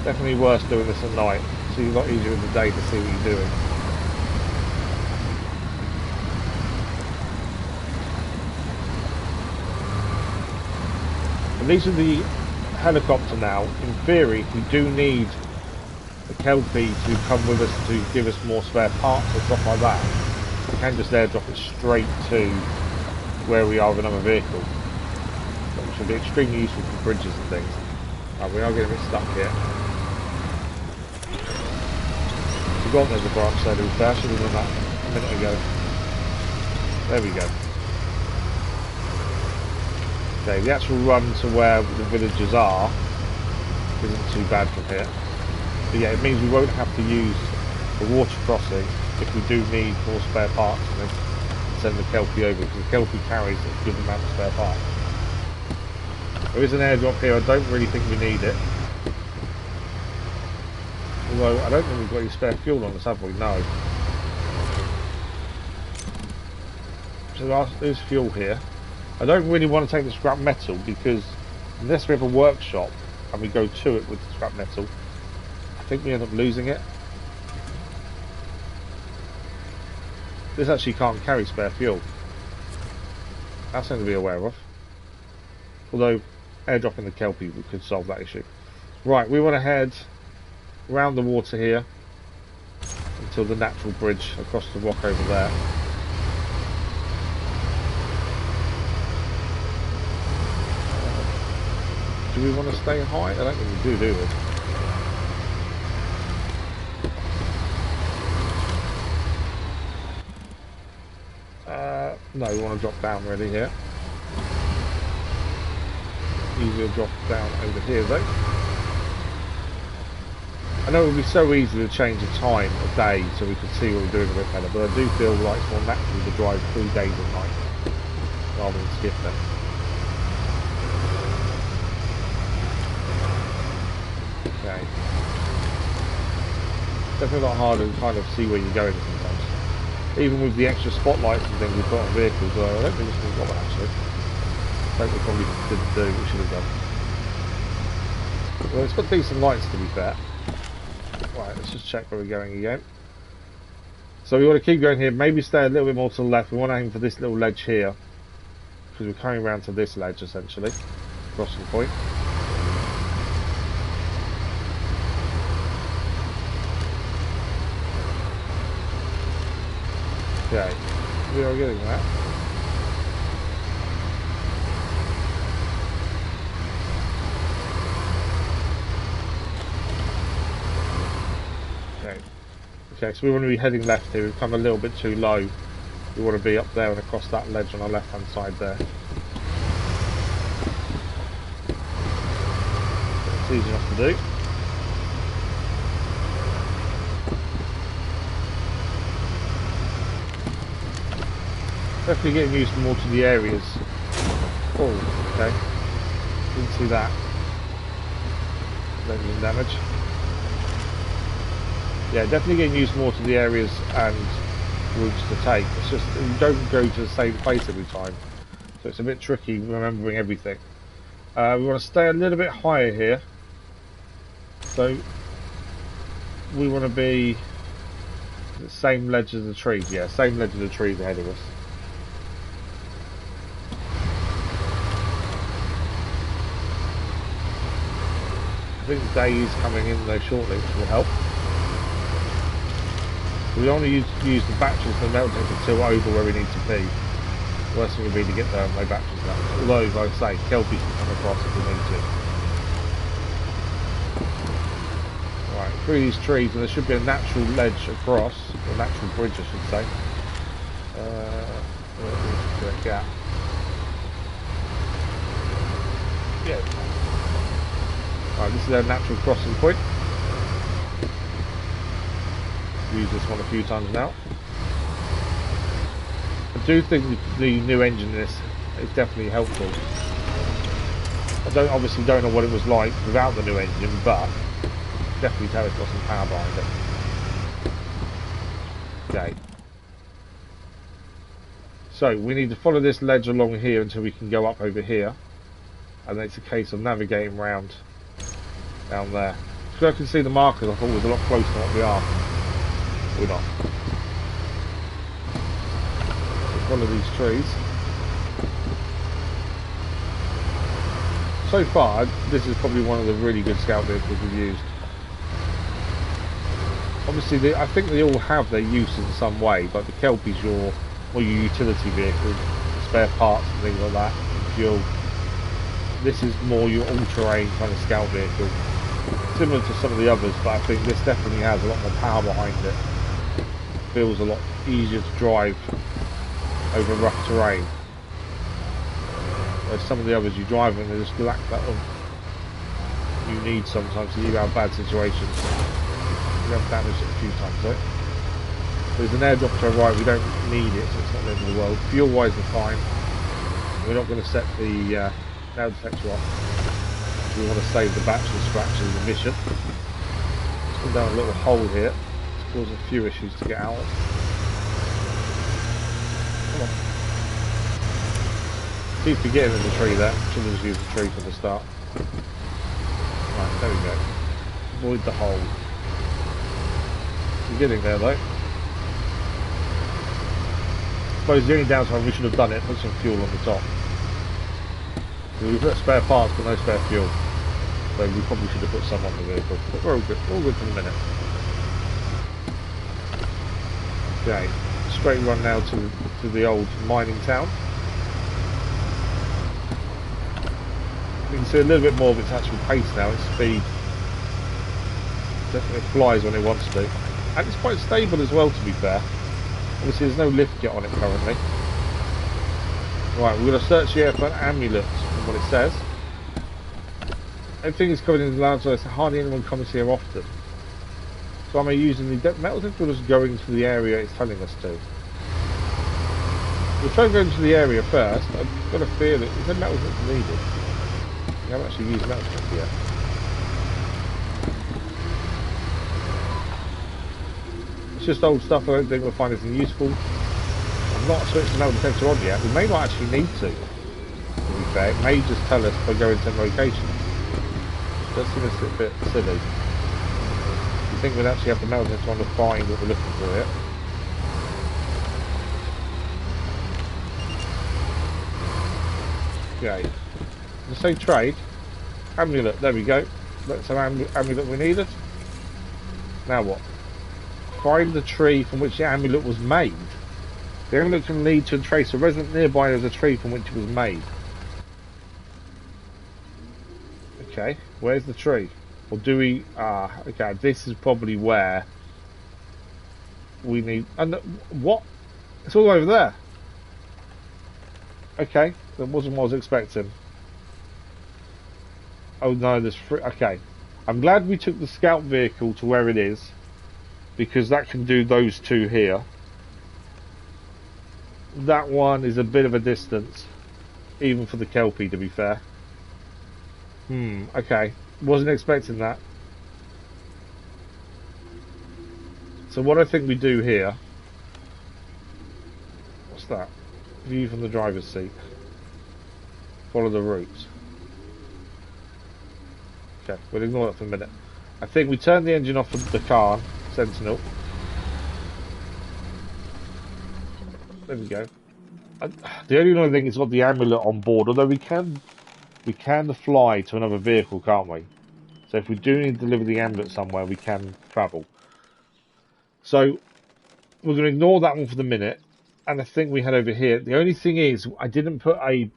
Definitely worth doing this at night, so it's a lot easier in the day to see what you're doing. And these are the helicopter now. In theory, if we do need a Kelpie to come with us to give us more spare parts or stuff like that, we can just airdrop it straight to where we are with another vehicle, which will be extremely useful for bridges and things. Right, we are getting a bit stuck here. Forgot there's a branch there to be fair. I should have done that a minute ago. There we go. Okay, the actual run to where the villagers are isn't too bad from here. But yeah, it means we won't have to use for water crossing if we do need more spare parts, and then send the Kelpie over, because the Kelpie carries a good amount of spare parts. There is an airdrop here. I don't really think we need it. Although I don't think we've got any spare fuel on us, have we? No. So there's fuel here. I don't really want to take the scrap metal, because unless we have a workshop and we go to it with the scrap metal, I think we end up losing it. This actually can't carry spare fuel. That's something to be aware of. Although airdropping the Kelpie could solve that issue. Right, we want to head around the water here until the natural bridge across the rock over there. Do we want to stay high? I don't think we do we? No, we want to drop down really here. Easier drop down over here though. I know it would be so easy to change the time of day so we can see what we're doing a bit better, but I do feel like it's more natural to drive 3 days and night rather than skip them. Okay. Definitely a lot harder to kind of see where you're going sometimes. Even with the extra spotlights and things we've got on vehicles, I don't think this one's got one actually. I think we probably didn't do what we should have done. Well, it's got decent lights to be fair. Right, let's just check where we're going again. So we want to keep going here, maybe stay a little bit more to the left. We want to aim for this little ledge here, because we're coming around to this ledge essentially, crossing point. Okay, we are getting that. Okay, so we want to be heading left here. We've come a little bit too low. We want to be up there and across that ledge on our left hand side there. It's easy enough to do. Definitely getting used more to the areas. Oh, okay. Didn't see that. Engine damage. Yeah, definitely getting used more to the areas and routes to take. It's just you don't go to the same place every time, so it's a bit tricky remembering everything. We want to stay a little bit higher here, so we want to be the same ledge as the trees. Yeah, same ledge as the trees ahead of us. I think the day is coming in though shortly, which will help. We only use the batteries to melt it until over where we need to be. The worst thing would be to get there and no batteries left. Although, like I say, Kelpie can come across if we need to. Right, through these trees, and there should be a natural ledge across, or natural bridge I should say. A gap. Yeah. Right, this is our natural crossing point. Used this one a few times now. I do think the new engine in this is definitely helpful. I obviously don't know what it was like without the new engine, but definitely tell it's got some power behind it. Okay. So we need to follow this ledge along here until we can go up over here, and then it's a case of navigating round down there. Because I can see the markers, I thought it was a lot closer than what we are. We're not. So follow these trees. So far, this is probably one of the really good scout vehicles we've used. Obviously, I think they all have their use in some way, but the Kelpie's your utility vehicle, spare parts and things like that, and fuel. This is more your all-terrain kind of scout vehicle. Similar to some of the others, but I think this definitely has a lot more power behind it. Feels a lot easier to drive over rough terrain. Whereas some of the others you drive and they just lack that you need sometimes to leave out bad situations. We have damaged it a few times though. There's an airdrop to our right, we don't need it, so it's not the end of the world. Fuel wise we're fine. We're not going to set the nail detector off. We want to save the battery scratches of the mission. Let's go down a little hole here. It's causing a few issues to get out of. Come on. Keep forgetting there's a tree there. Should have just used the tree for the start. Right, there we go. Avoid the hole. We're getting there though. I suppose the only downside, we should have done it, put some fuel on the top. We've got spare parts but no spare fuel. So we probably should have put some on the vehicle. But we're all good for the minute. Okay, straight run now to the old mining town. You can see a little bit more of its actual pace now, its speed. Definitely flies when it wants to. And it's quite stable as well, to be fair. Obviously there's no lift kit on it currently. Right, we're going to search the air for amulets from what it says. Everything is covered in land, so hardly anyone comes here often. So am I using the metal detector or just going to the area it's telling us to? We'll try going to the area first. I've got a feeling it said metal detector needed. We haven't actually used metal detector yet. It's just old stuff. I don't think we'll find anything useful. I've not switched the metal detector on yet. We may not actually need to be fair. It may just tell us by going to locations. It does seem a bit silly. You think we'd actually have the metal detector on to find what we're looking for here. Okay. Let's say trade. Amulet, there we go. That's an amulet we needed. Now what? Find the tree from which the amulet was made. The amulet can lead to a trace. A resident nearby is a tree from which it was made. Okay, where's the tree? Or do we... okay, this is probably where we need... And what? It's all over there. Okay, that wasn't what I was expecting. Oh no, there's... Okay, I'm glad we took the scout vehicle to where it is, because that can do those two here. That one is a bit of a distance, even for the Kelpie, to be fair. Okay. Wasn't expecting that. So what I think we do here... What's that? View from the driver's seat. Follow the route. Okay, we'll ignore that for a minute. I think we turn the engine off of the car, Sentinel. There we go. The only annoying thing is it's got the amulet on board, although we can fly to another vehicle, can't we? So if we do need to deliver the amulet somewhere, we can travel. So we're going to ignore that one for the minute, and I think we head over here. The only thing is, I didn't put a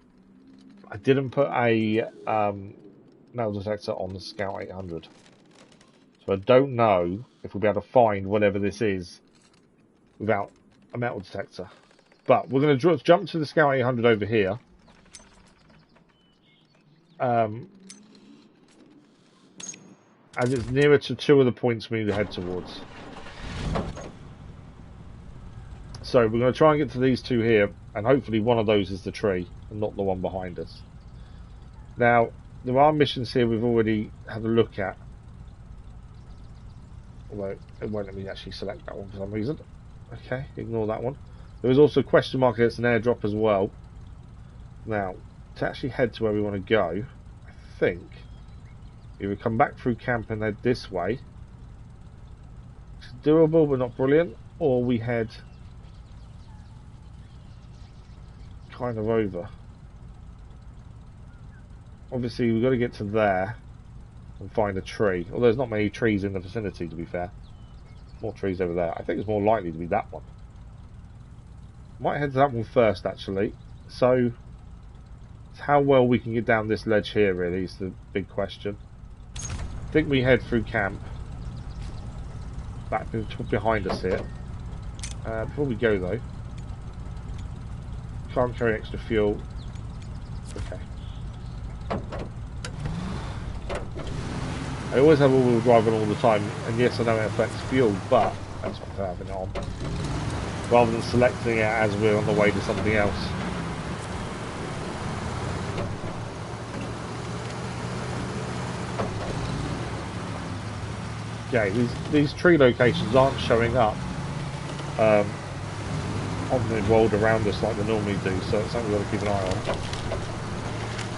metal detector on the Scout 800, so I don't know if we'll be able to find whatever this is without a metal detector. But we're going to jump to the Scout 800 over here. As it's nearer to two of the points we need to head towards. So we're going to try and get to these two here, and hopefully one of those is the tree, and not the one behind us. Now, there are missions here we've already had a look at. Although, it won't let me actually select that one for some reason. Okay, ignore that one. There is also a question mark here, it's an airdrop as well. Now, to actually head to where we want to go, I think either come back through camp and head this way, which is doable but not brilliant, or we head kind of over. Obviously we've got to get to there and find a tree, although there's not many trees in the vicinity, to be fair. More trees over there. I think it's more likely to be that one. Might head to that one first, actually. So it's how well we can get down this ledge here, really, is the big question. I think we head through camp, back behind us here. Before we go, though, can't carry extra fuel. Okay. I always have all-wheel drive on all the time, and yes, I know it affects fuel, but that's what I'm having it on. Rather than selecting it as we're on the way to something else. Okay, these tree locations aren't showing up on the world around us like they normally do, so it's something we've got to keep an eye on.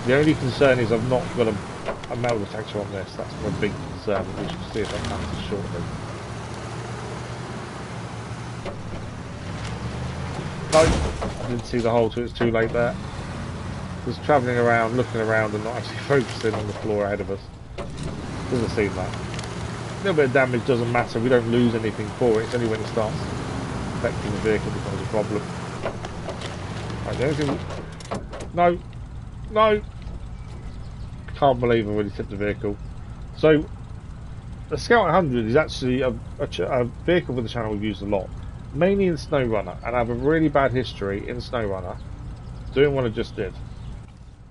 The only concern is I've not got a metal detector on this. That's my big concern. We should see if that happens shortly. No, I didn't see the hole till it's too late there. Just travelling around, looking around and not actually focusing on the floor ahead of us. Doesn't seem that. A little bit of damage doesn't matter. We don't lose anything for it. It's only when it starts affecting the vehicle becomes a problem. Right, the only thing... No! No! Can't believe I already tipped the vehicle. So, the Scout 100 is actually a vehicle for the channel we've used a lot. Mainly in SnowRunner, and I have a really bad history in SnowRunner doing what I just did.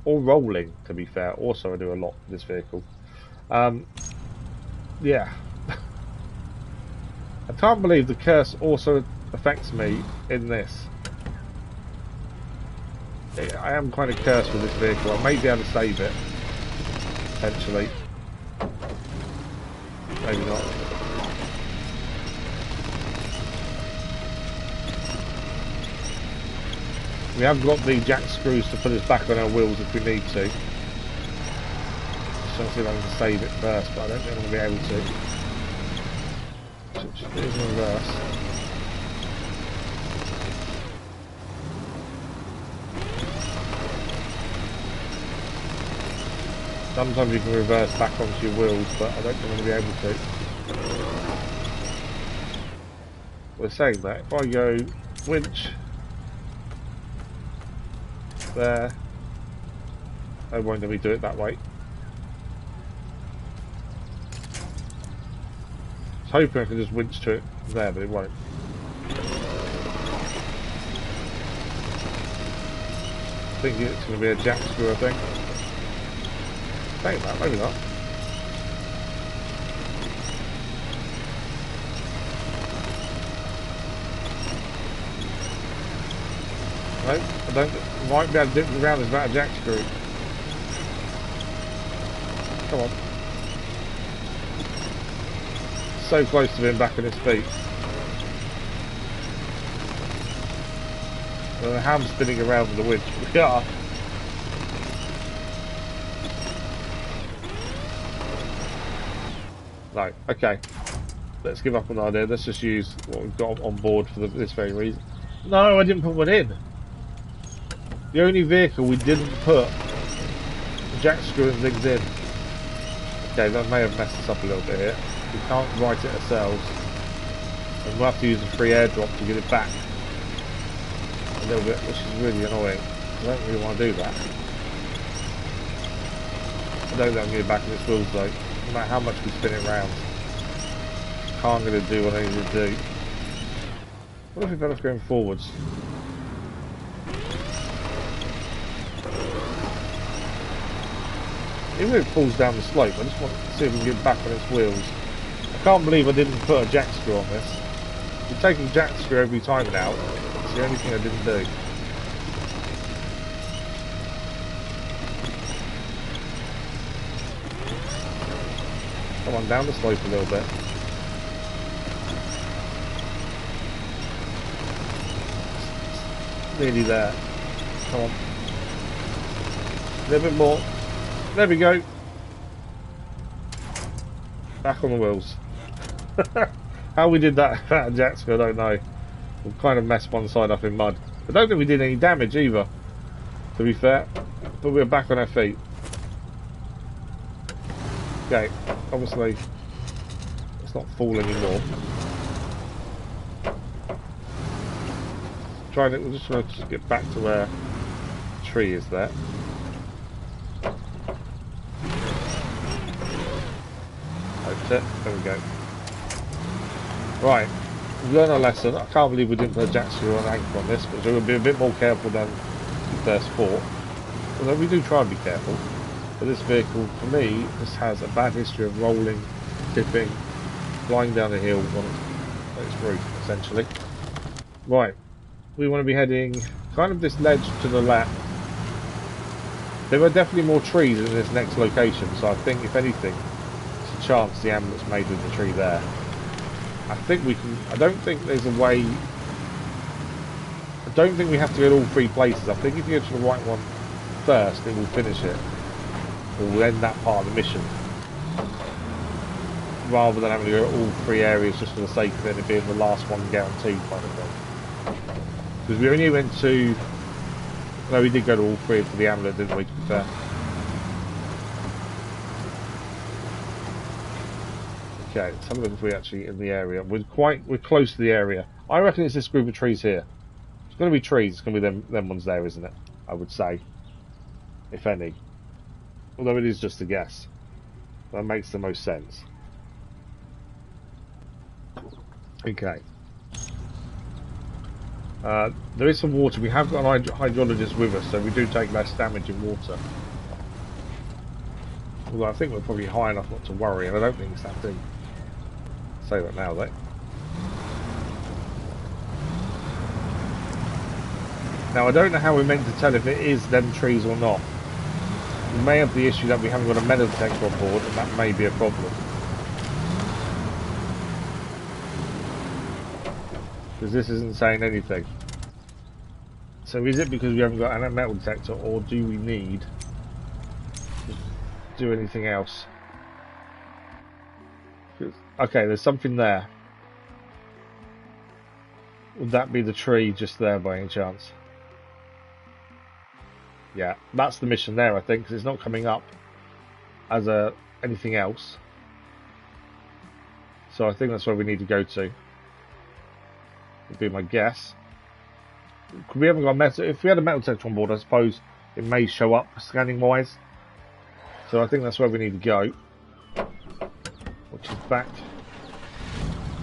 Or rolling, to be fair. Also, I do a lot with this vehicle. Yeah. I can't believe the curse also affects me in this. I am kind of cursed with this vehicle. I may be able to save it, potentially. Maybe not. We have got the jack screws to put us back on our wheels if we need to. Just trying to see if I can save it first, but I don't think I'm going to be able to. It is in reverse. Sometimes you can reverse back onto your wheels, but I don't think I'm going to be able to. We're saying that if I go winch there, I won't let me do it that way. I was hoping I could just winch to it there, but it won't. I think it's going to be a jack screw, I think. Saying that, maybe not. No, I don't. Might be able to dip around this without a jack screw. Come on. So close to being back on his feet. The ham's spinning around with the winch. We are. No, okay. Let's give up on the idea. Let's just use what we've got on board for this very reason. No, I didn't put one in. The only vehicle we didn't put the jack screw and things in. Okay, that may have messed us up a little bit here. We can't write it ourselves. And we'll have to use a free airdrop to get it back. A little bit, which is really annoying. I don't really want to do that. I don't think I'm getting back on its wheels though. No matter how much we spin it round. Can't going to do what I need to do. What if we better going forwards? Even if it falls down the slope, I just want to see if we can get back on its wheels. I can't believe I didn't put a jack screw on this. We're taking jack screw every time now. It's the only thing I didn't do. Come on, down the slope a little bit. Nearly there. Come on. A little bit more. There we go. Back on the wheels. How we did that at jack screw, I don't know. We've kind of messed one side up in mud. I don't think we did any damage either, to be fair. But we're back on our feet. Okay, obviously it's not full anymore. We're just trying to get back to where the tree is there. That's it, there we go. Right, we've learned our lesson. I can't believe we didn't put a jack screw on anchor on this, but we'll be a bit more careful than we first thought. Although we do try and be careful. But this vehicle, for me, just has a bad history of rolling, tipping, flying down a hill on its roof, essentially. Right, we want to be heading kind of this ledge to the left. There are definitely more trees in this next location, so I think, if anything, there's a chance the amulet's made in the tree there. I think we can... I don't think there's a way... I don't think we have to go to all three places. I think if you go to the right one first, it will finish it. Or will end that part of the mission. Rather than having to go to all three areas just for the sake of it being the last one guaranteed kind of thing. Because we only went to... No, we did go to all three for the amulet, didn't we, to be fair? Okay, let's have a look if we're actually in the area. We're close to the area. I reckon it's this group of trees here. It's going to be trees. It's going to be them ones there, isn't it? I would say, if any. Although it is just a guess. That makes the most sense. Okay. There is some water. We have got an hydrologist with us, so we do take less damage in water. Although I think we're probably high enough not to worry, and I don't think it's that deep. Say that now, though. Now, I don't know how we're meant to tell if it is them trees or not. We may have the issue that we haven't got a metal detector on board, and that may be a problem. Because this isn't saying anything. So is it because we haven't got a metal detector, or do we need to do anything else? Okay, there's something there. Would that be the tree just there by any chance? Yeah, that's the mission there, I think, because it's not coming up as anything else. So I think that's where we need to go to. Would be my guess. We haven't got a metal. If we had a metal detector on board, I suppose it may show up scanning wise. So I think that's where we need to go. Which is back.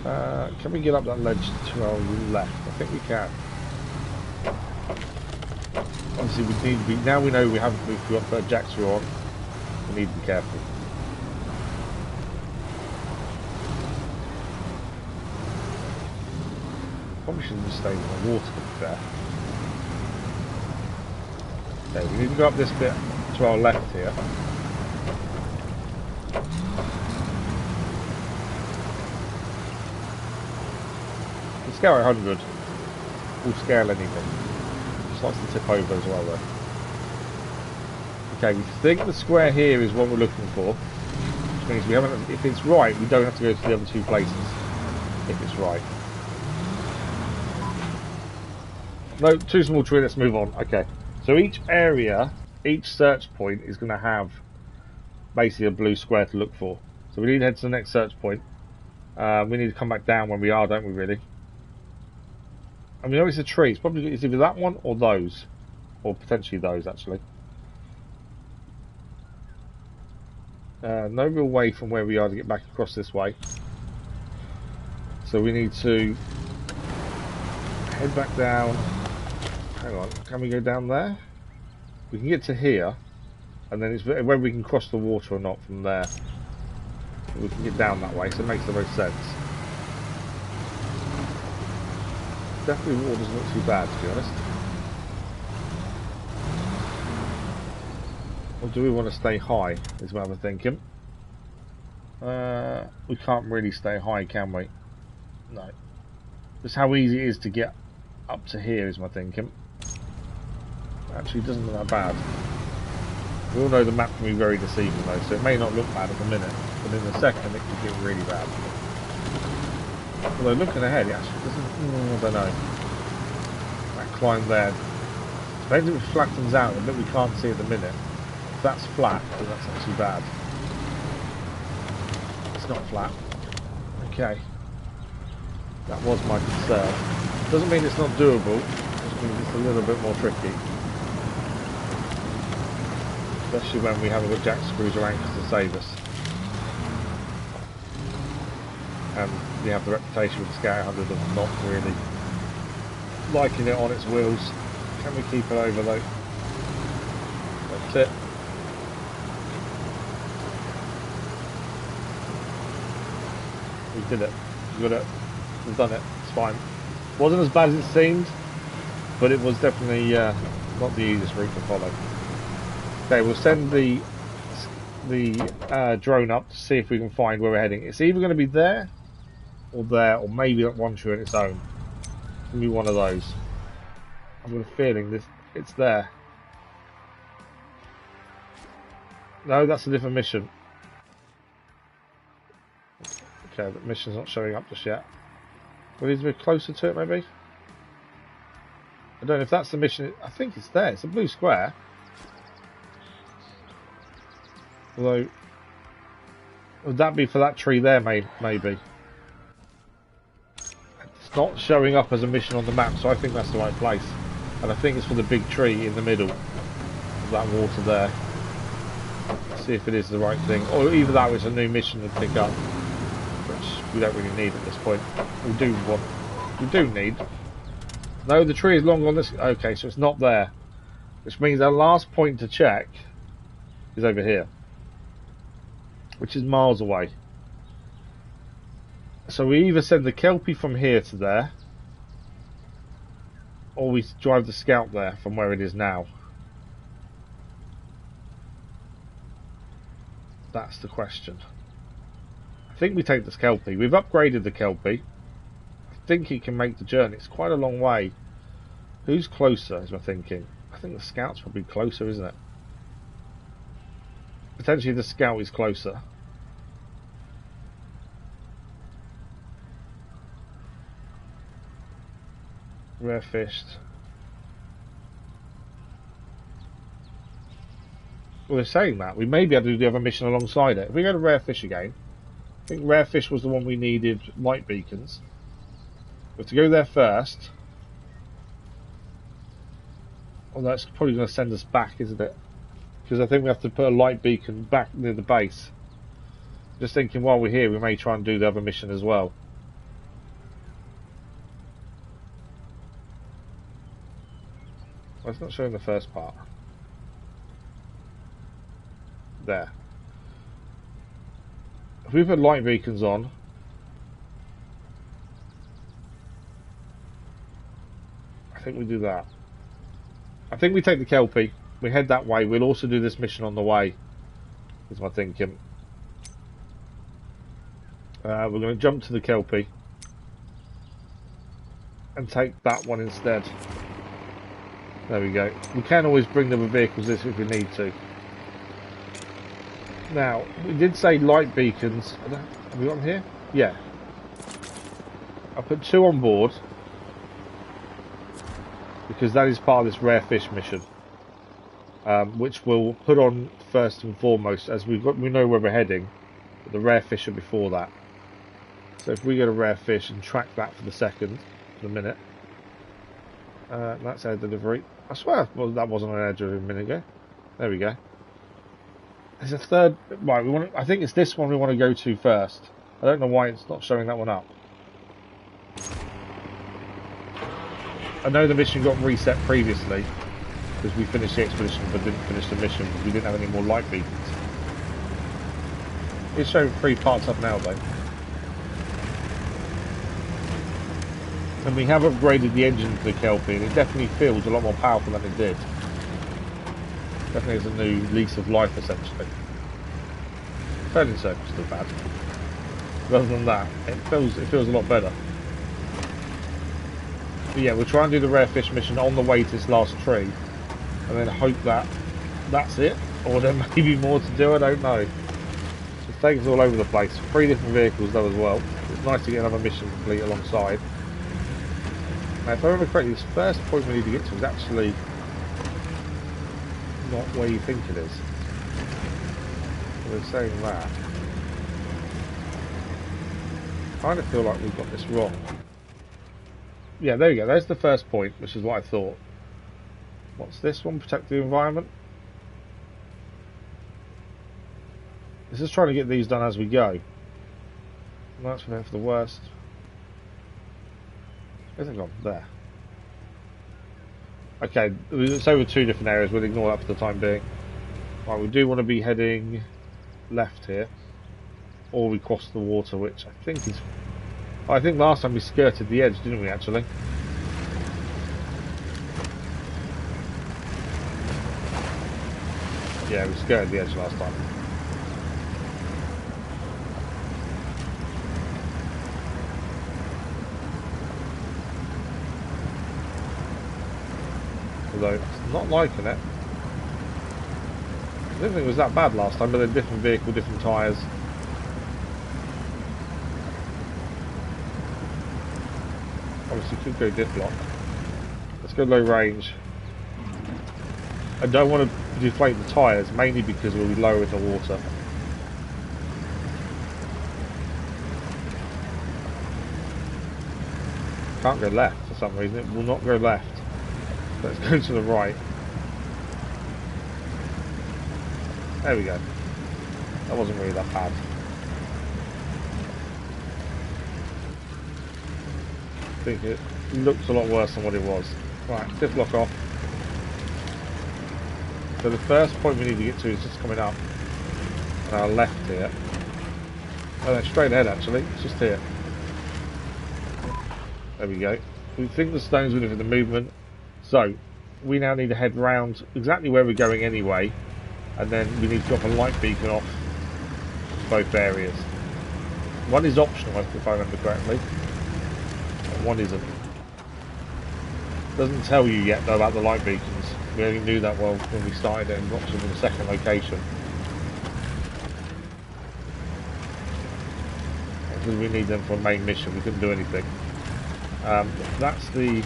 Can we get up that ledge to our left? I think we can. Obviously, we need to be. Now we know we've got jacks on. We need to be careful. Probably shouldn't just stay in the water, to be fair. Okay, we need to go up this bit to our left here. The scale 100 will scale anything. Just likes to tip over as well, though. Okay, we think the square here is what we're looking for, which means we haven't. If it's right, we don't have to go to the other two places. If it's right. No, too small tree, let's move on. Okay, so each area, each search point is going to have basically a blue square to look for. So we need to head to the next search point. We need to come back down when we are, don't we, really? I mean, it's a tree. It's probably either that one or those. Or potentially those, actually. No real way from where we are to get back across this way. So we need to head back down. Hang on, can we go down there? We can get to here, and then it's whether we can cross the water or not from there. We can get down that way, so it makes the most sense. Definitely water doesn't look too bad, to be honest. Or do we want to stay high, is what I'm thinking. We can't really stay high, can we? No. Just how easy it is to get up to here is my thinking. Actually, it doesn't look that bad. We all know the map can be very deceiving though, so it may not look bad at the minute, but in a second it could get really bad. Although looking ahead, it actually doesn't. I don't know. That climb there. Depends if it flattens out, a bit we can't see at the minute. If that's flat, then that's not too bad. It's not flat. Okay. That was my concern. Doesn't mean it's not doable, it just means it's a little bit more tricky. Especially when we haven't got jack screws or anchors to save us. And we have the reputation with the Scout 100 of not really liking it on its wheels. Can we keep it over though? That's it. We did it. We got it. We've done it. It's fine. Wasn't as bad as it seemed, but it was definitely not the easiest route to follow. Okay, we'll send the drone up to see if we can find where we're heading. It's either going to be there, or maybe that one tree on its own. It's going to be one of those. I've got a feeling it's there. No, that's a different mission. Okay, the mission's not showing up just yet. We need to be closer to it, maybe? I don't know if that's the mission. I think it's there. It's a blue square. Although, would that be for that tree there, maybe? It's not showing up as a mission on the map, so I think that's the right place. And I think it's for the big tree in the middle of that water there. Let's see if it is the right thing. Or either that was a new mission to pick up, which we don't really need at this point. We do need. No, the tree is long on this. Okay, so it's not there. Which means our last point to check is over here, which is miles away. So we either send the Kelpie from here to there, or we drive the Scout there from where it is now. That's the question. I think we take the Kelpie. We've upgraded the Kelpie. I think it can make the journey. It's quite a long way. Who's closer, is my thinking? I think the Scout's probably closer, isn't it? Potentially the Scout is closer. Rare fished. Well, they're saying that. We may be able to do the other mission alongside it. If we go to rare fish again, I think rare fish was the one we needed light beacons. We have to go there first. Oh, that's probably going to send us back, isn't it? Because I think we have to put a light beacon back near the base. Just thinking while we're here, we may try and do the other mission as well. Well, it's not showing the first part. There. If we put light beacons on, I think we do that. I think we take the Kelpie, we head that way. We'll also do this mission on the way, is my thinking. We're going to jump to the Kelpie and take that one instead. There we go. We can always bring the vehicles this if we need to. Now, we did say light beacons. Have we got them here? Yeah. I put 2 on board because that is part of this rare fish mission, which we'll put on first and foremost, as we know where we're heading. But the rare fish are before that. So if we go to rare fish and track that for the minute, that's our delivery. I swear that wasn't an air delivery a minute ago. There we go. There's a third. Right, I think it's this one we want to go to first. I don't know why it's not showing that one up. I know the mission got reset previously because we finished the expedition but didn't finish the mission because we didn't have any more light beacons. It's showing 3 parts up now though. And we have upgraded the engine to the Kelpie and it definitely feels a lot more powerful than it did. Definitely has a new lease of life essentially. Fairly so, still bad. But other than that, it feels a lot better. But yeah, we'll try and do the rare fish mission on the way to this last tree, and then hope that that's it, or there may be more to do. I don't know. It's taking us all over the place. 3 different vehicles though as well. It's nice to get another mission complete alongside. Now, if I remember correctly, this first point we need to get to is actually not where you think it is. We're saying that. I kind of feel like we've got this wrong. Yeah, there you go. There's the first point, which is what I thought. What's this one? Protect the environment. This is trying to get these done as we go. That's for the worst. Where's it gone? There. Okay, it's over 2 different areas. We'll ignore that for the time being. Right, we do want to be heading left here. or we cross the water, which I think is... I think last time we skirted the edge, didn't we, actually? Yeah, we skirted the edge last time. Although, it's not liking it. I didn't think it was that bad last time, but they're different vehicle, different tyres. Obviously, could go diff lock. Let's go low range. I don't want to deflate the tyres, mainly because we'll be lower in the water. Can't go left for some reason. It will not go left. Let's go to the right. There we go. That wasn't really that bad. I think it looked a lot worse than what it was. Right, diff lock off. So the first point we need to get to is just coming up on our left here. Oh no, straight ahead actually, it's just here. There we go. We think the stone's within the movement. So, we now need to head round exactly where we're going anyway. And then we need to drop a light beacon off both areas. One is optional, if I remember correctly. And one isn't. Doesn't tell you yet though about the light beacons. We only knew that well when we started it and dropped them in the second location. Because we need them for a main mission, we couldn't do anything. That's the... Is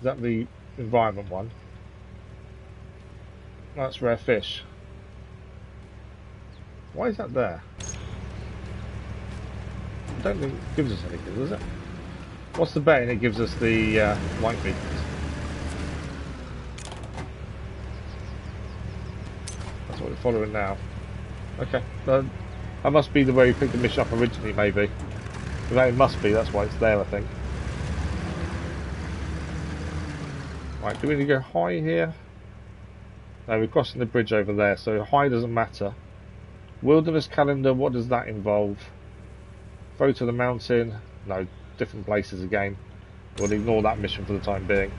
that the environment one? That's rare fish. Why is that there? I don't think it gives us anything, does it? What's the betting it gives us the light beacons? That's what we're following now. Okay, that must be the way we picked the mission up originally, maybe. Well, it must be, that's why it's there, I think. Right, do we need to go high here? No, we're crossing the bridge over there, so high doesn't matter. Wilderness calendar, what does that involve? Photo of the mountain, no, different places again. We'll ignore that mission for the time being.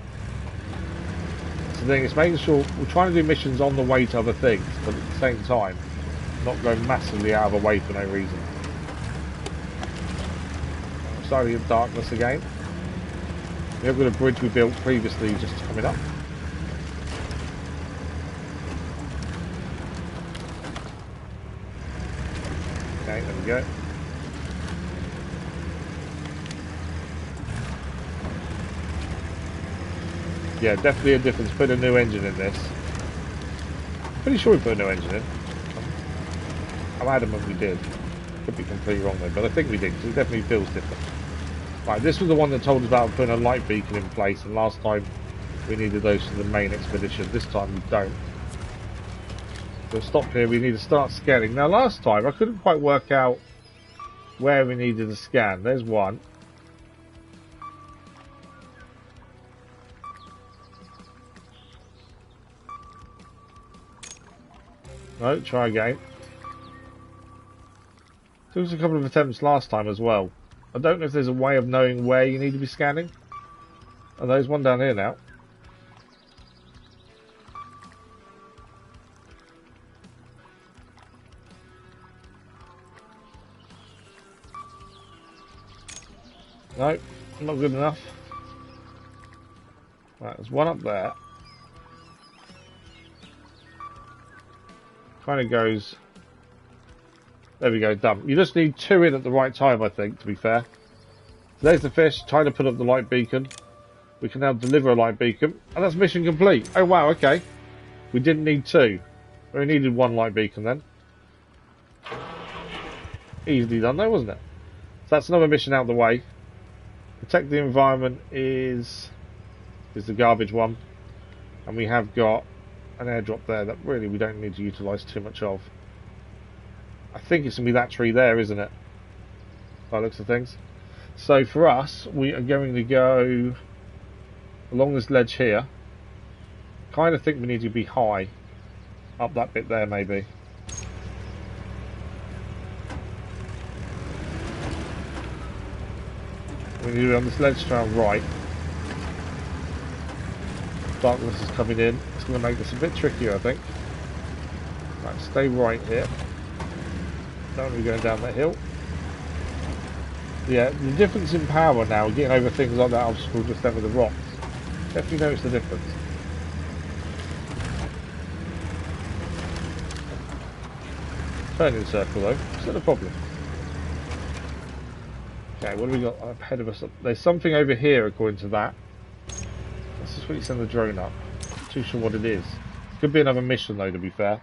So the thing is making sure we're trying to do missions on the way to other things, but at the same time, not going massively out of the way for no reason. Starting in darkness again. We've got a bridge we built previously just coming up. Okay, there we go. Yeah, definitely a difference. Put a new engine in this. Pretty sure we put a new engine in. I'm adamant we did. Could be completely wrong though, but I think we did because it definitely feels different. Right, this was the one that told us about putting a light beacon in place, and last time we needed those for the main expedition. This time we don't. So stop here, we need to start scanning. Now last time I couldn't quite work out where we needed to scan. There's one. No, try again. There was a couple of attempts last time as well. I don't know if there's a way of knowing where you need to be scanning. Oh, there's one down here now. No, not good enough. Right, there's one up there. Kind of goes... There we go, done. You just need two in at the right time, I think, to be fair. So there's the fish, trying to put up the light beacon. We can now deliver a light beacon. And that's mission complete. Oh, wow, okay. We didn't need two. We only needed one light beacon then. Easily done though, wasn't it? So that's another mission out of the way. Protect the environment is the garbage one. And we have got an airdrop there that really we don't need to utilise too much of. I think it's going to be that tree there, isn't it? By the looks of things. So for us, we are going to go along this ledge here. Kind of think we need to be high. Up that bit there, maybe. We need to be on this ledge to our right. Darkness is coming in. It's going to make this a bit trickier, I think. Right, stay right here. Don't want to be going down that hill. Yeah, the difference in power now, getting over things like that obstacle just then with the rocks. Definitely notice the difference. Turning in circle though, still a problem. Okay, what do we got ahead of us? There's something over here according to that. Let's just quickly send the drone up. Not too sure what it is. Could be another mission though, to be fair.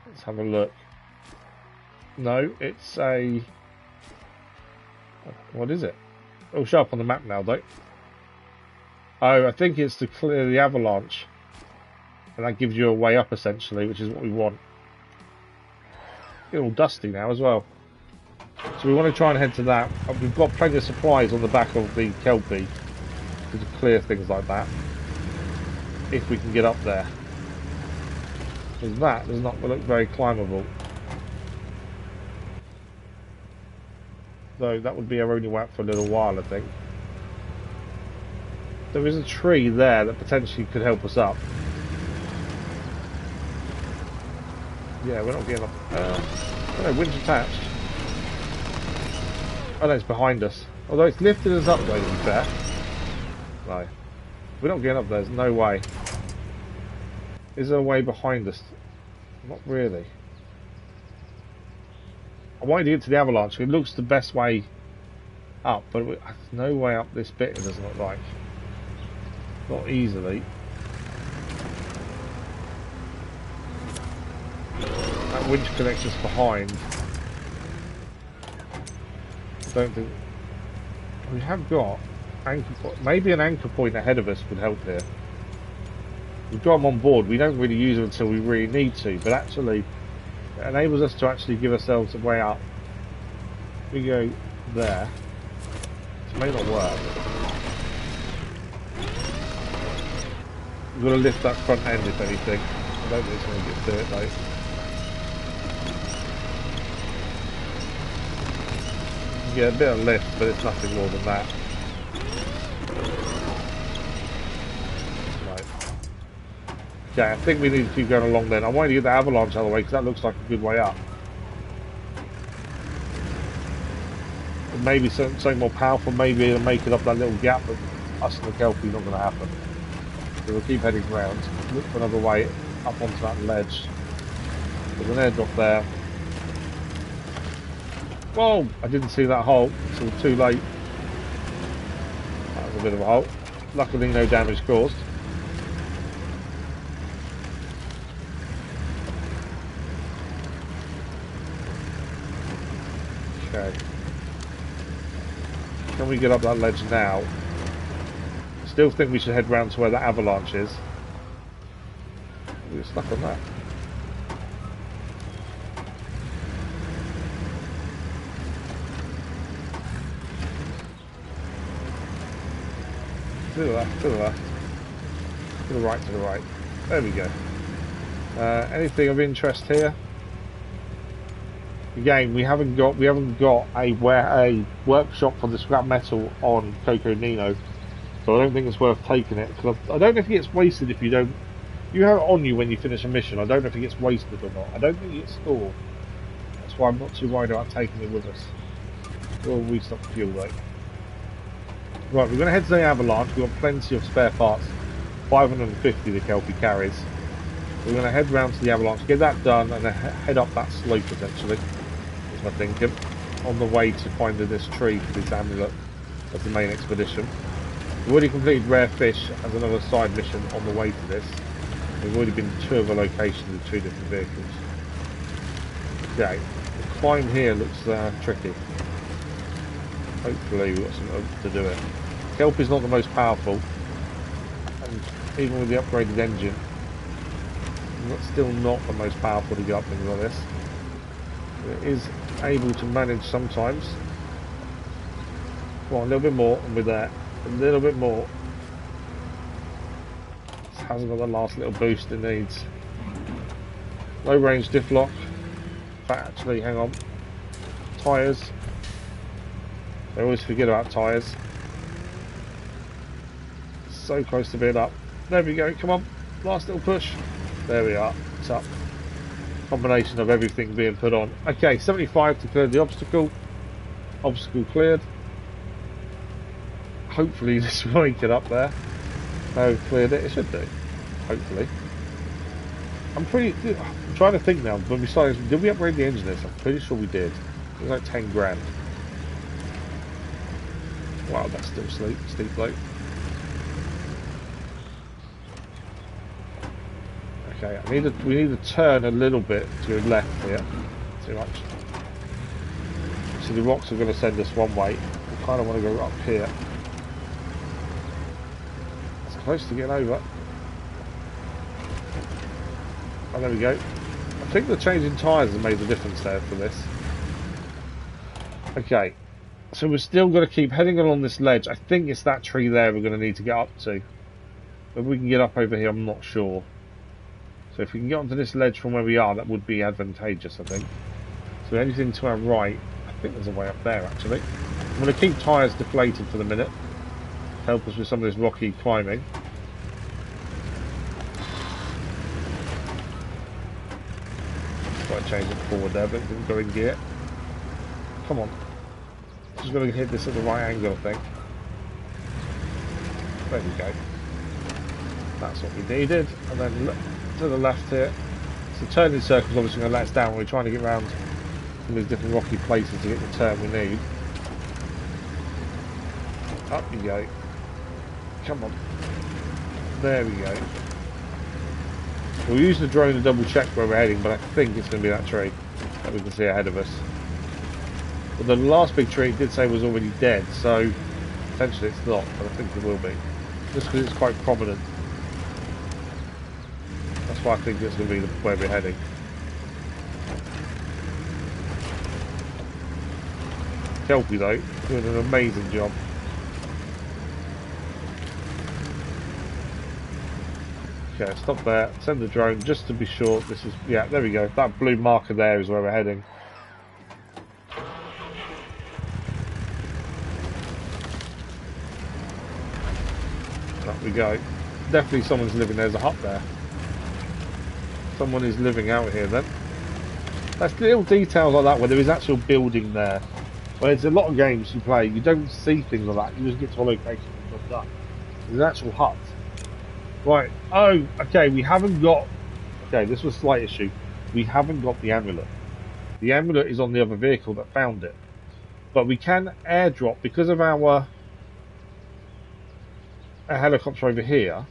Let's have a look. No, it's a... What is it? It'll show up on the map now though. Oh, I think it's to clear the avalanche. And that gives you a way up essentially, which is what we want. It's all dusty now as well. So we want to try and head to that. We've got plenty of supplies on the back of the Kelpie to clear things like that. If we can get up there. Because that does not look very climbable. Though that would be our only way up for a little while, I think. There is a tree there that potentially could help us up. Yeah, we're not getting up. Oh no, wind's attached. Oh no, it's behind us. Although it's lifted us up though, to be fair. No. We're not getting up there, there's no way. Is there a way behind us? Not really. I wanted to get to the avalanche. It looks the best way up, but there's no way up this bit, it doesn't look like. Not easily. That winch connects us behind. I don't think... We have got anchor point. Maybe an anchor point ahead of us would help here. We've got them on board. We don't really use them until we really need to, but actually it enables us to actually give ourselves a way up. We go there. It may not work. We've got to lift that front end if anything. I don't think it's going to get through it though. You get a bit of lift, but it's nothing more than that. Right. Okay, I think we need to keep going along then. I want to get the avalanche out of the way because that looks like a good way up. And maybe something more powerful, maybe it'll make it up that little gap, but us and the Kelpie not going to happen. So we'll keep heading round, look for another way up onto that ledge. There's an airdrop there. Whoa! I didn't see that hole until too late. That was a bit of a hole. Luckily no damage caused. Okay. Can we get up that ledge now? Still think we should head round to where that avalanche is. We're stuck on that. To the left, to the left. To the right, to the right. There we go. Anything of interest here? Again, we haven't got a workshop for the scrap metal on Coconino. So I don't think it's worth taking it, because I don't know if it gets wasted if you don't... You have it on you when you finish a mission. I don't know if it gets wasted or not. I don't think it gets stored. That's why I'm not too worried about taking it with us. We'll restock fuel though. Right, we're going to head to the avalanche. We've got plenty of spare parts. 550 the Kelpie carries. We're going to head round to the avalanche, get that done, and then head up that slope essentially, is my thinking. On the way to finding this tree for this amulet as the main expedition. We've already completed Rare Fish as another side mission on the way to this. We've already been to 2 other locations with 2 different vehicles. Okay, the climb here looks tricky. Hopefully we've got something to do it. Kelpie's not the most powerful, and even with the upgraded engine, it's still not the most powerful to get up things like this. But it is able to manage sometimes. Come on, a little bit more, and we're there. A little bit more. This hasn't got the last little boost it needs. Low range diff lock. In fact, actually, hang on. Tyres. I always forget about tyres. So close to being up. There we go, come on. Last little push. There we are. It's up. Combination of everything being put on. Okay, 75 to clear the obstacle. Obstacle cleared. Hopefully this will make it up there. No, cleared it. It should do. Hopefully. I'm trying to think now. When we started, did we upgrade the engine this? I'm pretty sure we did. It was like 10 grand. Wow, that's still steep bloke. Okay, we need to turn a little bit to the left here. Too much. So the rocks are going to send us one way. We kind of want to go up here. It's close to getting over. Oh, there we go. I think the change in tyres has made the difference there for this. Okay, so we're still going to keep heading along this ledge. I think it's that tree there we're going to need to get up to. If we can get up over here, I'm not sure. So if we can get onto this ledge from where we are, that would be advantageous, I think. So anything to our right, I think there's a way up there, actually. I'm going to keep tyres deflated for the minute. Help us with some of this rocky climbing. Try to change it forward there, but it didn't go in gear. Come on. Just going to hit this at the right angle, I think. There we go. That's what we needed. And then look to the left here. So turning circles obviously going to let us down when we're trying to get around some of these different rocky places to get the turn we need. Up you go. Come on. There we go. We'll use the drone to double check where we're heading, but I think it's going to be that tree that we can see ahead of us. But the last big tree it did say was already dead, so potentially it's not, but I think it will be. Just because it's quite prominent. That's why I think it's going to be where we're heading. Kelpie though, doing an amazing job. Okay, stop there, send the drone just to be sure this is, yeah, there we go. That blue marker there is where we're heading. Up we go. Definitely someone's living, there's a hut there. Someone is living out here then. That's little details like that where there is actual building there. Where there's a lot of games you play, you don't see things like that, you just get to a location and job's done. There's an actual hut. Right, oh, okay, we haven't got... Okay, this was a slight issue. We haven't got the amulet. The amulet is on the other vehicle that found it. But we can airdrop, because of our helicopter over here,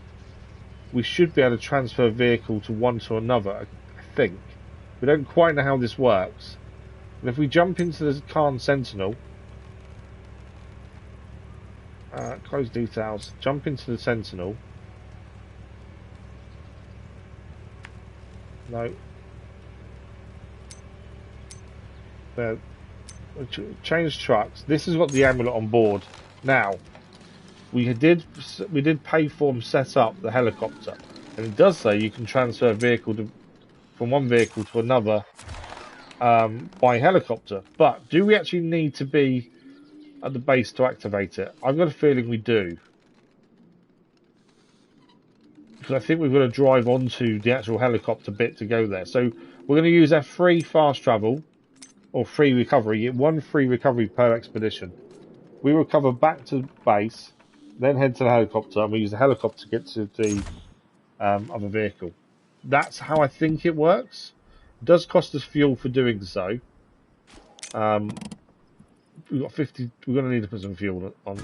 we should be able to transfer vehicle to one to another, I think. We don't quite know how this works. And if we jump into the Khan Sentinel... close details. Jump into the Sentinel... No. There. Change trucks. This has got the amulet on board. Now, we did pay for and set up the helicopter, and it does say you can transfer vehicle from one vehicle to another by helicopter. But do we actually need to be at the base to activate it? I've got a feeling we do. Because I think we've got to drive onto the actual helicopter bit to go there. So we're going to use our free fast travel or free recovery. You get one free recovery per expedition. We recover back to base, then head to the helicopter, and we use the helicopter to get to the other vehicle. That's how I think it works. It does cost us fuel for doing so. We've got 50. We're going to need to put some fuel on.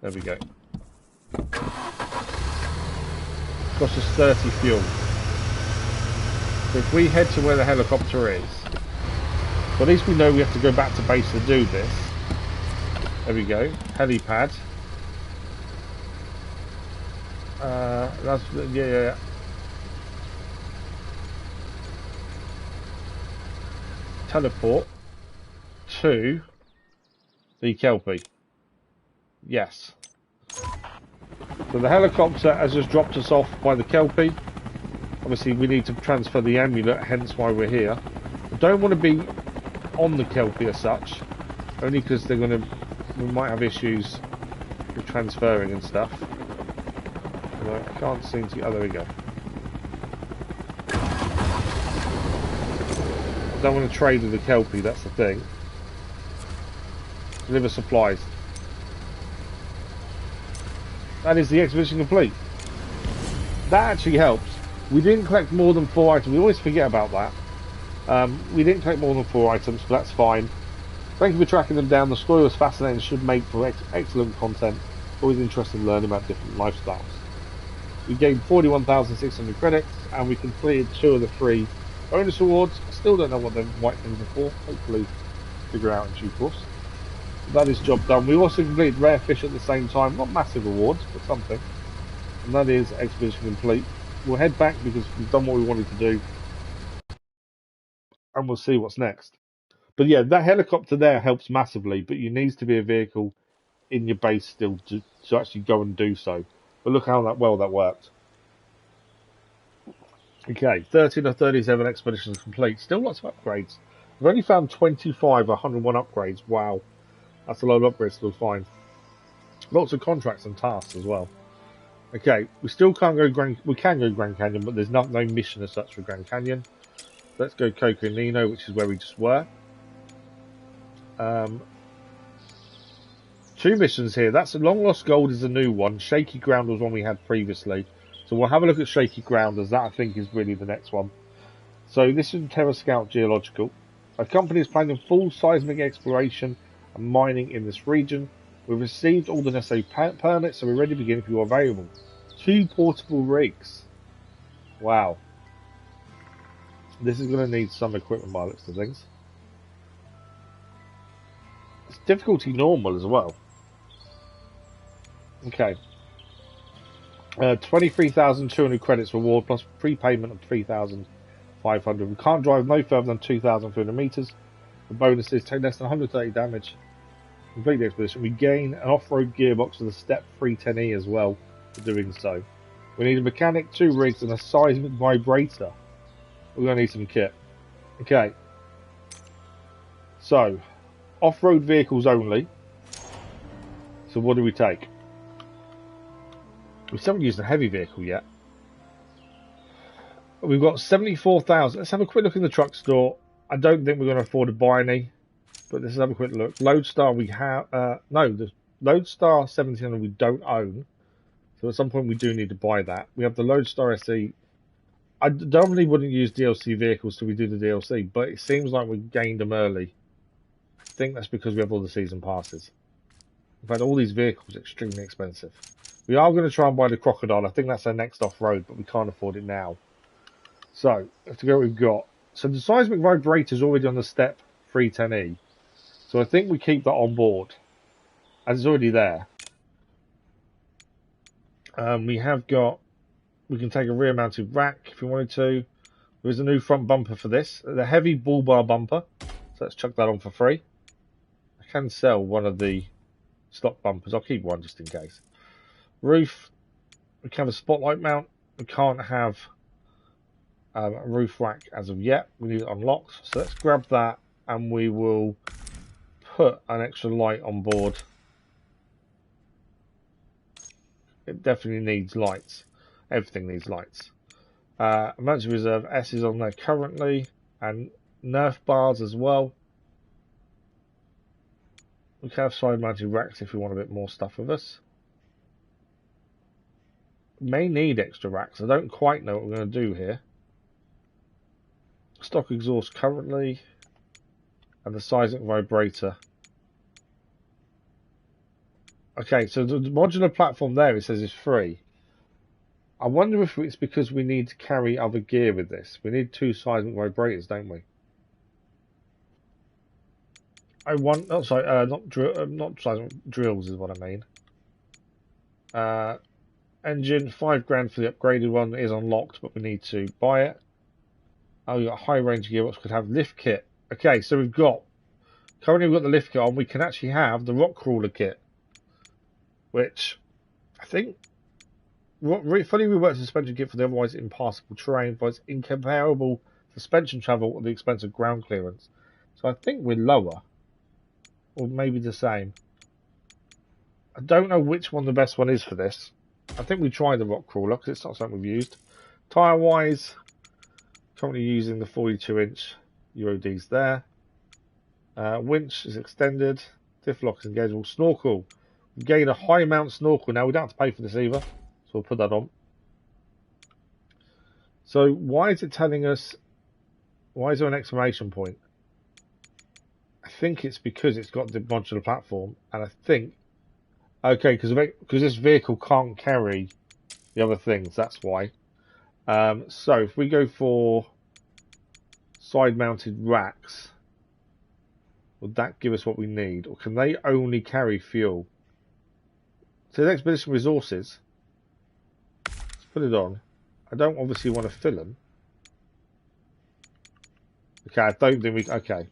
There we go. Costs us 30 fuel. So if we head to where the helicopter is, well, at least we know we have to go back to base to do this. There we go. Helipad. That's yeah. Teleport to the Kelpie. Yes. So the helicopter has just dropped us off by the Kelpie. Obviously we need to transfer the amulet, hence why we're here. I don't want to be on the Kelpie as such, only because they're going to we might have issues with transferring and stuff. But I can't seem to... Oh, there we go. I don't want to trade with the Kelpie, that's the thing. Deliver supplies. That is the expedition complete. That actually helps. We didn't collect more than 4 items. We always forget about that. We didn't collect more than 4 items, but that's fine. Thank you for tracking them down. The story was fascinating and should make for excellent content. Always interested in learning about different lifestyles. We gained 41,600 credits and we completed 2 of the 3 bonus awards. Still don't know what the white things are for. Hopefully figure out in due course. That is job done. We also completed rare fish at the same time. Not massive awards, but something. And that is expedition complete. We'll head back because we've done what we wanted to do. And we'll see what's next. But yeah, that helicopter there helps massively, but you need to be a vehicle in your base still to actually go and do so. But look how well that worked. Okay, 13 of 37 expeditions complete. Still lots of upgrades. We've only found 25 101 upgrades. Wow. That's a lot of upgrades to find. Lots of contracts and tasks as well. Okay, we still can't go we can go Grand Canyon, but there's no mission as such for Grand Canyon. Let's go Coconino, which is where we just were. 2 missions here. That's a Long Lost Gold is a new one. Shaky Ground was one we had previously. So we'll have a look at Shaky Ground, as that I think is really the next one. So this is Terra Scout Geological. Our company is planning full seismic exploration and mining in this region. We've received all the necessary permits, so we're ready to begin if you are available. 2 portable rigs. Wow. This is going to need some equipment by the looks of things. It's difficulty normal as well. Okay. 23,200 credits reward plus prepayment of 3,500. We can't drive no further than 2,300 meters. The bonuses take less than 130 damage. Complete the expedition. We gain an off-road gearbox with a step 310E as well for doing so. We need a mechanic, 2 rigs, and a seismic vibrator. We're going to need some kit. Okay. So, off-road vehicles only. So what do we take? We haven't used a heavy vehicle yet. We've got 74,000. Let's have a quick look in the truck store. I don't think we're going to afford to buy any. But let's have a quick look. Lodestar we have... no, the Lodestar 1700 we don't own. So at some point we do need to buy that. We have the Lodestar SE. I normally wouldn't use DLC vehicles till we do the DLC. But it seems like we gained them early. I think that's because we have all the season passes. In fact, all these vehicles are extremely expensive. We are going to try and buy the Crocodile. I think that's our next off-road, but we can't afford it now. So, let's go what we've got. So the seismic vibrator is already on the step 310E. So I think we keep that on board. As it's already there. We have got... We can take a rear-mounted rack if we wanted to. There is a new front bumper for this. The heavy bull bar bumper. So let's chuck that on for free. I can sell one of the stock bumpers. I'll keep one just in case. Roof. We can have a spotlight mount. We can't have a roof rack as of yet. We need it unlocked. So let's grab that and we will put an extra light on board. It definitely needs lights. Everything needs lights. Emergency reserve S is on there currently, and Nerf bars as well. We can have side mounted racks if we want a bit more stuff with us. May need extra racks. I don't quite know what we're going to do here. Stock exhaust currently, and the seismic vibrator. Okay, so the modular platform there, it says is free. I wonder if it's because we need to carry other gear with this. We need 2 seismic vibrators, don't we? Not seismic drills is what I mean. Engine, $5,000 for the upgraded one. It is unlocked, but we need to buy it. Oh, we've got a high range gearbox. Could have lift kit. Okay, so currently we've got the lift kit on. We can actually have the rock crawler kit, which I think fully reworked suspension kit for the otherwise impassable terrain provides incomparable suspension travel at the expense of ground clearance. So I think we're lower, or maybe the same. I don't know which one the best one is for this. I think we tried the rock crawler because it's not something we've used. Tyre wise, currently using the 42-inch Euro-Ds there. Winch is extended. Diff lock is engageable. Snorkel. We gain a high amount snorkel. Now we don't have to pay for this either, so we'll put that on. So why is it telling us? Why is there an exclamation point? I think it's because it's got the modular platform, and I think okay, because this vehicle can't carry the other things. That's why. So if we go for side-mounted racks, would that give us what we need, or can they only carry fuel? So the expedition resources. Let's put it on. I don't obviously want to fill them. Okay, I don't think we. Okay.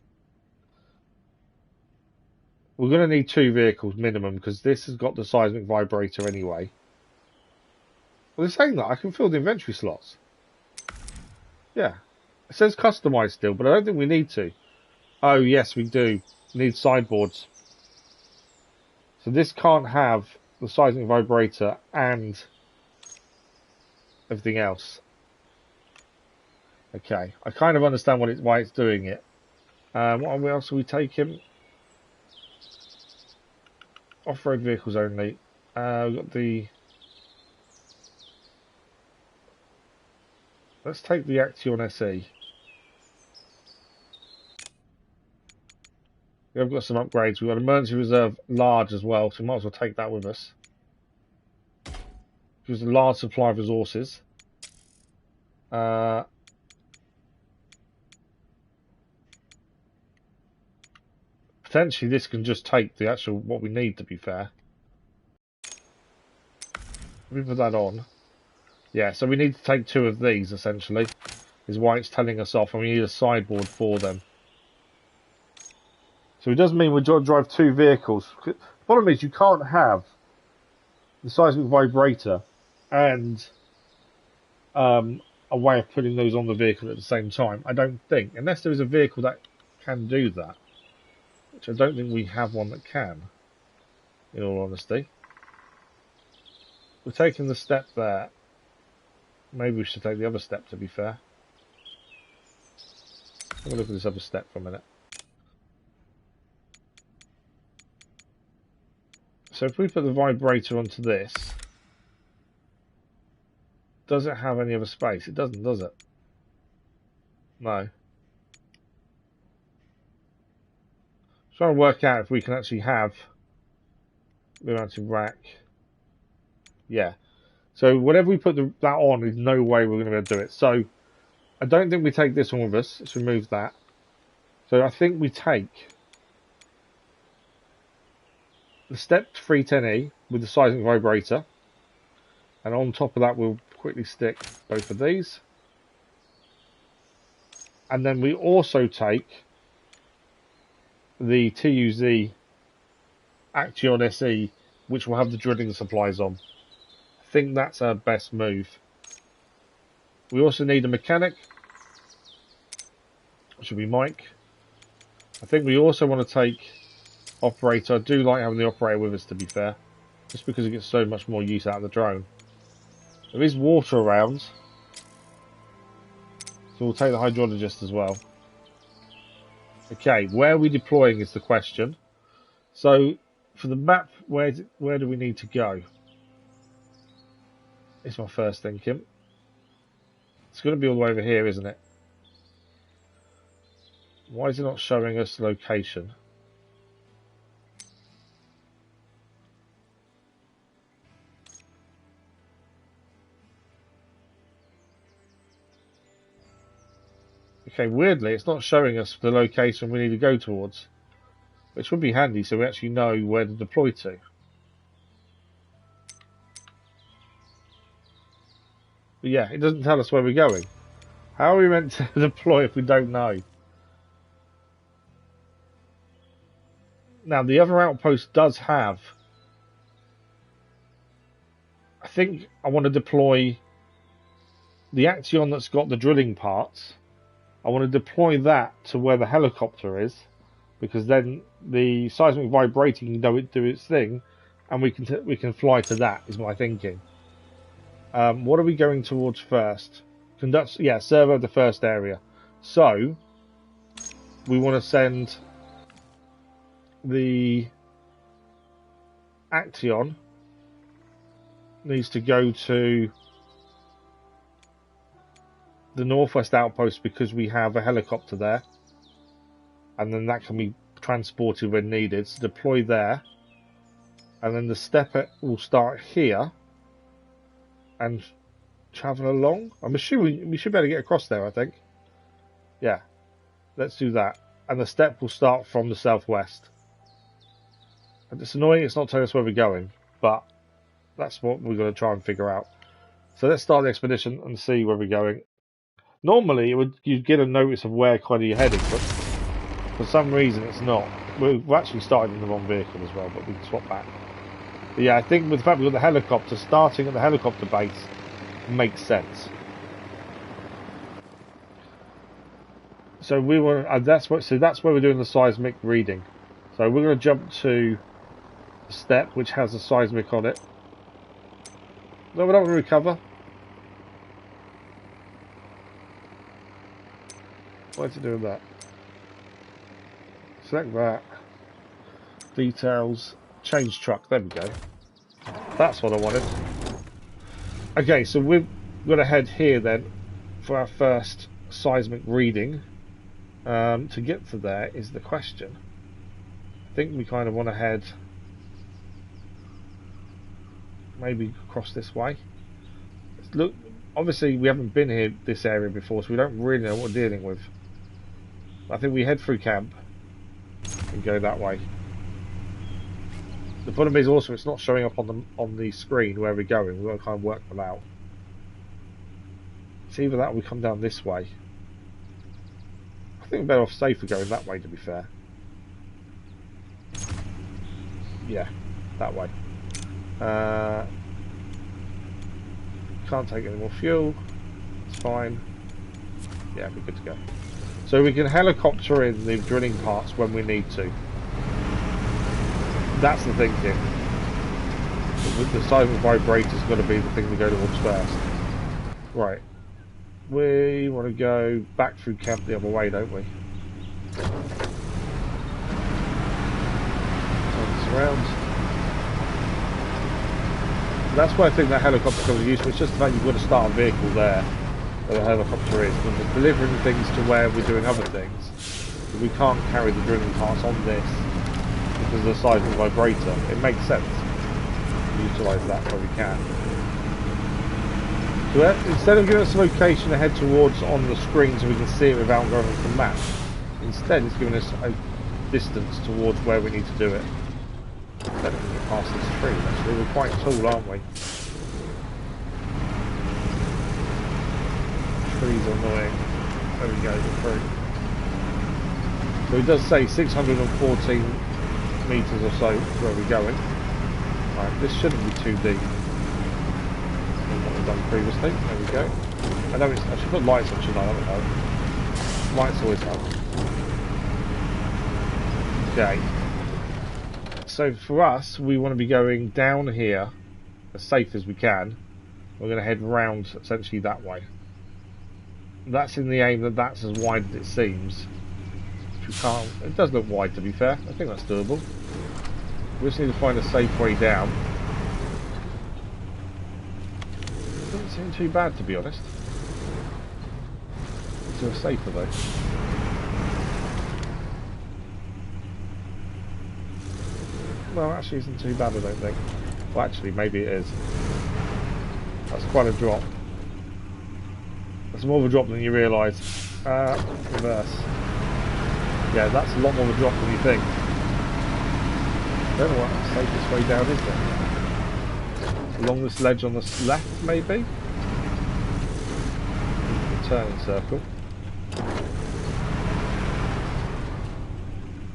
We're going to need 2 vehicles minimum because this has got the seismic vibrator anyway. Well, they're saying that I can fill the inventory slots. Yeah. It says customize still, but I don't think we need to. Oh, yes, we do. We need sideboards. So this can't have the seismic vibrator and everything else. Okay. I kind of understand why it's doing it. What else are we taking? Off-road vehicles only. We've got the... Let's take the Action SE. We've got some upgrades. We've got emergency reserve large as well, so we might as well take that with us. Gives a large supply of resources. Potentially this can just take the actual what we need, to be fair. We put that on. Yeah, so we need to take 2 of these essentially, is why it's telling us off, and we need a sideboard for them. So it does mean we drive 2 vehicles. The problem is you can't have the seismic vibrator and a way of putting those on the vehicle at the same time. I don't think, unless there is a vehicle that can do that. Which I don't think we have one that can, in all honesty. We're taking the step there. Maybe we should take the other step, to be fair. Have a look at this other step for a minute. So if we put the vibrator onto this, does it have any other space? It doesn't, does it? No. Trying to work out if we can actually have the mounted rack. Yeah. So whatever we put that on, there's no way we're going to be able to do it. So I don't think we take this one with us. Let's remove that. So I think we take the stepped 310E with the seismic vibrator. And on top of that, we'll quickly stick both of these. And then we also take the TUZ Action SE, which will have the drilling supplies on. I think that's our best move. We also need a mechanic, which will be Mike. I think we also want to take operator. I do like having the operator with us, to be fair, just because it gets so much more use out of the drone. There is water around, so we'll take the hydrologist as well. Okay, where are we deploying is the question. So, for the map, where do we need to go? It's my first thinking. It's going to be all the way over here, isn't it? Why is it not showing us the location? Okay, weirdly, it's not showing us the location we need to go towards, which would be handy so we actually know where to deploy to. But yeah, it doesn't tell us where we're going. How are we meant to deploy if we don't know? Now, the other outpost does have... I think I want to deploy the Action that's got the drilling parts. I want to deploy that to where the helicopter is, because then the seismic vibrating can do its thing, and we can fly to that. Is my thinking. What are we going towards first? Survey the first area. So we want to send the Action needs to go to the northwest outpost because we have a helicopter there, and then that can be transported when needed. So deploy there, and then the stepper will start here and travel along. I'm assuming we should be able to get across there, I think. Yeah, let's do that. And the step will start from the southwest. And it's annoying it's not telling us where we're going, but that's what we're going to try and figure out. So let's start the expedition and see where we're going. Normally, you'd get a notice of where kind of you're heading, but for some reason it's not. We've actually started in the wrong vehicle as well, but we can swap back. But yeah, I think with the fact we've got the helicopter, starting at the helicopter base makes sense. So we want, that's where we're doing the seismic reading. So we're going to jump to the step which has a seismic on it. No, we're not going to recover. Why is it doing that? Select that. Details. Change truck. There we go. That's what I wanted. Okay, so we're going to head here then for our first seismic reading. To get to there is the question. I think we kind of want to head maybe across this way. Look, obviously we haven't been here this area before, so we don't really know what we're dealing with. I think we head through camp and go that way. The problem is also it's not showing up on the screen where we're going. We've got to kind of work them out. It's either that or we come down this way. I think we're better off safer going that way, to be fair. Yeah, that way. Can't take any more fuel. It's fine. Yeah, we're good to go. So we can helicopter in the drilling parts when we need to. That's the thinking. The seismic vibrator's got to be the thing we go towards first. Right. We want to go back through camp the other way, don't we? Turn this around. That's why I think that helicopter comes in useful. It's just the fact you've got to start a vehicle there where the helicopter is. When we're delivering things to where we're doing other things, we can't carry the drilling parts on this because of the size of the vibrator. It makes sense to utilise that where we can. So instead of giving us a location to head towards on the screen so we can see it without going into the map, instead it's giving us a distance towards where we need to do it. Better than get past this tree, actually. We're quite tall, aren't we? Trees are annoying. There we go, we're through. So it does say 614 metres or so where we're going. Right, this shouldn't be too deep. What we've done previously. There we go. I know I should put lights on, shouldn't I? I don't know. Lights always help. Okay. So for us, we want to be going down here as safe as we can. We're going to head round essentially that way. That's in the aim that that's as wide as it seems. We can't. It does look wide, to be fair. I think that's doable. We just need to find a safe way down. Doesn't seem too bad, to be honest. To a safer though. Well, actually isn't too bad, I don't think. Well, actually, maybe it is. That's quite a drop. That's more of a drop than you realise. Reverse. Yeah, that's a lot more of a drop than you think. I don't know what the safest way down is then. Along this ledge on the left, maybe? The turning circle.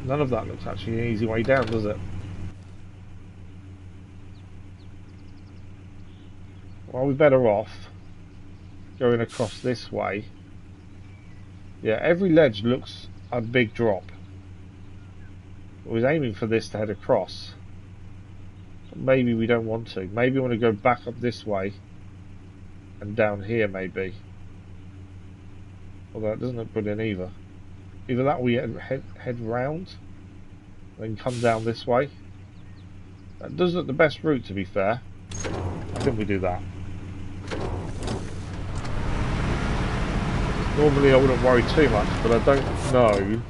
None of that looks actually an easy way down, does it? Well, we're better off going across this way. Yeah, every ledge looks a big drop. I was aiming for this to head across. Maybe we don't want to. Maybe we want to go back up this way and down here, maybe. Although that doesn't look brilliant either. Either that or we head round, then come down this way. That does look the best route, to be fair. I think we do that. Normally I wouldn't worry too much, but I don't know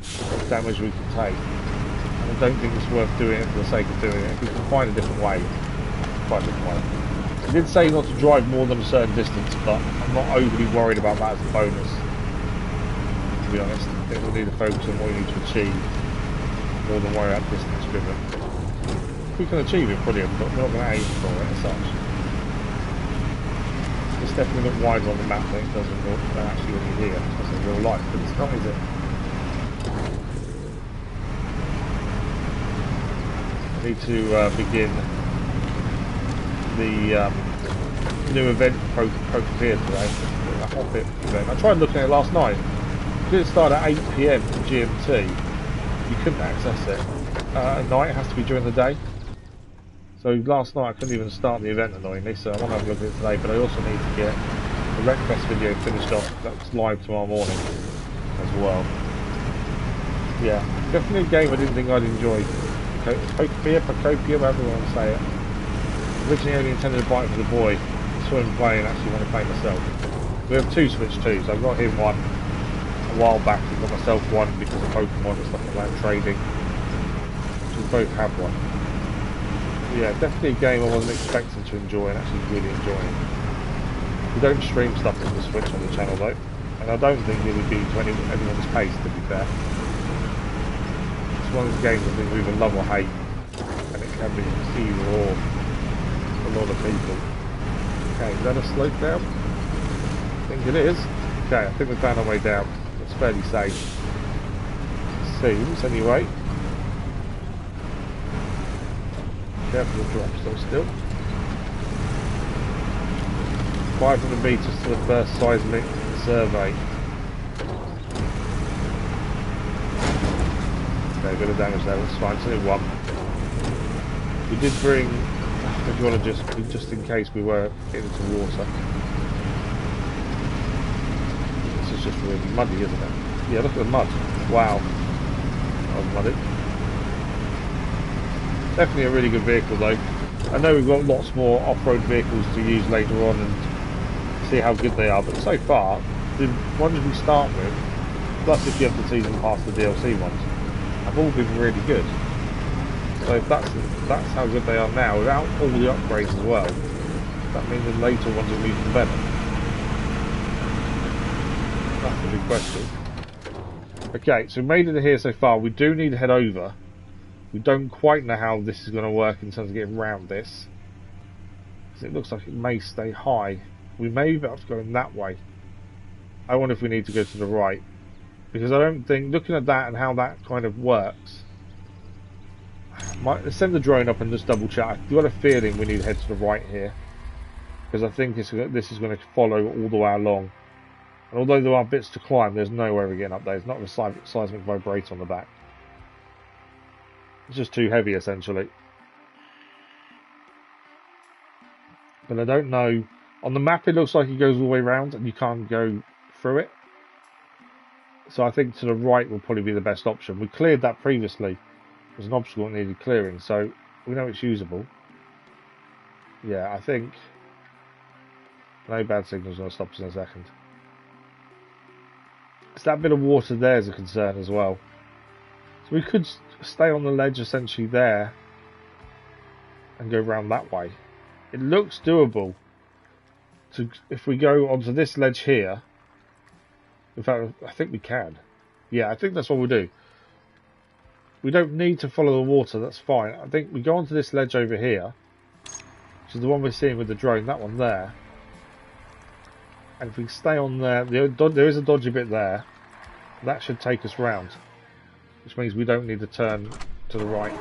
what damage we can take. And I don't think it's worth doing it for the sake of doing it. If we can find a different way, quite a different way. I did say not to drive more than a certain distance, but I'm not overly worried about that as a bonus. To be honest, I think we need to focus on what we need to achieve more than worry about distance driven. If we can achieve it, brilliant, but we're not going to aim for it as such. It's definitely look wider on the map than it does than actually when you're here. That's in real life, but it's not, is it? I need to begin the new event Coconino today. A Hobbit event. I tried looking at it last night. It didn't start at 8 PM GMT. You couldn't access it at night. It has to be during the day. So last night I couldn't even start the event, annoyingly, so I want to have a look at it today, but I also need to get the RecFest video finished off. That's live tomorrow morning as well. Yeah, definitely a game I didn't think I'd enjoy. Procopia, whatever you want to say it. Originally only intended to buy it for the boy. I saw him play and actually want to play myself. We have two Switch 2s. I got him one a while back, I got myself one because of Pokemon and stuff like that, trading. We both have one. Yeah, definitely a game I wasn't expecting to enjoy and actually really enjoying. We don't stream stuff on the Switch on the channel though, and I don't think it would be to anyone's pace, to be fair. It's one of those games I think we either love or hate, and it can be either or for a lot of people. Okay, is that a slope down? I think it is. Okay, I think we found our way down. It's fairly safe. Seems, anyway. Careful of drops though still. 500 metres to the first seismic survey. Okay, a bit of damage there, that's fine, it's only one. We did bring, if you want to just in case we were into water. This is just really muddy, isn't it? Yeah, look at the mud. Wow. That was muddy. Definitely a really good vehicle though. I know we've got lots more off-road vehicles to use later on and see how good they are, but so far, the ones we start with, plus if you have the season pass, the DLC ones, have all been really good. So if that's how good they are now, without all the upgrades as well, that means the later ones will be even better. That's the big question. Okay, so we made it here so far. We do need to head over. We don't quite know how this is going to work in terms of getting around this, because it looks like it may stay high. We may be able to go in that way. I wonder if we need to go to the right, because I don't think, looking at that and how that kind of works, let's send the drone up and just double check. I've got a feeling we need to head to the right here, because I think this is going to follow all the way along. And although there are bits to climb, there's no way we're getting up there. There's not a seismic vibrator on the back. It's just too heavy, essentially. But I don't know. On the map, it looks like it goes all the way around and you can't go through it. So I think to the right will probably be the best option. We cleared that previously. It was an obstacle that needed clearing, so we know it's usable. Yeah, I think no bad signal's going to stop us in a second. It's that bit of water there is a concern as well. So we could stay on the ledge essentially there and go around that way. It looks doable. If we go onto this ledge here, in fact I think we can. Yeah, I think that's what we'll do. We don't need to follow the water, that's fine. I think we go onto this ledge over here, which is the one we're seeing with the drone, that one there. And if we stay on there, there is a dodgy bit there. That should take us round, which means we don't need to turn to the right.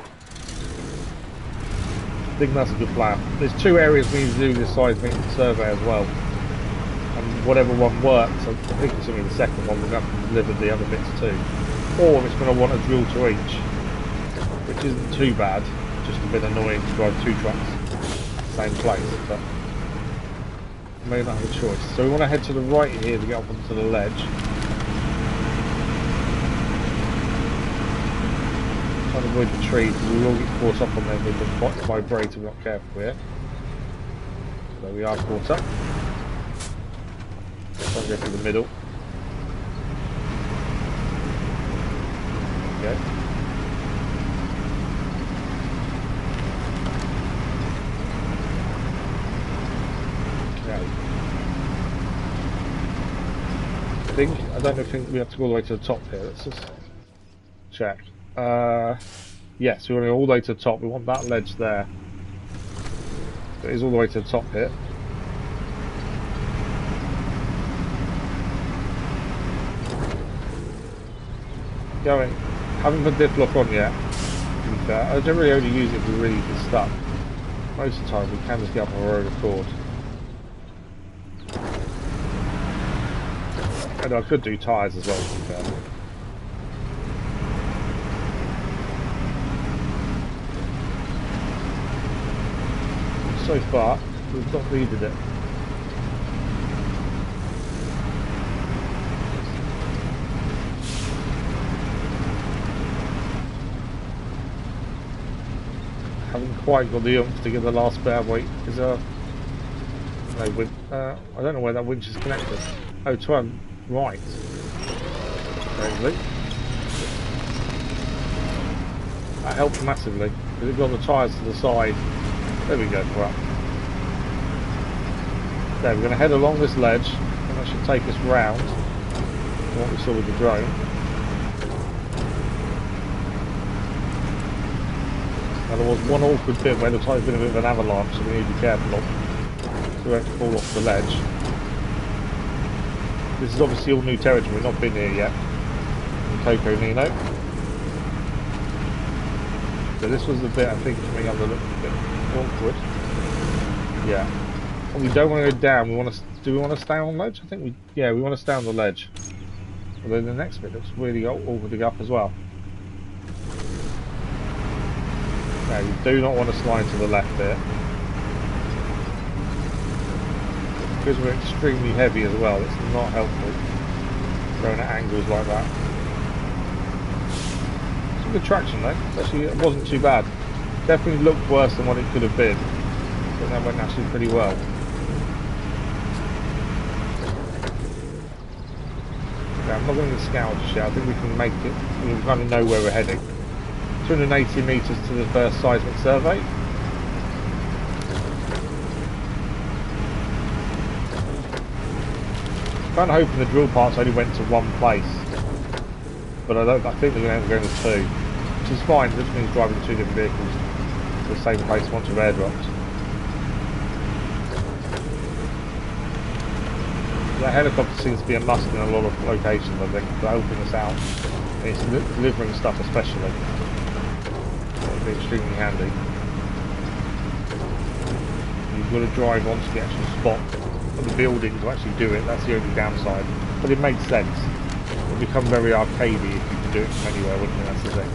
I think that's a good plan. There's two areas we need to do this seismic survey as well. And whatever one works, I think it's only the second one, we're going to have to deliver the other bits too. Or it's going to want a drill to each, which isn't too bad. just a bit annoying to drive 2 trucks same place, but we may not have a choice. So we want to head to the right here to get up onto the ledge. Trying to avoid the trees because we will get caught up on them with the vibrator. We're not careful here. So we are caught up. Try to go through the middle. There we go. I don't think we have to go all the way to the top here. Let's just check. Yes, we want to go all the way to the top. We want that ledge there. It is all the way to the top here. Going. Haven't put diff lock on yet. To be fair, I generally only use it if we really get stuck. Most of the time we can just get up on our own accord. And I could do tyres as well, to be fair. So far, we've not needed it. Haven't quite got the oomph to get the last bear weight. Is there no winch? I don't know where that winch is connected. Oh, to our right. Strangely. That helped massively because it got the tyres to the side. There we go, crap. There, we're going to head along this ledge and that should take us round what we saw with the drone. Now there was one awkward bit where the tyre's been a bit of an avalanche, so we need to be careful of, so we have to fall off the ledge. This is obviously all new territory, we've not been here yet in Coconino. So this was the bit I think coming up that looked a bit awkward. Yeah. And we don't want to go down, we want to, do we want to stay on the ledge? I think we want to stay on the ledge. Although the next bit looks really awkward to go up as well. No, you do not want to slide to the left there. Because we're extremely heavy as well, it's not helpful going at angles like that. Some good traction though, actually it wasn't too bad. Definitely looked worse than what it could have been, but that went actually pretty well. Okay, I'm not going to scout just yet, I think we can make it, we kind of know where we're heading. 280 metres to the first seismic survey. Kind of hoping the drill parts only went to one place, but I think they're going to go to 2, which is fine. This means driving 2 different vehicles to the same place once you've airdropped. That helicopter seems to be a must in a lot of locations, I think, for helping us out. And it's delivering stuff especially. It'll be extremely handy. You've got to drive onto the actual spot of the building to actually do it, that's the only downside. But it makes sense. It would become very arcadey if you could do it from anywhere, wouldn't it? That's the thing.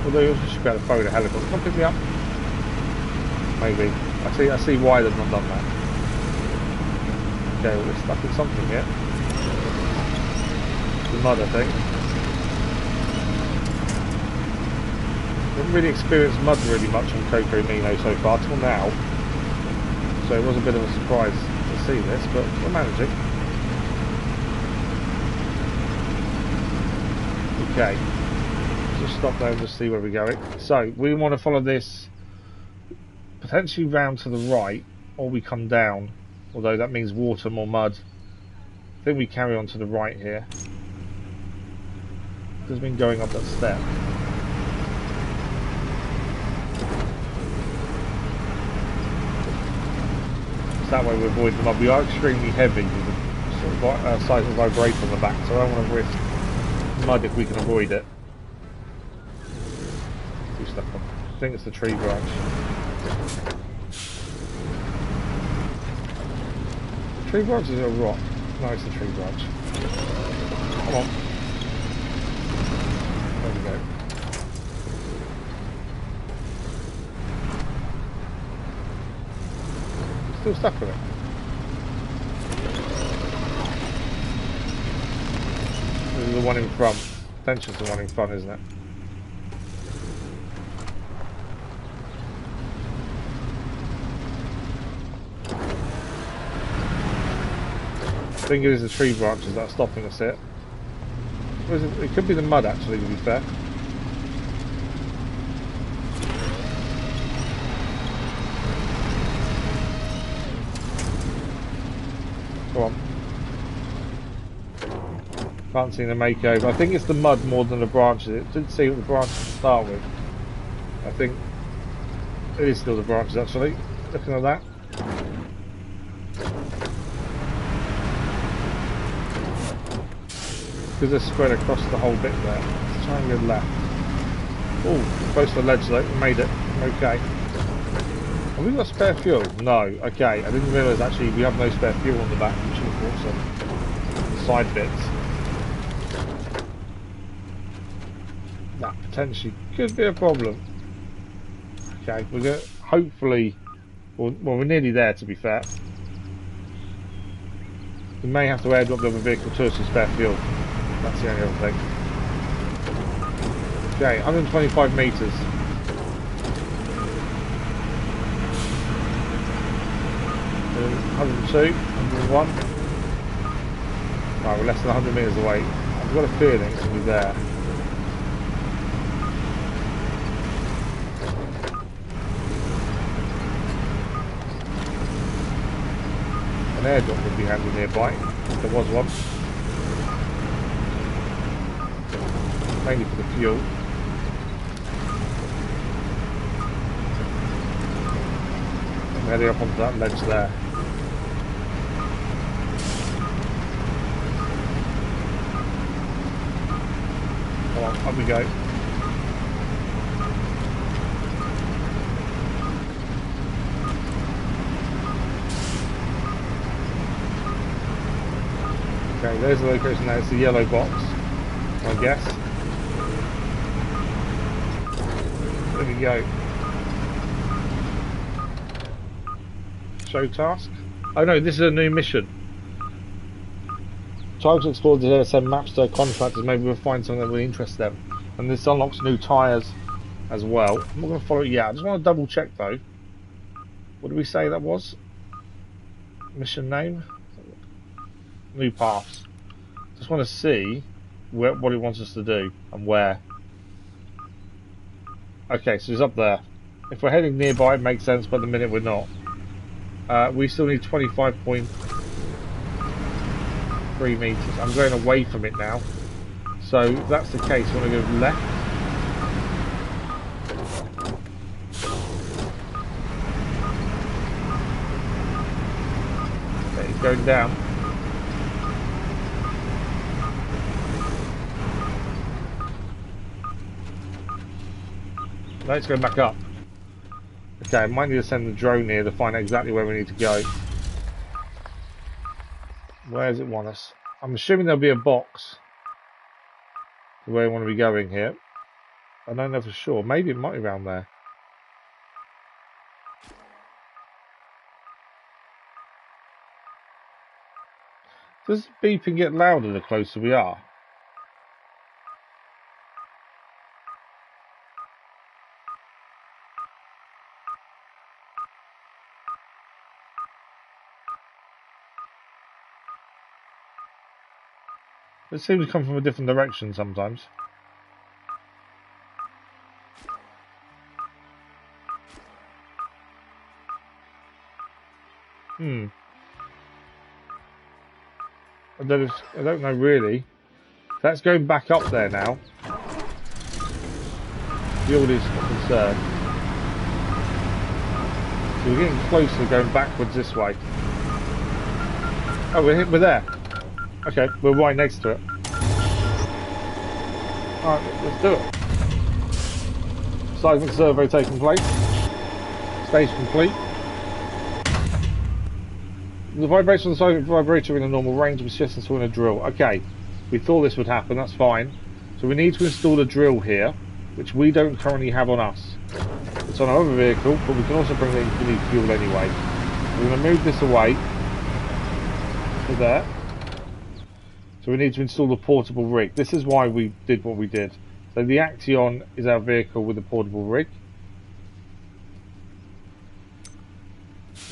Although you also should be able to phone a helicopter. Come pick me up. Maybe. I see why they've not done that. Okay, well we're stuck in something here. The mud, I think. I haven't really experienced mud really much on Coconino so far till now. So it was a bit of a surprise to see this, but we're managing. Okay, just stop there and just see where we're going. So we want to follow this potentially round to the right, or we come down, although that means water, more mud. I think we carry on to the right here. Just been going up that step. That way we avoid the mud. We are extremely heavy with the sort of size of vibrator on the back, so I don't want to risk mud if we can avoid it. Too stuck on. I think it's the tree branch. The tree branch is a rock. No, it's the tree branch. Come on. There we go. Still stuck with it. This is the one in front. Attention's the one in front, isn't it? I think it is the tree branches that are stopping us here. It could be the mud, actually, to be fair. Come on. Can't seem to make over. I think it's the mud more than the branches. It didn't see what the branches to start with. I think it is still the branches, actually. Looking at that. Because they're spread across the whole bit there. Let's try and go left. Oh, close to the ledge though. We made it. Okay. Have we got spare fuel? No. Okay. I didn't realise actually we have no spare fuel on the back. We should have brought some side bits. That potentially could be a problem. Okay. We're going to hopefully. Well, we're nearly there to be fair. We may have to airdrop the other vehicle to us with spare fuel. That's the only other thing. Okay, 125 metres. 102, 101. Right, we're less than 100 metres away. I've got a feeling it's going to be there. An airdrop would be handy nearby, if there was one. Mainly for the fuel. I'm heading up onto that ledge there. Come on, up we go. Okay, there's the location there, it's the yellow box, I guess. There we go. Show task. Oh no, this is a new mission. Try to explore the send maps to contractors, maybe we'll find something that will interest them. And this unlocks new tyres as well. I'm not going to follow it yet, I just want to double check though. What did we say that was? Mission name? New paths. Just want to see what it wants us to do and where. Okay, so it's up there. If we're heading nearby, it makes sense, but at the minute we're not. We still need 25.3 metres. I'm going away from it now. So if that's the case, we want to go left. Okay, it's going down. No, it's going back up. Okay, I might need to send the drone here to find out exactly where we need to go. Where does it want us? I'm assuming there'll be a box where we want to be going here. I don't know for sure. Maybe it might be around there. Does beeping get louder the closer we are? It seems to come from a different direction sometimes. I don't know really. That's going back up there now. Fuel is concerned. So we're getting closer going backwards this way. Oh, we're there. Okay, we're right next to it. Alright, let's do it. Seismic survey taking place. Stage complete. The vibration of the seismic vibrator in a normal range was just installing a drill. Okay, we thought this would happen, that's fine. So we need to install a drill here, which we don't currently have on us. It's on our other vehicle, but we can also bring it in if we need fuel anyway. We're going to move this away to there. So we need to install the portable rig. This is why we did what we did. So the Action is our vehicle with the portable rig.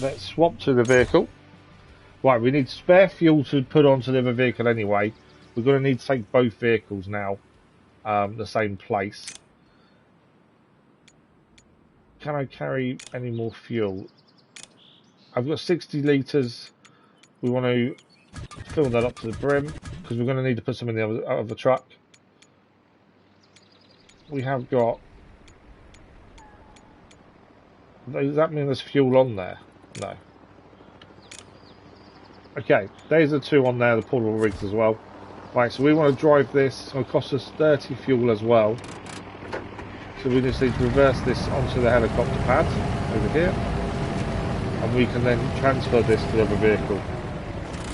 Let's swap to the vehicle. Right, we need spare fuel to put onto the other vehicle anyway. We're going to need to take both vehicles now, the same place. Can I carry any more fuel? I've got 60 litres. We want to fill that up to the brim because we're going to need to put some in the other truck. We have got... Does that mean there's fuel on there? No. Okay, there's the two on there, the portable rigs as well. Right, so we want to drive this. It's going to cost us 30 fuel as well. So we just need to reverse this onto the helicopter pad over here. And we can then transfer this to the other vehicle.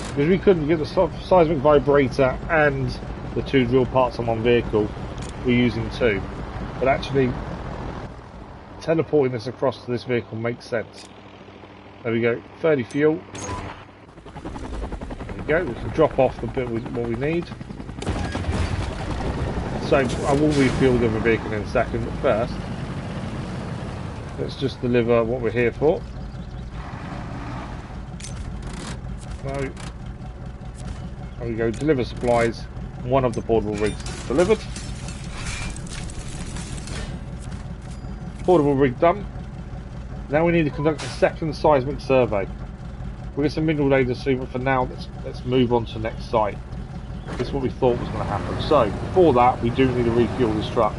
Because we couldn't get the seismic vibrator and the two drill parts on one vehicle, we're using two. But actually, teleporting this across to this vehicle makes sense. There we go, 30 fuel. There we go, we can drop off the bit what we need. So I will refuel the other vehicle in a second, but first, let's just deliver what we're here for. No. There we go, deliver supplies. One of the portable rigs delivered. Portable rig done. Now we need to conduct a second seismic survey. We'll get some mineral data soon, but for now, let's move on to the next site. This is what we thought was going to happen. So, before that, we do need to refuel this truck.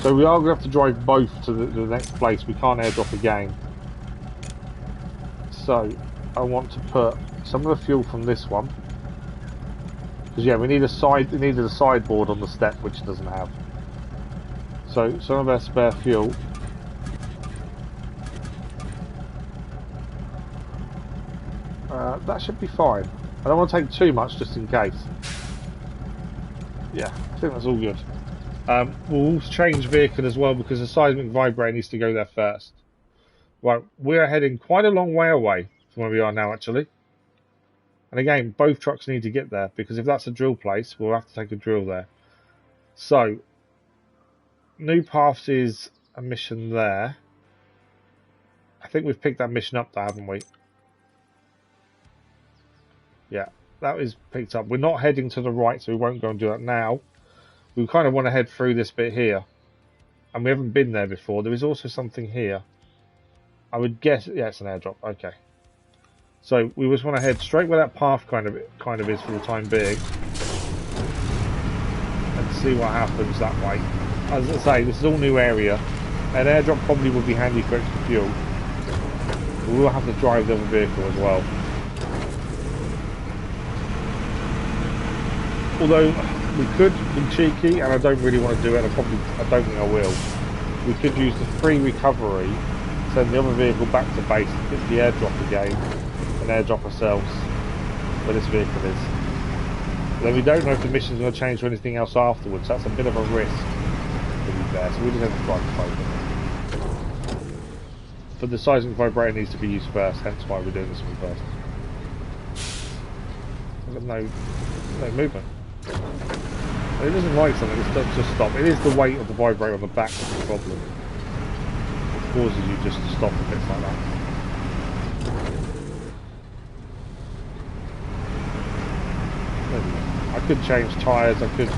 So we are going to have to drive both to the next place. We can't airdrop again. So, I want to put some of the fuel from this one. Because yeah, we needed a sideboard on the step, which it doesn't have. So, some of our spare fuel. That should be fine. I don't want to take too much just in case. Yeah, I think that's all good. We'll change vehicle as well because the seismic vibrator needs to go there first. Right, we are heading quite a long way away from where we are now actually. And again, both trucks need to get there because if that's a drill place, we'll have to take a drill there. So, new paths is a mission there. I think we've picked that mission up there, haven't we? Yeah, that is picked up. We're not heading to the right, so we won't go and do that now. We kind of want to head through this bit here. And we haven't been there before. There is also something here. I would guess, yeah, it's an airdrop. Okay. So we just want to head straight where that path kind of is for the time being. And see what happens that way. As I say, this is all new area. An airdrop probably would be handy for extra fuel. We will have to drive the other vehicle as well. Although we could be cheeky, and I don't really want to do it, I don't think I will. We could use the free recovery, send the other vehicle back to base, get the airdrop again, and airdrop ourselves where this vehicle is. Then we don't know if the mission's going to change or anything else afterwards. That's a bit of a risk to be fair, so we just have to drive the boat. But the seismic vibrator needs to be used first, hence why we're doing this one first. I've got no movement. It doesn't like something, it doesn't just stop. It is the weight of the vibrator on the back that's the problem. It causes you just to stop a bit like that. There we go. I could change tyres, I could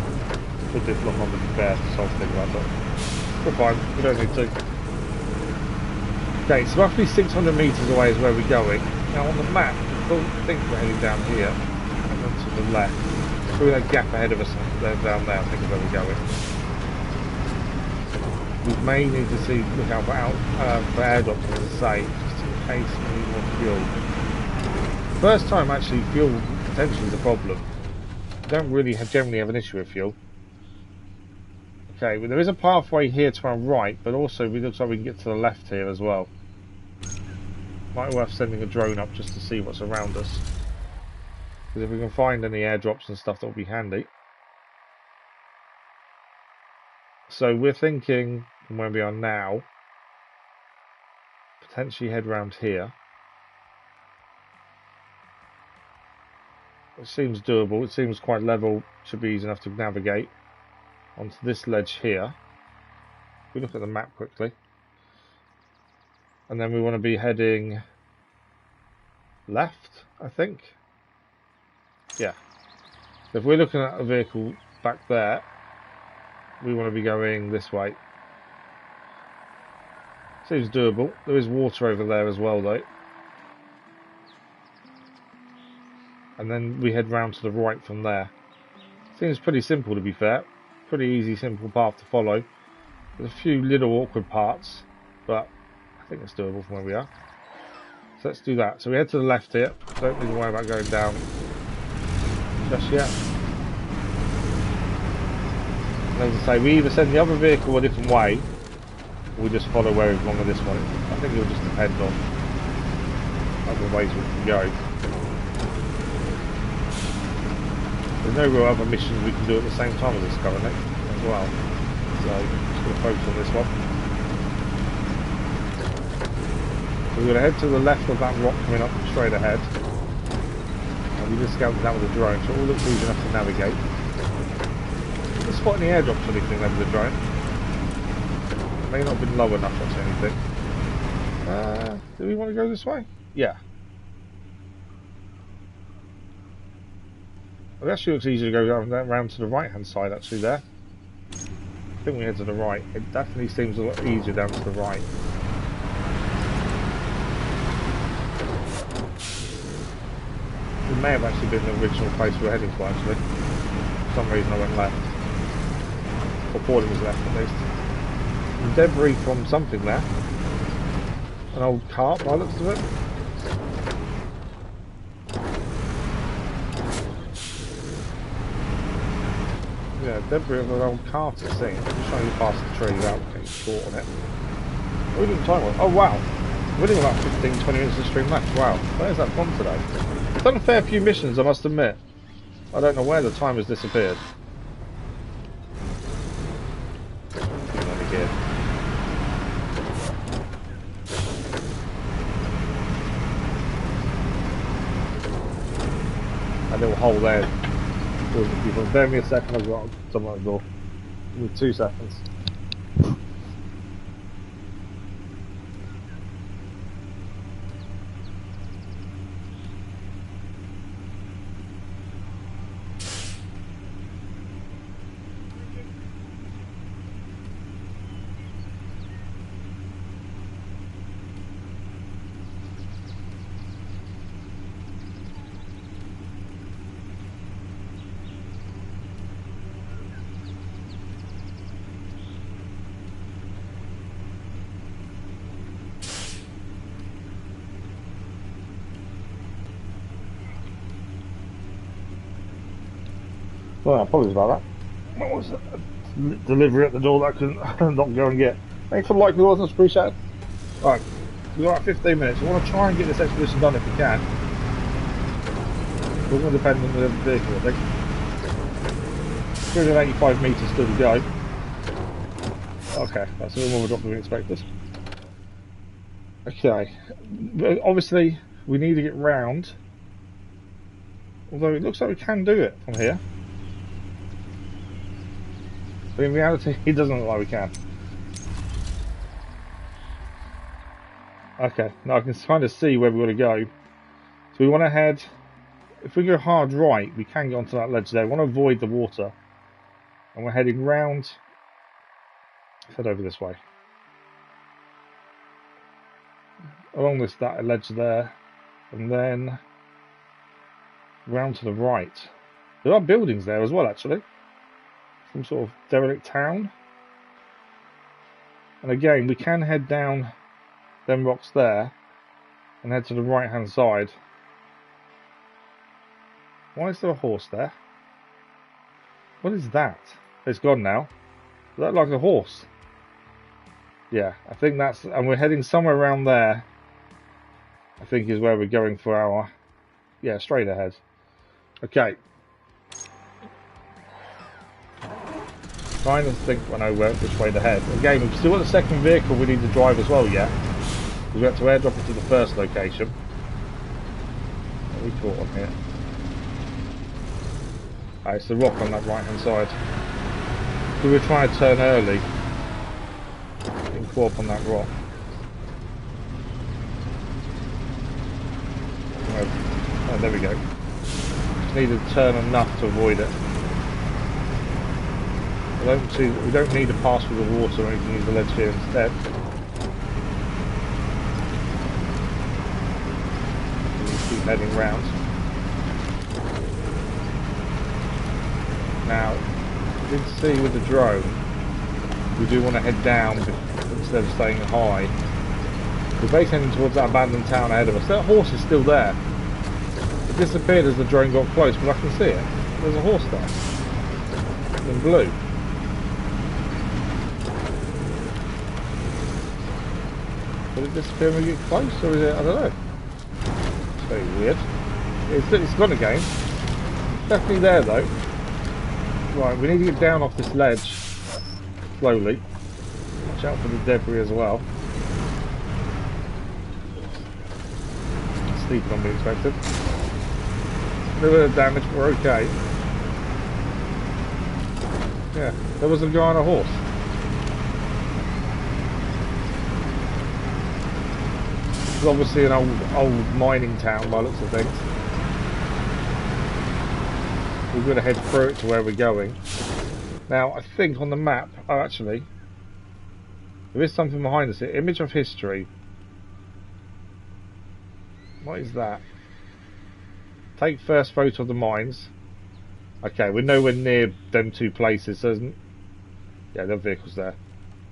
put this lock on the repair to solve things like that. We're fine, we don't need to. Okay, so roughly 600 metres away is where we're going. Now on the map, I think we're heading down here, and then to the left. Through that gap ahead of us, down there, I think is where we're going. We may need to look out for airdrops, as I say, just in case we need more fuel. First time actually, fuel potentially is a problem. We don't really generally have an issue with fuel. Okay, well, there is a pathway here to our right, but also it looks like we can get to the left here as well. Might be worth sending a drone up just to see what's around us. Because if we can find any airdrops and stuff, that will be handy. So we're thinking, from where we are now, potentially head round here. It seems doable. It seems quite level. Should be easy enough to navigate onto this ledge here. If we look at the map quickly. And then we want to be heading left, I think. Yeah. So if we're looking at a vehicle back there, we want to be going this way. Seems doable. There is water over there as well, though. And then we head round to the right from there. Seems pretty simple, to be fair. Pretty easy, simple path to follow. There's a few little awkward parts, but I think it's doable from where we are. So let's do that. So we head to the left here. Don't need to worry about going down just yet. And as I say, we either send the other vehicle a different way, or we just follow where we've gone with this one. I think it'll just depend on other ways we can go. There's no real other missions we can do at the same time as this currently as well. So just going to focus on this one. So we're going to head to the left of that rock coming up straight ahead. And we just scouted that with a drone, so it all looks easy enough to navigate. Didn't spot any airdrops or anything over the drone. It may not have been low enough, that's anything. Do we want to go this way? Yeah. Well, it actually looks easier to go round to the right hand side actually there. I think we head to the right. It definitely seems a lot easier down to the right. It may have actually been the original place we were heading to actually. For some reason I went left. Or thought it was left at least. Some debris from something there. An old cart by the looks of it. Yeah, debris of an old cart it seems. I'm just trying to get past the tree without getting caught on it. What are we doing time on? Oh wow! We're doing about 15-20 minutes of stream left. Wow, where's that from today? I've done a fair few missions, I must admit. I don't know where the time has disappeared. That little hole there. Bear me a second, I've got someone at the door. Give me 2 seconds. Well, apologies about that. What was a delivery at the door that I couldn't not go and get. Thanks for the like, viewers, appreciate it. Alright, we've got about 15 minutes. We want to try and get this expedition done if we can. We're going to depend on the vehicle, I think. 385 metres still to go. Okay, that's a little more of a drop than we expected. Okay, obviously we need to get round. Although it looks like we can do it from here. But in reality, it doesn't look like we can. Okay, now I can kind of see where we want to go. So we want to head... If we go hard right, we can get onto that ledge there. We want to avoid the water. And we're heading round... Let's head over this way. Along that ledge there. And then... round to the right. There are buildings there as well, actually. Some sort of derelict town. And again, we can head down them rocks there and head to the right hand side. Why is there a horse there? What is that? It's gone now. Is that like a horse? Yeah, I think that's... And we're heading somewhere around there. I think is where we're going for our... Yeah, straight ahead. Okay. Trying to think when I know which way to head. Again, we've still got the second vehicle we need to drive as well yet. We had to airdrop it to the first location. What we caught on here? Oh, it's the rock on that right hand side. We were trying to turn early and caught up on that rock. Oh, there we go. Just needed to turn enough to avoid it. We don't need to pass through the water, or we can use the ledge here instead. We'll keep heading round. Now, you can see with the drone, we do want to head down instead of staying high. We're basically heading towards that abandoned town ahead of us. That horse is still there. It disappeared as the drone got close, but I can see it. There's a horse there. In blue. Did it disappear when we get close, or is it? I don't know. It's very weird. It's gone again. Definitely there though. Right, we need to get down off this ledge slowly. Watch out for the debris as well. Steeper than we expected. A little bit of damage, but we're okay. Yeah, there was a guy on a horse. It's obviously an old mining town by the looks of things. We're going to head through it to where we're going. Now, I think on the map, oh actually, there is something behind us here. Image of history. What is that? Take first photo of the mines. Okay, we're nowhere near them two places, so yeah, there are vehicles there.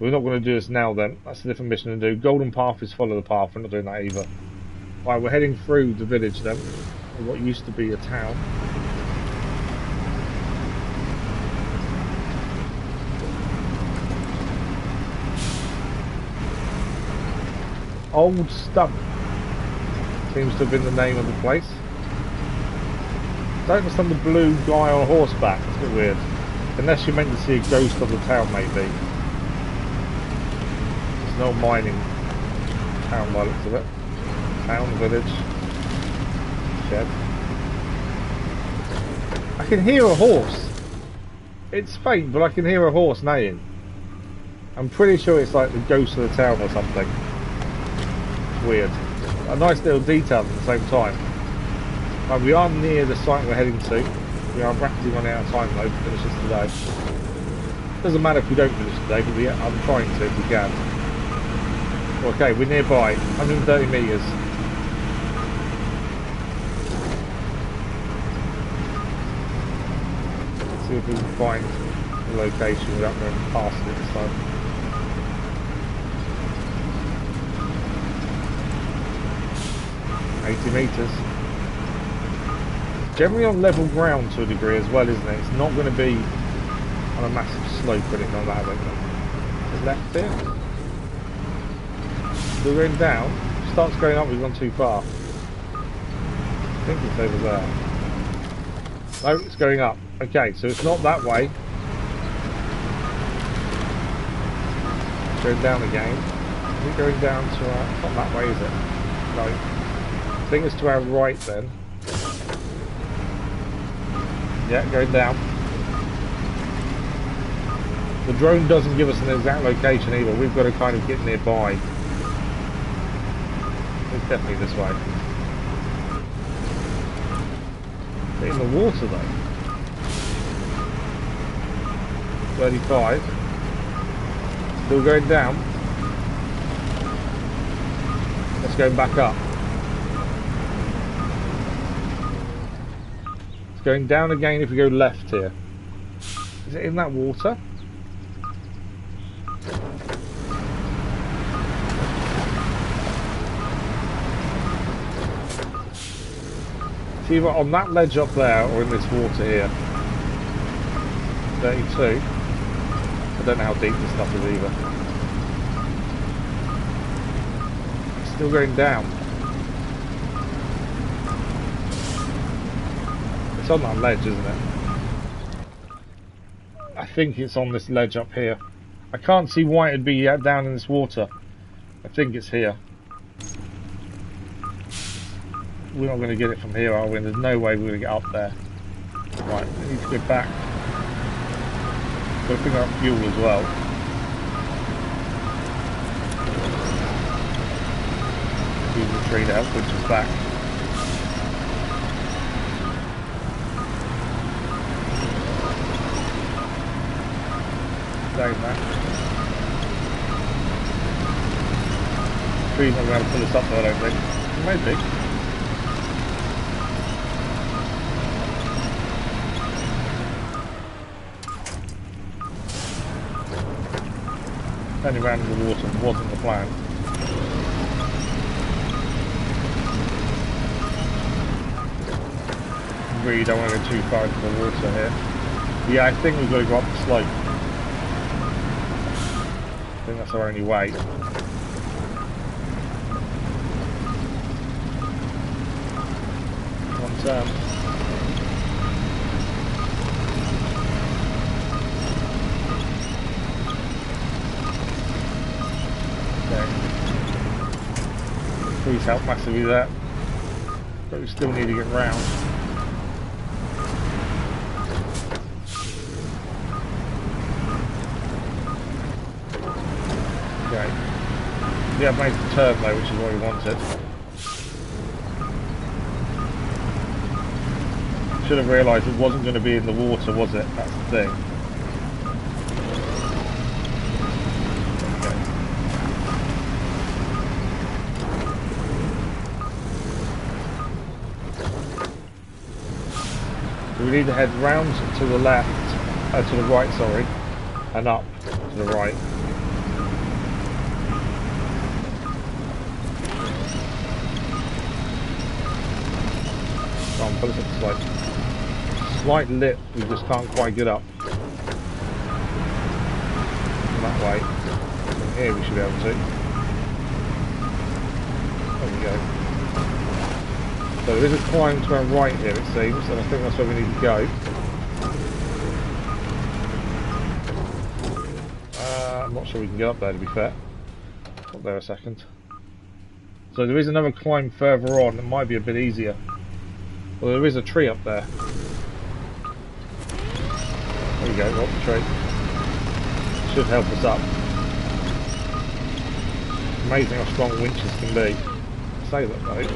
We're not going to do this now then. That's a different mission to do. Golden path is follow the path. We're not doing that either. Right, we're heading through the village then. What used to be a town. Old Stump seems to have been the name of the place. Don't understand the blue guy on horseback. It's a bit weird. Unless you're meant to see a ghost of the town, maybe. There's no mining town by the looks of it. Town, village, shed. I can hear a horse. It's faint, but I can hear a horse neighing. I'm pretty sure it's like the ghost of the town or something. Weird. A nice little detail at the same time. Right, we are near the site we're heading to. We are rapidly running out of time though to finish this today. Doesn't matter if we don't finish today, but I'm trying to if we can. Okay, we're nearby, 130 metres. Let's see if we can find the location without going past it this time. Meters. Generally on level ground to a degree as well, isn't it? It's not going to be on a massive slope or anything like that, I don't think. Left here. Still going down. Starts going up, we've gone too far. I think it's over there. No, it's going up. Okay, so it's not that way. It's going down again. Is it going down to our... It's not that way, is it? No. I think it's to our right then. Yeah, going down. The drone doesn't give us an exact location either. We've got to kind of get nearby. It's definitely this way. It's in the water though. 35. Still going down. Let's go back up. Going down again if we go left here. Is it in that water? It's either on that ledge up there or in this water here. 32. I don't know how deep this stuff is either. It's still going down. It's on that ledge, isn't it? I think it's on this ledge up here. I can't see why it'd be down in this water. I think it's here. we're not going to get it from here, are we? There's no way we're going to get up there. Right, we need to go back. Got to pick up fuel as well. Use the tree to help push us back. Down that. Tree's not going to pull us up though, I don't think. Maybe. Turning around in the water wasn't the plan. Really don't want to go too far into the water here. Yeah, I think we've got to go up the slope. I think that's our only way. One turn. Okay. Please help massively there. But we still need to get round. Okay. We have made the turn though, which is what we wanted. Should have realised it wasn't going to be in the water, was it? That's the thing. Okay. So we need to head round to the left, to the right, sorry, and up to the right. But it's like slight lip, we just can't quite get up. That way. From here we should be able to. There we go. So there is a climb to our right here it seems, and I think that's where we need to go. I'm not sure we can get up there to be fair. Up there a second. So there is another climb further on that might be a bit easier. Well, there is a tree up there. There we go, up the tree. Should help us up. Amazing how strong winches can be. I say that though.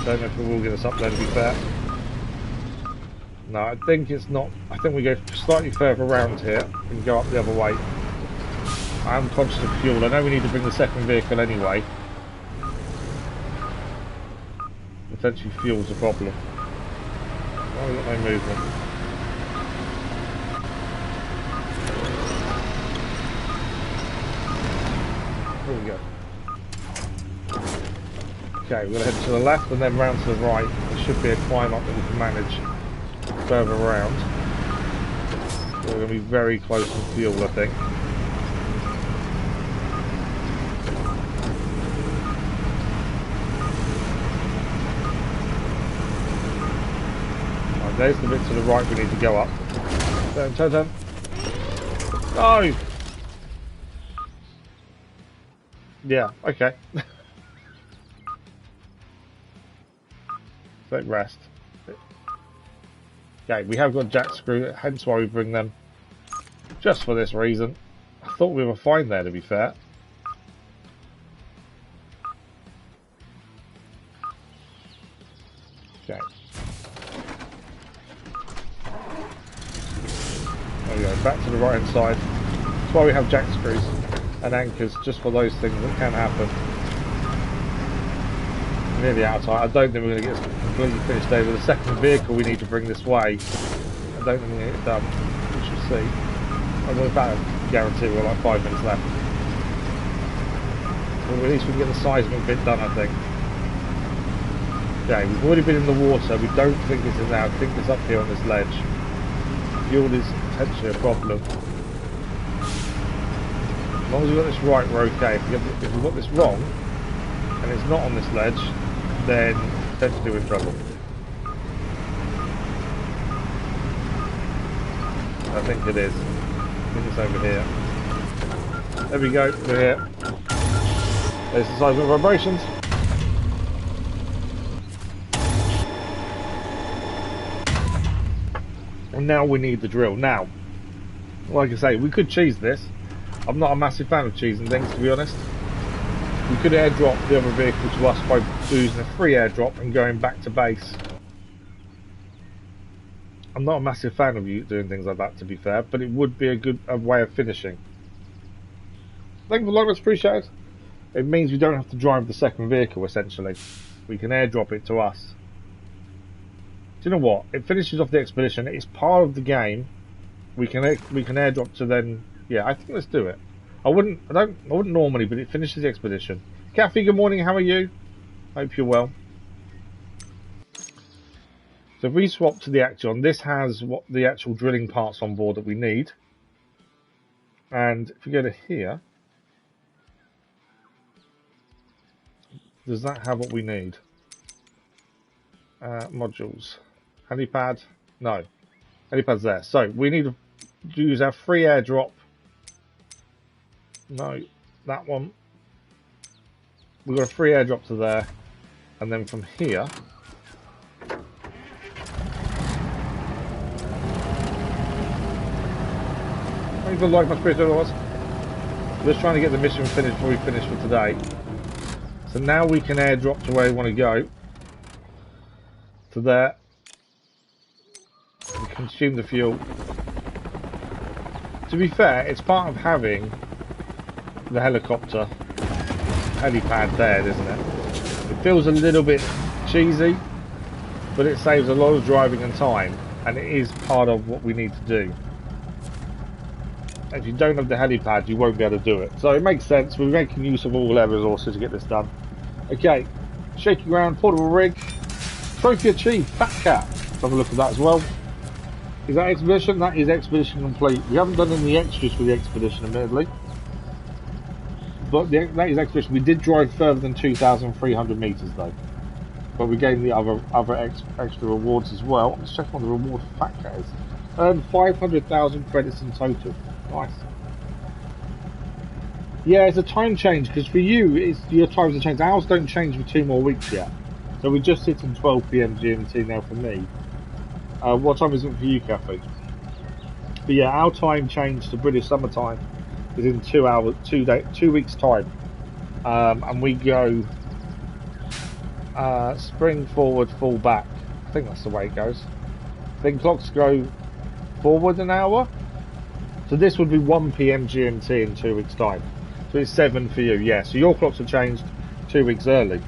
Don't know if it will get us up there to be fair. No, I think it's not. I think we go slightly further around here and go up the other way. I am conscious of fuel. I know we need to bring the second vehicle anyway. Potentially fuel's a problem. Oh, we've got no movement. Here we go. Okay, we're going to head to the left and then round to the right. There should be a climb up that we can manage. Further around. We're going to be very close to fuel, I think. Right, there's the bit to the right we need to go up. Turn. No! Yeah, okay. Let rest. Okay, we have got jack screw, hence why we bring them. Just for this reason. I thought we were fine there, to be fair. Okay. There we go, back to the right hand side. That's why we have jack screws and anchors, just for those things that can happen. Nearly out of time. I don't think we're going to get completely finished over. The second vehicle we need to bring this way. I don't think we're going to get it done. We shall see. I'm about to guarantee we're like 5 minutes left. Well, at least we can get the seismic bit done, I think. Okay, we've already been in the water. We don't think it's in there. I think it's up here on this ledge. Fuel is potentially a problem. As long as we've got this right, we're okay. If we've got this wrong, and it's not on this ledge, then potentially we're in trouble. I think it is. I think it's over here. There we go, we're here. There's the seismic vibrations. And now we need the drill. Now, like I say, we could cheese this. I'm not a massive fan of cheesing things, to be honest. We could airdrop the other vehicle to us by using a free airdrop and going back to base. I'm not a massive fan of you doing things like that, to be fair, but it would be a good way of finishing. Thank you for the like, much appreciated. It means we don't have to drive the second vehicle, essentially. We can airdrop it to us. Do you know what? It finishes off the expedition. It's part of the game. We can airdrop to then. Yeah, I think let's do it. I wouldn't normally, but it finishes the expedition. Kathy, good morning. How are you? Hope you're well. So if we swap to the Action, this has what the actual drilling parts on board that we need. And if we go to here, does that have what we need? Modules. Helipad? No. Helipad's there. So we need to use our free airdrop. No, that one. We've got a free airdrop to there. And then from here, thank you for the like, my spirit was. We're just trying to get the mission finished before we finish for today. So now we can airdrop to where we want to go. To there. We consume the fuel. To be fair, it's part of having the helicopter helipad there, isn't it? It feels a little bit cheesy, but it saves a lot of driving and time, and it is part of what we need to do. If you don't have the helipad, you won't be able to do it. So it makes sense. We're making use of all our resources to get this done. Okay, shaky ground, portable rig, trophy achieved, fat cat. Let's have a look at that as well. Is that expedition? That is expedition complete. We haven't done any extras for the expedition, admittedly. But that is expedition. We did drive further than 2,300 metres though. But we gained the other extra rewards as well. Let's check what the reward for Fat Cat is. Earned 500,000 credits in total. Nice. Yeah, it's a time change, because for you, your times have changed. Ours don't change for 2 more weeks yet. So we're just hitting 12 PM GMT now for me. What time is it for you, Kathy? But yeah, our time change to British summertime is in 2 hours, 2 weeks time. And we go spring forward, fall back. I think that's the way it goes. Then clocks go forward an hour. So this would be 1 PM GMT in 2 weeks time. So it's 7 for you, yeah. So your clocks have changed 2 weeks early.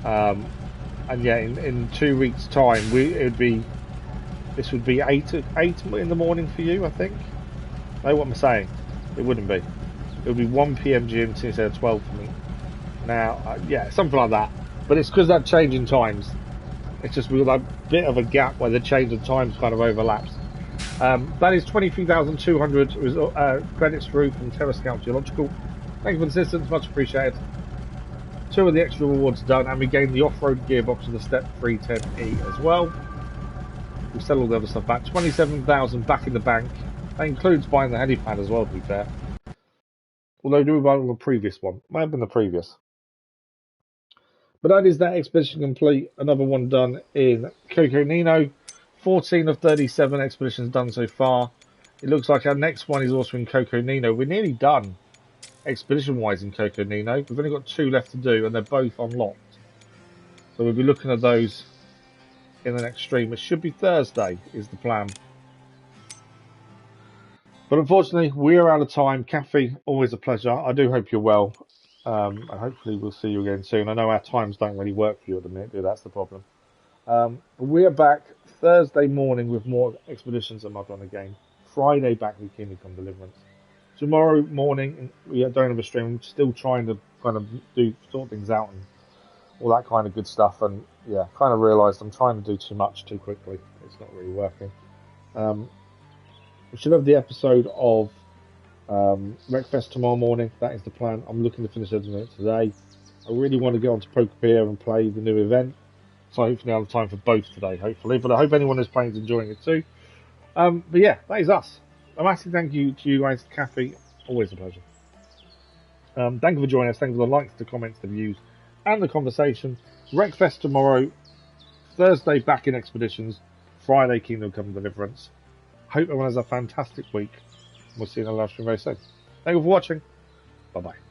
And yeah, in 2 weeks time, this would be 8 in the morning for you, I think. Know what I'm saying? It wouldn't be. It would be 1 PM GMT instead of 12 for me. Now, yeah, something like that. But it's because that change in times. It's just we've got a bit of a gap where the change of times kind of overlaps. That is 23,200 credits through from Terra Scout Geological. Thank you for the assistance, much appreciated. 2 of the extra rewards done, and we gained the off-road gearbox of the Step 310E as well. We sell all the other stuff back. 27,000 back in the bank. That includes buying the helipad as well, to be fair. Although do we buy the previous one? Might have been the previous. But that is that expedition complete. Another one done in Coconino. 14 of 37 expeditions done so far. It looks like our next one is also in Coconino. We're nearly done expedition-wise in Coconino. We've only got 2 left to do, and they're both unlocked. So we'll be looking at those in the next stream. It should be Thursday, is the plan. But unfortunately, we're out of time. Kathy, always a pleasure. I do hope you're well. And hopefully we'll see you again soon. I know our times don't really work for you at the minute, that's the problem. We're back Thursday morning with more expeditions and MudRunner Game. Friday back with Kingdom Come Deliverance. Tomorrow morning we don't have a stream. I'm still trying to kind of sort things out and all that kind of good stuff. And yeah, kind of realised I'm trying to do too much too quickly. It's not really working. We should have the episode of Wreckfest tomorrow morning. That is the plan. I'm looking to finish it today. I really want to get onto Poker and play the new event. So hopefully I'll have time for both today, hopefully. But I hope anyone who's playing is enjoying it too. But yeah, that is us. A massive thank you to you guys, Kathy. Always a pleasure. Thank you for joining us. Thank you for the likes, the comments, the views, and the conversation. Wreckfest tomorrow. Thursday back in Expeditions. Friday Kingdom Come Deliverance. Hope everyone has a fantastic week. We'll see you in the live stream very soon. Thank you for watching. Bye bye.